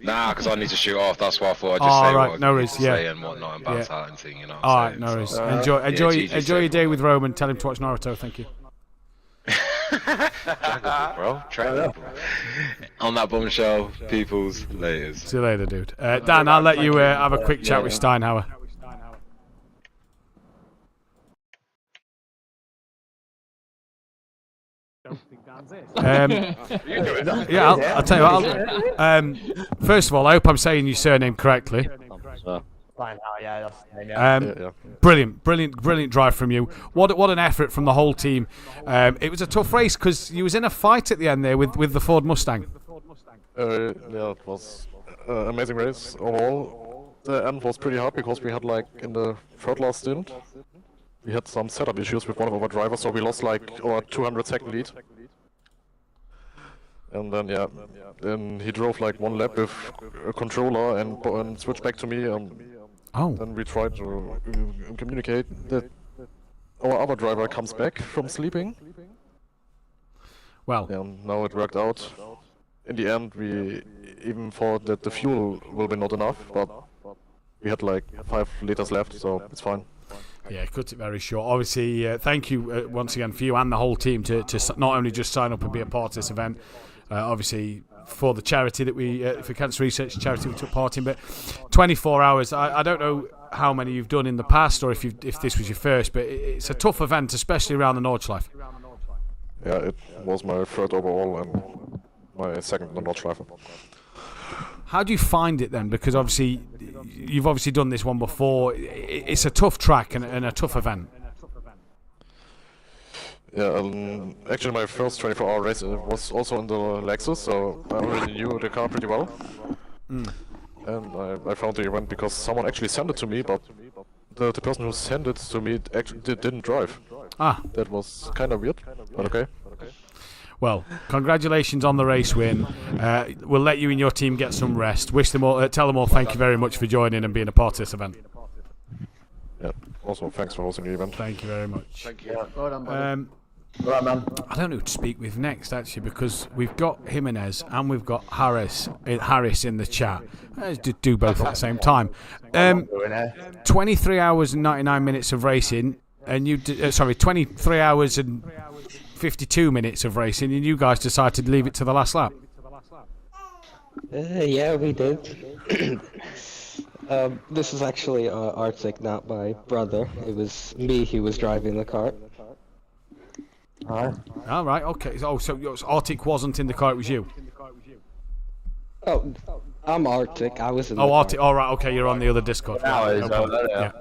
Speaker 8: Nah, because I need to shoot off. That's why I thought I'd just say
Speaker 1: right,
Speaker 8: what
Speaker 1: no
Speaker 8: I
Speaker 1: worries,
Speaker 8: to
Speaker 1: yeah.
Speaker 8: say and whatnot and bounce out and thing, you know what
Speaker 1: All
Speaker 8: I'm
Speaker 1: right, no worries.
Speaker 8: So,
Speaker 1: Enjoy your day with Roman. Tell him to watch Naruto. Thank you.
Speaker 8: Bro, on that bombshell, people's laters.
Speaker 1: See you later, dude. Dan, I'll let you have a quick chat with Steinhauer. Yeah, I'll tell you what. First of all, I hope I'm saying your surname correctly. Brilliant drive from you. What an effort from the whole team. It was a tough race because you was in a fight at the end there with the Ford Mustang.
Speaker 9: Yeah, it was an amazing race overall. The end was pretty hard because we had like in the third last stint, we had some setup issues with one of our drivers, so we lost like our 200-second lead. And then then he drove like one lap with a controller and switched back to me. Then we tried to communicate that our other driver comes back from sleeping.
Speaker 1: Well,
Speaker 9: now it worked out. In the end, we even thought that the fuel will be not enough, but we had like 5 liters left, so it's fine.
Speaker 1: Yeah, cut it very short. Obviously, thank you once again for you and the whole team to not only just sign up and be a part of this event, obviously for the charity that for Cancer Research charity we took part in, but 24 hours, I don't know how many you've done in the past or if this was your first, but it's a tough event, especially around the Nordschlife.
Speaker 9: Yeah, it was my third overall and my second on Nordschlife.
Speaker 1: How do you find it then? Because obviously, you've obviously done this one before. It's a tough track and a tough event.
Speaker 9: Yeah, actually my first 24-hour race was also in the Lexus, so I already knew the car pretty well. And I found the event because someone actually sent it to me, but the person who sent it to me actually didn't drive. That was kind of weird, but okay.
Speaker 1: Well, congratulations on the race win. We'll let you and your team get some rest. Wish them all, tell them all thank you very much for joining and being a part of this event.
Speaker 9: Yeah. Also, thanks for hosting the event.
Speaker 1: Thank you very much.
Speaker 3: Thank you.
Speaker 2: Well done, buddy. Right, man.
Speaker 1: I don't know who to speak with next, actually, because we've got Jimenez and we've got Harris in the chat. Let's do both at the same time. 23 hours and 99 minutes of racing, and 23 hours and 52 minutes of racing, and you guys decided to leave it to the last lap.
Speaker 10: Yeah, we did. This is actually Arctic, not my brother. It was me who was driving the car.
Speaker 1: All right, okay. So Arctic wasn't in the car, it was you?
Speaker 10: Oh, I'm Arctic. I was in the
Speaker 1: Arctic.
Speaker 10: car.
Speaker 1: All right, okay, you're on the other Discord.
Speaker 2: Yeah.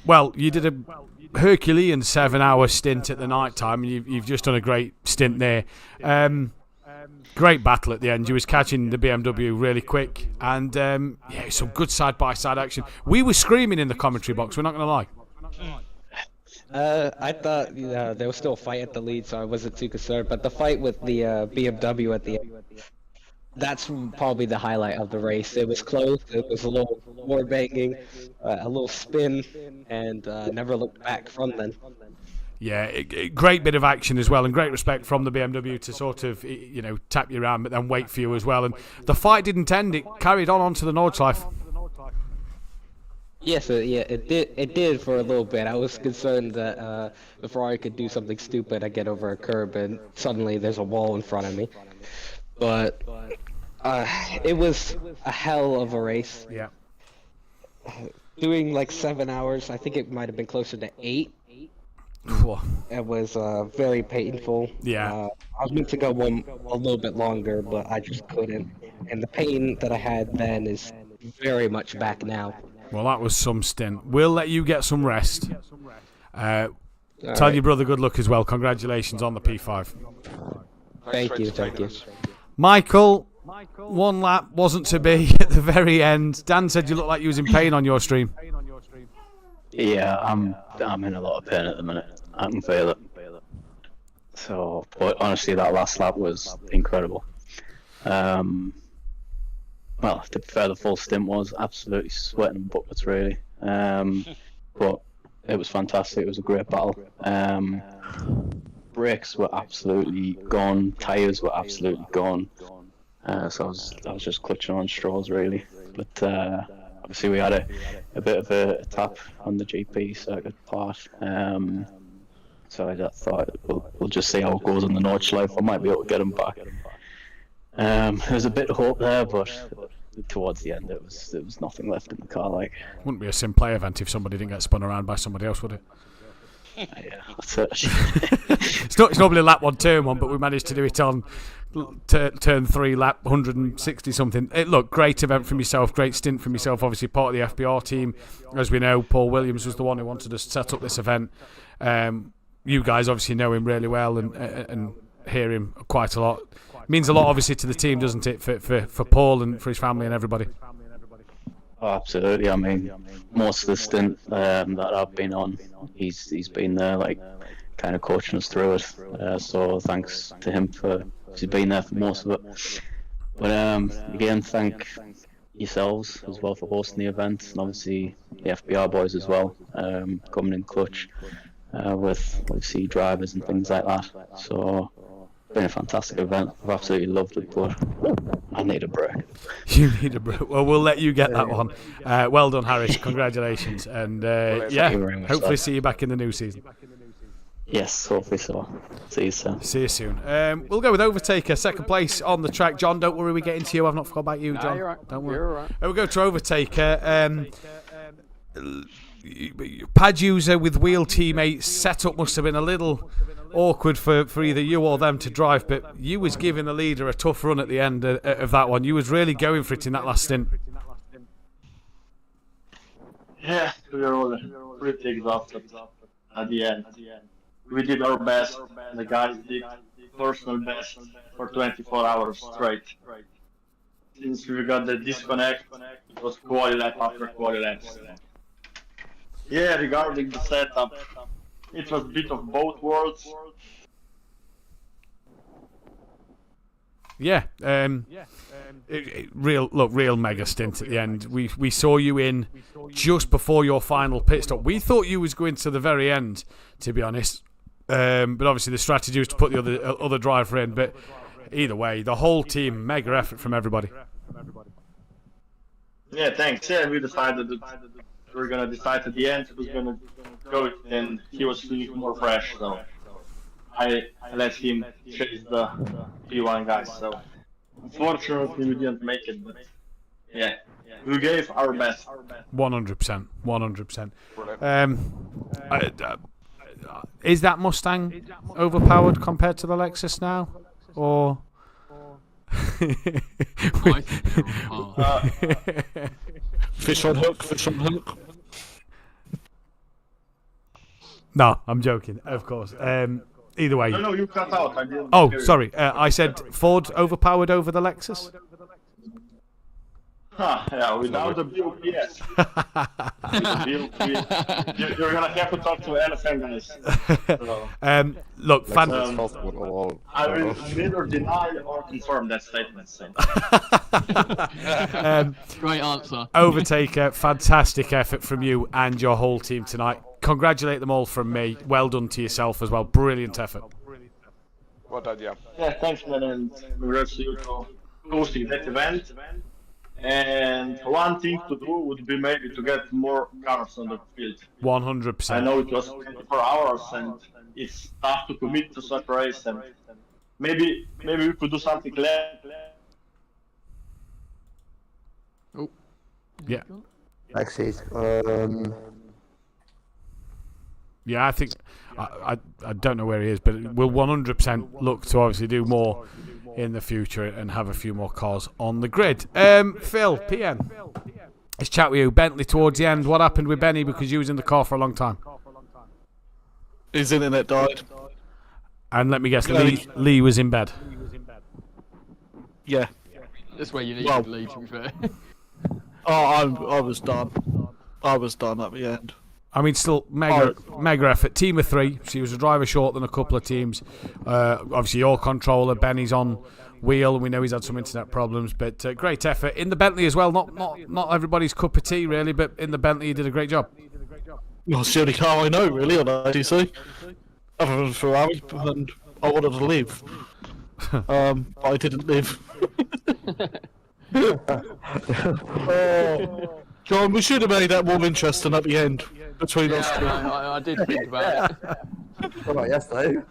Speaker 1: Well, you did a Herculean 7-hour stint at the night time, and you've just done a great stint there. Great battle at the end. You was catching the BMW really quick, and some good side-by-side action. We were screaming in the commentary box, we're not going to lie.
Speaker 10: I thought there was still a fight at the lead, so I wasn't too concerned. But the fight with the BMW at the end, that's probably the highlight of the race. It was close. It was a little more banging, a little spin, and never looked back from then.
Speaker 1: Yeah, great bit of action as well, and great respect from the BMW to sort of, tap you around, but then wait for you as well. And the fight didn't end; it carried on onto the Nordschlife.
Speaker 10: Yes, it did. It did for a little bit. I was concerned that before I could do something stupid, I get over a curb and suddenly there's a wall in front of me. But it was a hell of a race.
Speaker 1: Yeah.
Speaker 10: Doing like 7 hours, I think it might have been closer to 8. It was very painful.
Speaker 1: Yeah.
Speaker 10: I was meant to go a little bit longer, but I just couldn't. And the pain that I had then is very much back now.
Speaker 1: Well, that was some stint. We'll let you get some rest. Tell your brother good luck as well. Congratulations on the P5.
Speaker 10: Thank you.
Speaker 1: Michael, one lap wasn't to be at the very end. Dan said you looked like you was in pain on your stream.
Speaker 11: Yeah, I'm in a lot of pain at the minute. I can feel it. So, but honestly, that last lap was incredible. Well, to be fair, the full stint was absolutely sweating buckets, really. But it was fantastic. It was a great battle. Brakes were absolutely gone. Tyres were absolutely gone. So I was just clutching on straws, really. But obviously, we had a bit of a tap on the GP circuit part. So I just thought we'll just see how it goes on the Nordschlife. I might be able to get them back. There's a bit of hope there, but towards the end, there was nothing left in the car. Like,
Speaker 1: Wouldn't be a SimPlay event if somebody didn't get spun around by somebody else, would it?
Speaker 11: that's it.
Speaker 1: It's normally lap 1, turn 1, but we managed to do it on turn 3, lap 160 something. It looked great event from yourself, great stint from yourself. Obviously part of the FBR team, as we know. Paul Williams was the one who wanted us to set up this event. You guys obviously know him really well and hear him quite a lot. Means a lot, obviously, to the team, doesn't it, for Paul and for his family and everybody?
Speaker 11: Oh, absolutely. I mean, most of the stint that I've been on, he's been there, like, kind of coaching us through it. So thanks to him for he's been there for most of it. But again, thank yourselves as well for hosting the event, and obviously the FBR boys as well, coming in clutch with C drivers and things like that. So it's been a fantastic event. I've absolutely loved it, but I need a break.
Speaker 1: You need a break. Well, we'll let you get that one. Well done, Harris. Congratulations, and hopefully see you back in the new season.
Speaker 11: Yes, hopefully so. See you soon.
Speaker 1: See you soon. We'll go with Overtaker, second place on the track. John, don't worry, we're getting to you. I've not forgot about you, John.
Speaker 7: You're right.
Speaker 1: Don't worry.
Speaker 7: You're all right.
Speaker 1: We'll go to Overtaker. Pad user with wheel teammate setup must have been a little awkward for either you or them to drive, but you was giving the leader a tough run at the end of that one. You was really going for it in that last stint.
Speaker 12: Yeah, we were all pretty exhausted at the end. We did our best, and the guys did personal best for 24 hours straight. Since we got the disconnect, it was quali lap after quali lap. Yeah, regarding the setup, it was a bit of both worlds.
Speaker 1: Yeah, real mega stint at the end. We saw you in just before your final pit stop. We thought you was going to the very end, to be honest. But obviously the strategy was to put the other driver in. But either way, the whole team, mega effort from everybody.
Speaker 12: Yeah, thanks. Yeah, we decided that we were gonna decide at the end who's gonna go, and he was feeling more fresh, so I let him chase the P1 guys. So unfortunately we didn't make it, but yeah, we gave our best.
Speaker 1: 100%. 100%. Is that Mustang overpowered compared to the Lexus now, or?
Speaker 4: Fish on hook.
Speaker 1: No, I'm joking, of course. Either way.
Speaker 12: No, you cut out. I didn't.
Speaker 1: Oh, sorry. I said Ford overpowered over the Lexus.
Speaker 12: Yeah, without the BOP, yes. You're gonna have to talk to Elephant guys. So,
Speaker 1: look,
Speaker 12: I will neither deny or confirm that statement. So.
Speaker 7: Great answer.
Speaker 1: Overtaker, fantastic effort from you and your whole team tonight. Congratulate them all from me. Well done to yourself as well. Brilliant effort.
Speaker 3: Well done, yeah.
Speaker 12: Yeah, thanks, man, and congrats to you for hosting that event. And one thing to do would be maybe to get more cars on the field.
Speaker 1: 100%.
Speaker 12: I know it was 24 hours and it's tough to commit to such a race, and maybe we could do something less.
Speaker 7: Oh.
Speaker 1: Yeah.
Speaker 2: Backseat.
Speaker 1: Yeah, I think I don't know where he is, but we'll 100% look to obviously do more in the future and have a few more cars on the grid. Phil, PN, let's chat with you. Bentley towards the end. What happened with Benny, because you was in the car for a long time?
Speaker 4: His internet died.
Speaker 1: And let me guess, Lee was in bed.
Speaker 4: Yeah.
Speaker 7: That's where you need to leave, to be fair.
Speaker 4: I was done. I was done at the end.
Speaker 1: I mean, still mega effort. Team of 3. She was a driver short than a couple of teams. Obviously, your controller. Benny's on wheel, and we know he's had some internet problems. But great effort in the Bentley as well. Not everybody's cup of tea really, but in the Bentley, you did a great job.
Speaker 4: Well, it's the only car I know really on ITC, other than Ferrari, and I wanted to live. But I didn't live. John, we should have made that more interesting at the end between us two.
Speaker 7: I did think about it.
Speaker 2: What about yesterday?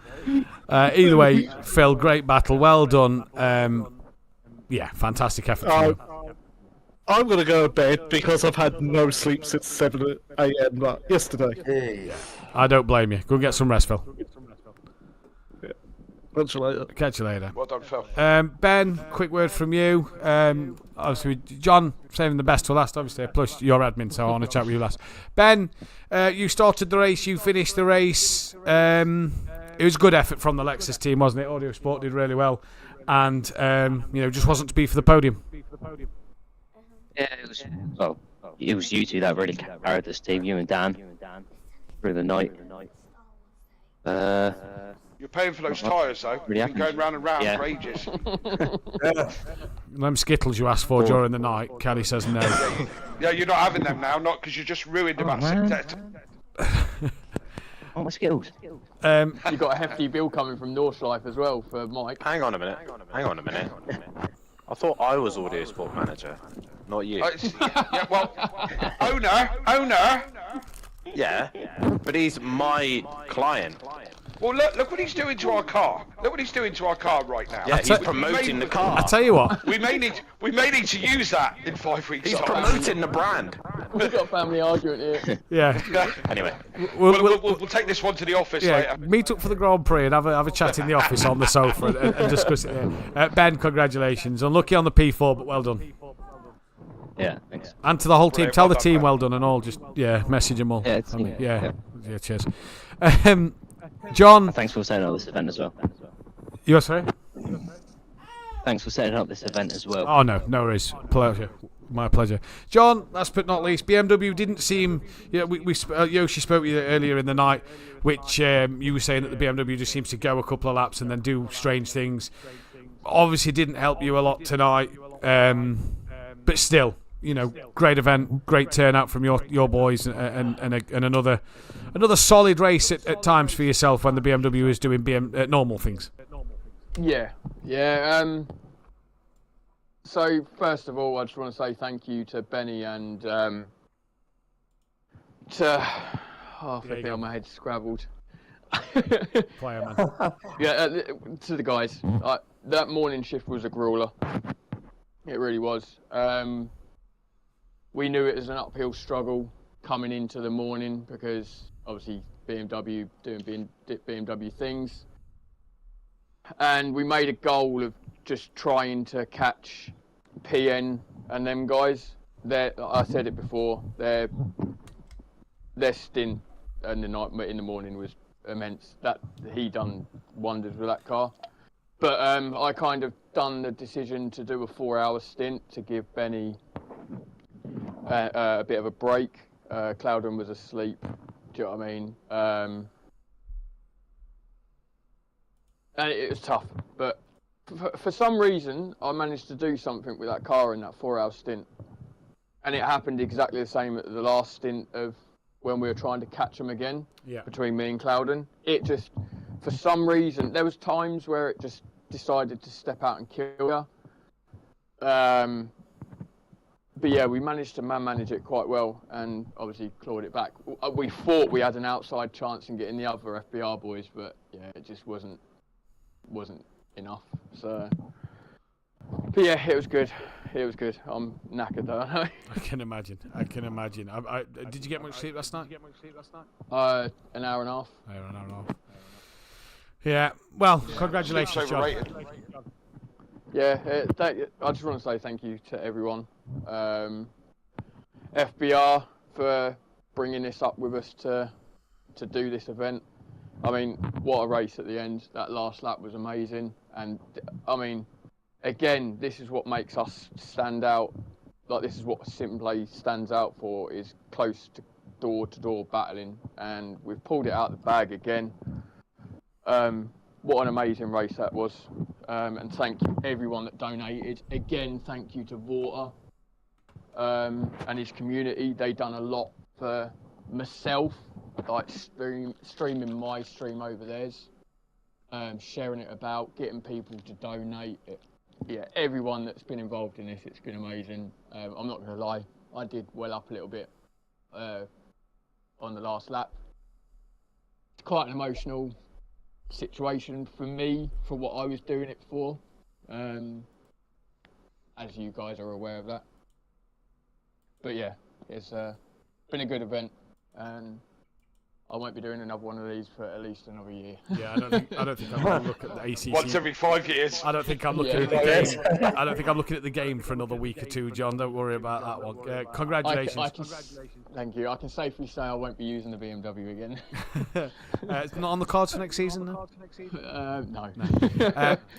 Speaker 1: Either way, Phil, great battle. Well done. Yeah, fantastic effort.
Speaker 4: I'm going to go to bed because I've had no sleep since 7 a.m. yesterday.
Speaker 2: Hey.
Speaker 1: I don't blame you. Go and get some rest, Phil.
Speaker 4: Catch you later.
Speaker 1: Catch you later.
Speaker 3: Well done, Phil.
Speaker 1: Ben, quick word from you. Obviously, John, saving the best to last, obviously. Plus, you're admin, so I want to chat with you last. Ben, you started the race. You finished the race. It was a good effort from the Lexus team, wasn't it? Audio Sport did really well. And, just wasn't to be for the podium.
Speaker 13: Yeah, it was you two that really carried this team, you and Dan, through the night.
Speaker 3: You're paying for those tyres, though.
Speaker 13: Really
Speaker 3: You've been going round and round for ages.
Speaker 1: Them Skittles you asked for during the night, Kelly says no.
Speaker 3: Yeah, you're not having them now, not because you just ruined them.
Speaker 13: Oh, my Skittles.
Speaker 7: You got a hefty bill coming from Nordschlife as well for Mike.
Speaker 5: Hang on a minute. I thought I was Audio Sport manager, not you.
Speaker 3: Owner.
Speaker 5: Yeah, but he's my client.
Speaker 3: Well, look what he's doing to our car. Look what he's doing to our car right now.
Speaker 5: Yeah, he's promoting the car.
Speaker 1: I tell you what.
Speaker 3: We may need to use that in 5 weeks.
Speaker 5: He's promoting the brand.
Speaker 7: We've got a family argument here.
Speaker 1: Yeah.
Speaker 5: Anyway,
Speaker 3: we'll take this one to the office later.
Speaker 1: Meet up for the Grand Prix and have a chat in the office on the sofa and discuss it there. Ben, congratulations. Unlucky on the P4, but well done.
Speaker 13: Yeah, thanks.
Speaker 1: And to the whole team, tell the team well done and all. Just message them all.
Speaker 13: Yeah,
Speaker 1: cheers. John,
Speaker 13: thanks for setting up this event as well.
Speaker 1: You sorry?
Speaker 13: Thanks for setting up this event as well.
Speaker 1: Oh no worries. Pleasure. My pleasure. John, last but not least, BMW didn't seem. Yoshi spoke to you earlier in the night, which you were saying that the BMW just seems to go a couple of laps and then do strange things. Obviously, didn't help you a lot tonight, but still, great event, great turnout from your boys, and another solid race at times for yourself when the BMW is doing normal things.
Speaker 7: Yeah. So first of all, I just want to say thank you to Benny and my head's scrabbled.
Speaker 1: Player man.
Speaker 7: Yeah, to the guys. That morning shift was a grueler. It really was. We knew it was an uphill struggle coming into the morning because obviously BMW doing BMW things. And we made a goal of just trying to catch PN and them guys. I said it before, their stint in the morning was immense. That he done wonders with that car. But I kind of done the decision to do a 4-hour stint to give Benny a bit of a break. Cloudon was asleep. Do you know what I mean? And it was tough, but for some reason, I managed to do something with that car in that 4-hour stint. And it happened exactly the same at the last stint of when we were trying to catch them again, between me and Cloudon. It just, for some reason, there was times where it just decided to step out and kill you. But yeah, we managed to manage it quite well and obviously clawed it back. We thought we had an outside chance in getting the other FBR boys, but yeah, it just wasn't enough. So, but yeah, it was good. I'm knackered though. I
Speaker 1: can imagine. Did you get much sleep last night?
Speaker 7: An hour and a half.
Speaker 1: Yeah. Well, congratulations, John.
Speaker 7: Yeah, I just want to say thank you to everyone. FBR for bringing this up with us to do this event. I mean, what a race at the end. That last lap was amazing. And, I mean, again, this is what makes us stand out. Like, this is what SimPlay stands out for, is close to door-to-door battling. And we've pulled it out of the bag again. What an amazing race that was. And thank you everyone that donated. Again, thank you to Vorta and his community. They done a lot for myself, like streaming my stream over theirs, sharing it about, getting people to donate. Everyone that's been involved in this, it's been amazing. I'm not going to lie, I did well up a little bit on the last lap. It's quite an emotional situation for me, for what I was doing it for, as you guys are aware of that. But yeah, it's been a good event, and I won't be doing another one of these for at least another year.
Speaker 1: Yeah, I don't think I'm going to look at the ACC.
Speaker 3: Once every 5 years.
Speaker 1: I don't think I'm looking at the game. I don't think I'm looking at the game for another week or two, John. Don't worry about that one. Congratulations.
Speaker 7: Thank you. I can safely say I won't be using the BMW again.
Speaker 1: It's not on the cards for next season, no?
Speaker 7: No.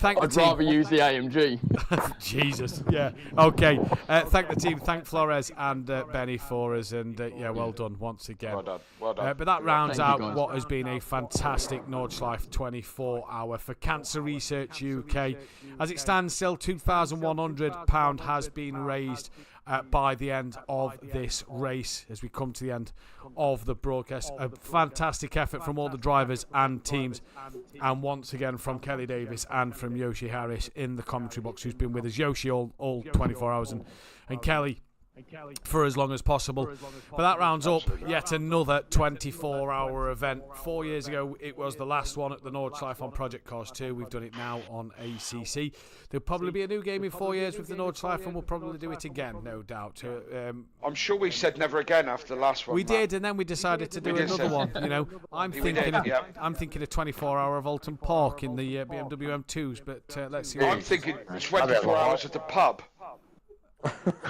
Speaker 1: Thank the
Speaker 7: I'd rather use the AMG.
Speaker 1: Jesus. Yeah. Okay. Thank the team. Thank Flores and Benny for us, and yeah, well done once again.
Speaker 3: Well done. Well done.
Speaker 1: But that rounds out what has been a fantastic Nordschlife 24-hour for Cancer Research UK. As it stands, still £2,100 has been raised by the end of this race as we come to the end of the broadcast. A fantastic effort from all the drivers and teams, and once again from Kelly Davis and from Yoshi Harris in the commentary box, who's been with us. Yoshi all 24 hours and Kelly for as long as possible. But that rounds up yet another 24-hour event. 4 years ago, it was the last one at the Nordschlife on Project Cars 2. We've done it now on ACC. There'll probably be a new game in 4 years with the Nordschlife, and we'll probably do it again, no doubt.
Speaker 3: I'm sure we said never again after the last one.
Speaker 1: We did, and then we decided to do another one. You know, I'm thinking of 24-hour of Alton Park in the BMW M2s, but let's see.
Speaker 3: I'm thinking 24 hours at the pub.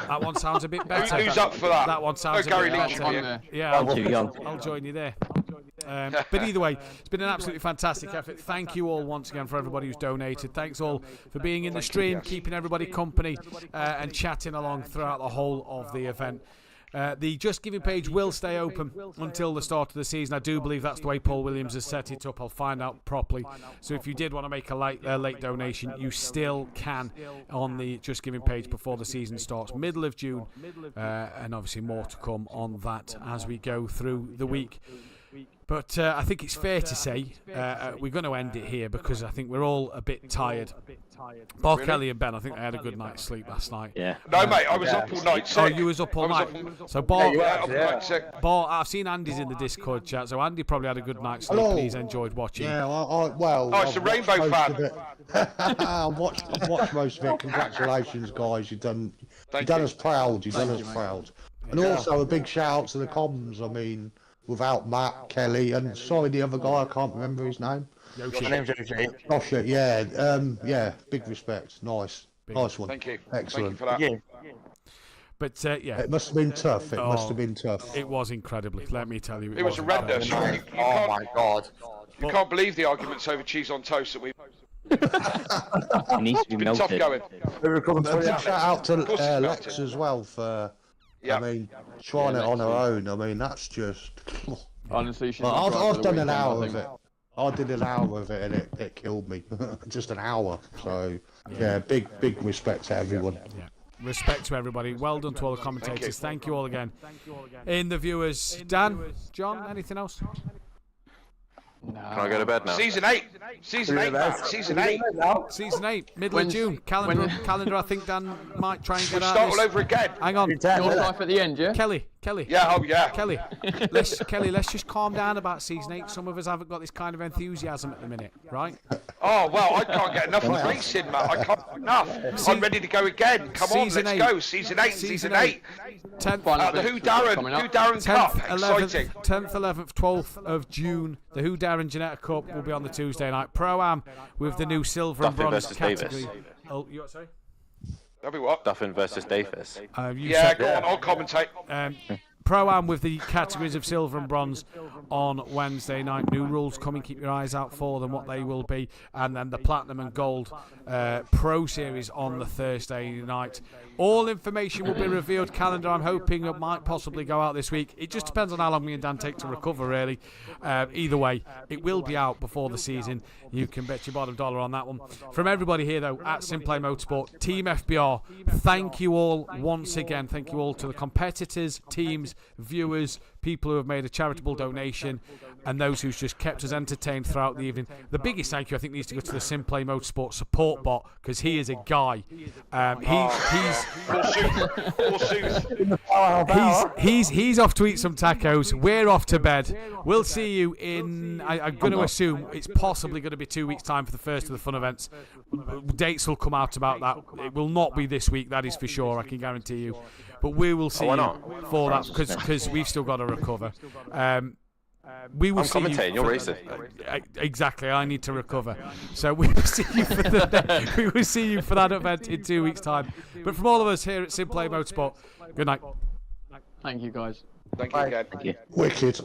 Speaker 1: That one sounds a bit better.
Speaker 3: Who's up for that?
Speaker 1: That one sounds a bit better. Yeah, I'll join you there. But either way, it's been an absolutely fantastic effort. Thank you all once again for everybody who's donated. Thanks all for being in the stream, keeping everybody company, and chatting along throughout the whole of the event. The Just Giving page will stay open until the start of the season. I do believe that's the way Paul Williams has set it up. I'll find out properly. So if you did want to make a late donation, you still can on the Just Giving page before the season starts, middle of June, and obviously more to come on that as we go through the week. But I think it's fair to say we're going to end it here because I think we're all a bit tired. Bar Kelly and Ben, I think they had a good night's sleep last night.
Speaker 13: Yeah.
Speaker 3: No, mate, I was up all night sick.
Speaker 1: Oh, you was up all night. So Bar,
Speaker 3: sick.
Speaker 1: Bar, I've seen Andy's in the Discord chat, so Andy probably had a good night's sleep. He's enjoyed watching.
Speaker 14: Yeah, well.
Speaker 3: Oh, it's a Rainbow fan.
Speaker 14: I've watched most of it. Congratulations, guys. You've done us proud. You've done us proud. And also a big shout out to the comms. I mean, without Matt, Kelly, and sorry, the other guy, I can't remember his name.
Speaker 2: My name's Yoshi.
Speaker 14: Yoshi, yeah, big respect. Nice one.
Speaker 3: Thank you.
Speaker 14: Excellent.
Speaker 3: Thank you for that.
Speaker 2: Yeah.
Speaker 1: But yeah,
Speaker 14: it must have been tough. It must have been tough.
Speaker 1: It was incredibly. Let me tell you,
Speaker 3: it was horrendous.
Speaker 2: Oh my God!
Speaker 3: You can't believe the arguments over cheese on toast that we.
Speaker 13: It needs to be
Speaker 3: It's been
Speaker 13: melted.
Speaker 3: tough going.
Speaker 14: A big shout out to Lex as well for.
Speaker 3: Yeah.
Speaker 14: I mean, trying it on her own. I mean, that's just.
Speaker 7: Honestly,
Speaker 14: I've done an hour of it. I did an hour of it and it killed me. Just an hour. So yeah, big respect to everyone.
Speaker 1: Yeah. Respect to everybody. Well done to all the commentators. Thank you all again. In the viewers, Dan, John, anything else?
Speaker 5: Can I go to bed now?
Speaker 3: Season 8, Season 8,
Speaker 1: middle of June. Calendar. I think Dan might try and get out.
Speaker 3: Start all over again.
Speaker 1: Hang on.
Speaker 7: Nordschlife at the end, yeah.
Speaker 1: Kelly.
Speaker 3: Yeah,
Speaker 1: Kelly. Let's just calm down about season 8. Some of us haven't got this kind of enthusiasm at the minute, right?
Speaker 3: Oh well, I can't get enough of racing, Matt. I can't enough. I'm ready to go again. Come on, let's go. Season 8. 10th. The Who Darren Cup. Exciting.
Speaker 1: 10th, 11th, 12th of June. The Who Darren Janetta Cup will be on the Tuesday night. Pro-Am with the new silver and bronze category. Oh, you what? Sorry.
Speaker 3: That'll be what?
Speaker 5: Duffin versus Davis.
Speaker 3: Go on. I'll commentate.
Speaker 1: Pro-Am with the categories of silver and bronze on Wednesday night. New rules coming, keep your eyes out for them, what they will be. And then the Platinum and Gold Pro Series on the Thursday night. All information will be revealed. Calendar, I'm hoping it might possibly go out this week. It just depends on how long me and Dan take to recover, really. Either way, it will be out before the season. You can bet your bottom dollar on that one. From everybody here, though, at SimPlay Motorsport, Team FBR, thank you all once again. Thank you all to the competitors, teams, viewers, people who have made a charitable donation, and those who's just kept us entertained throughout the evening. The biggest thank you, I think, needs to go to the SimPlay Motorsport support bot, because he is a guy. He's off to eat some tacos. We're off to bed. We'll see you in, I'm going to assume it's possibly going to be 2 weeks' time for the first of the fun events. Dates will come out about that. It will not be this week, that is for sure, I can guarantee you. But we will see you for that, because we've still got to recover. We will
Speaker 5: I'm
Speaker 1: see
Speaker 5: commentating. You're racing.
Speaker 1: Exactly. I need to recover. So we will see you for that event in 2 weeks' time. But from all of us here at SimPlay Motorsport, good night.
Speaker 7: Thank you, guys.
Speaker 3: Thank you again.
Speaker 14: Wicked.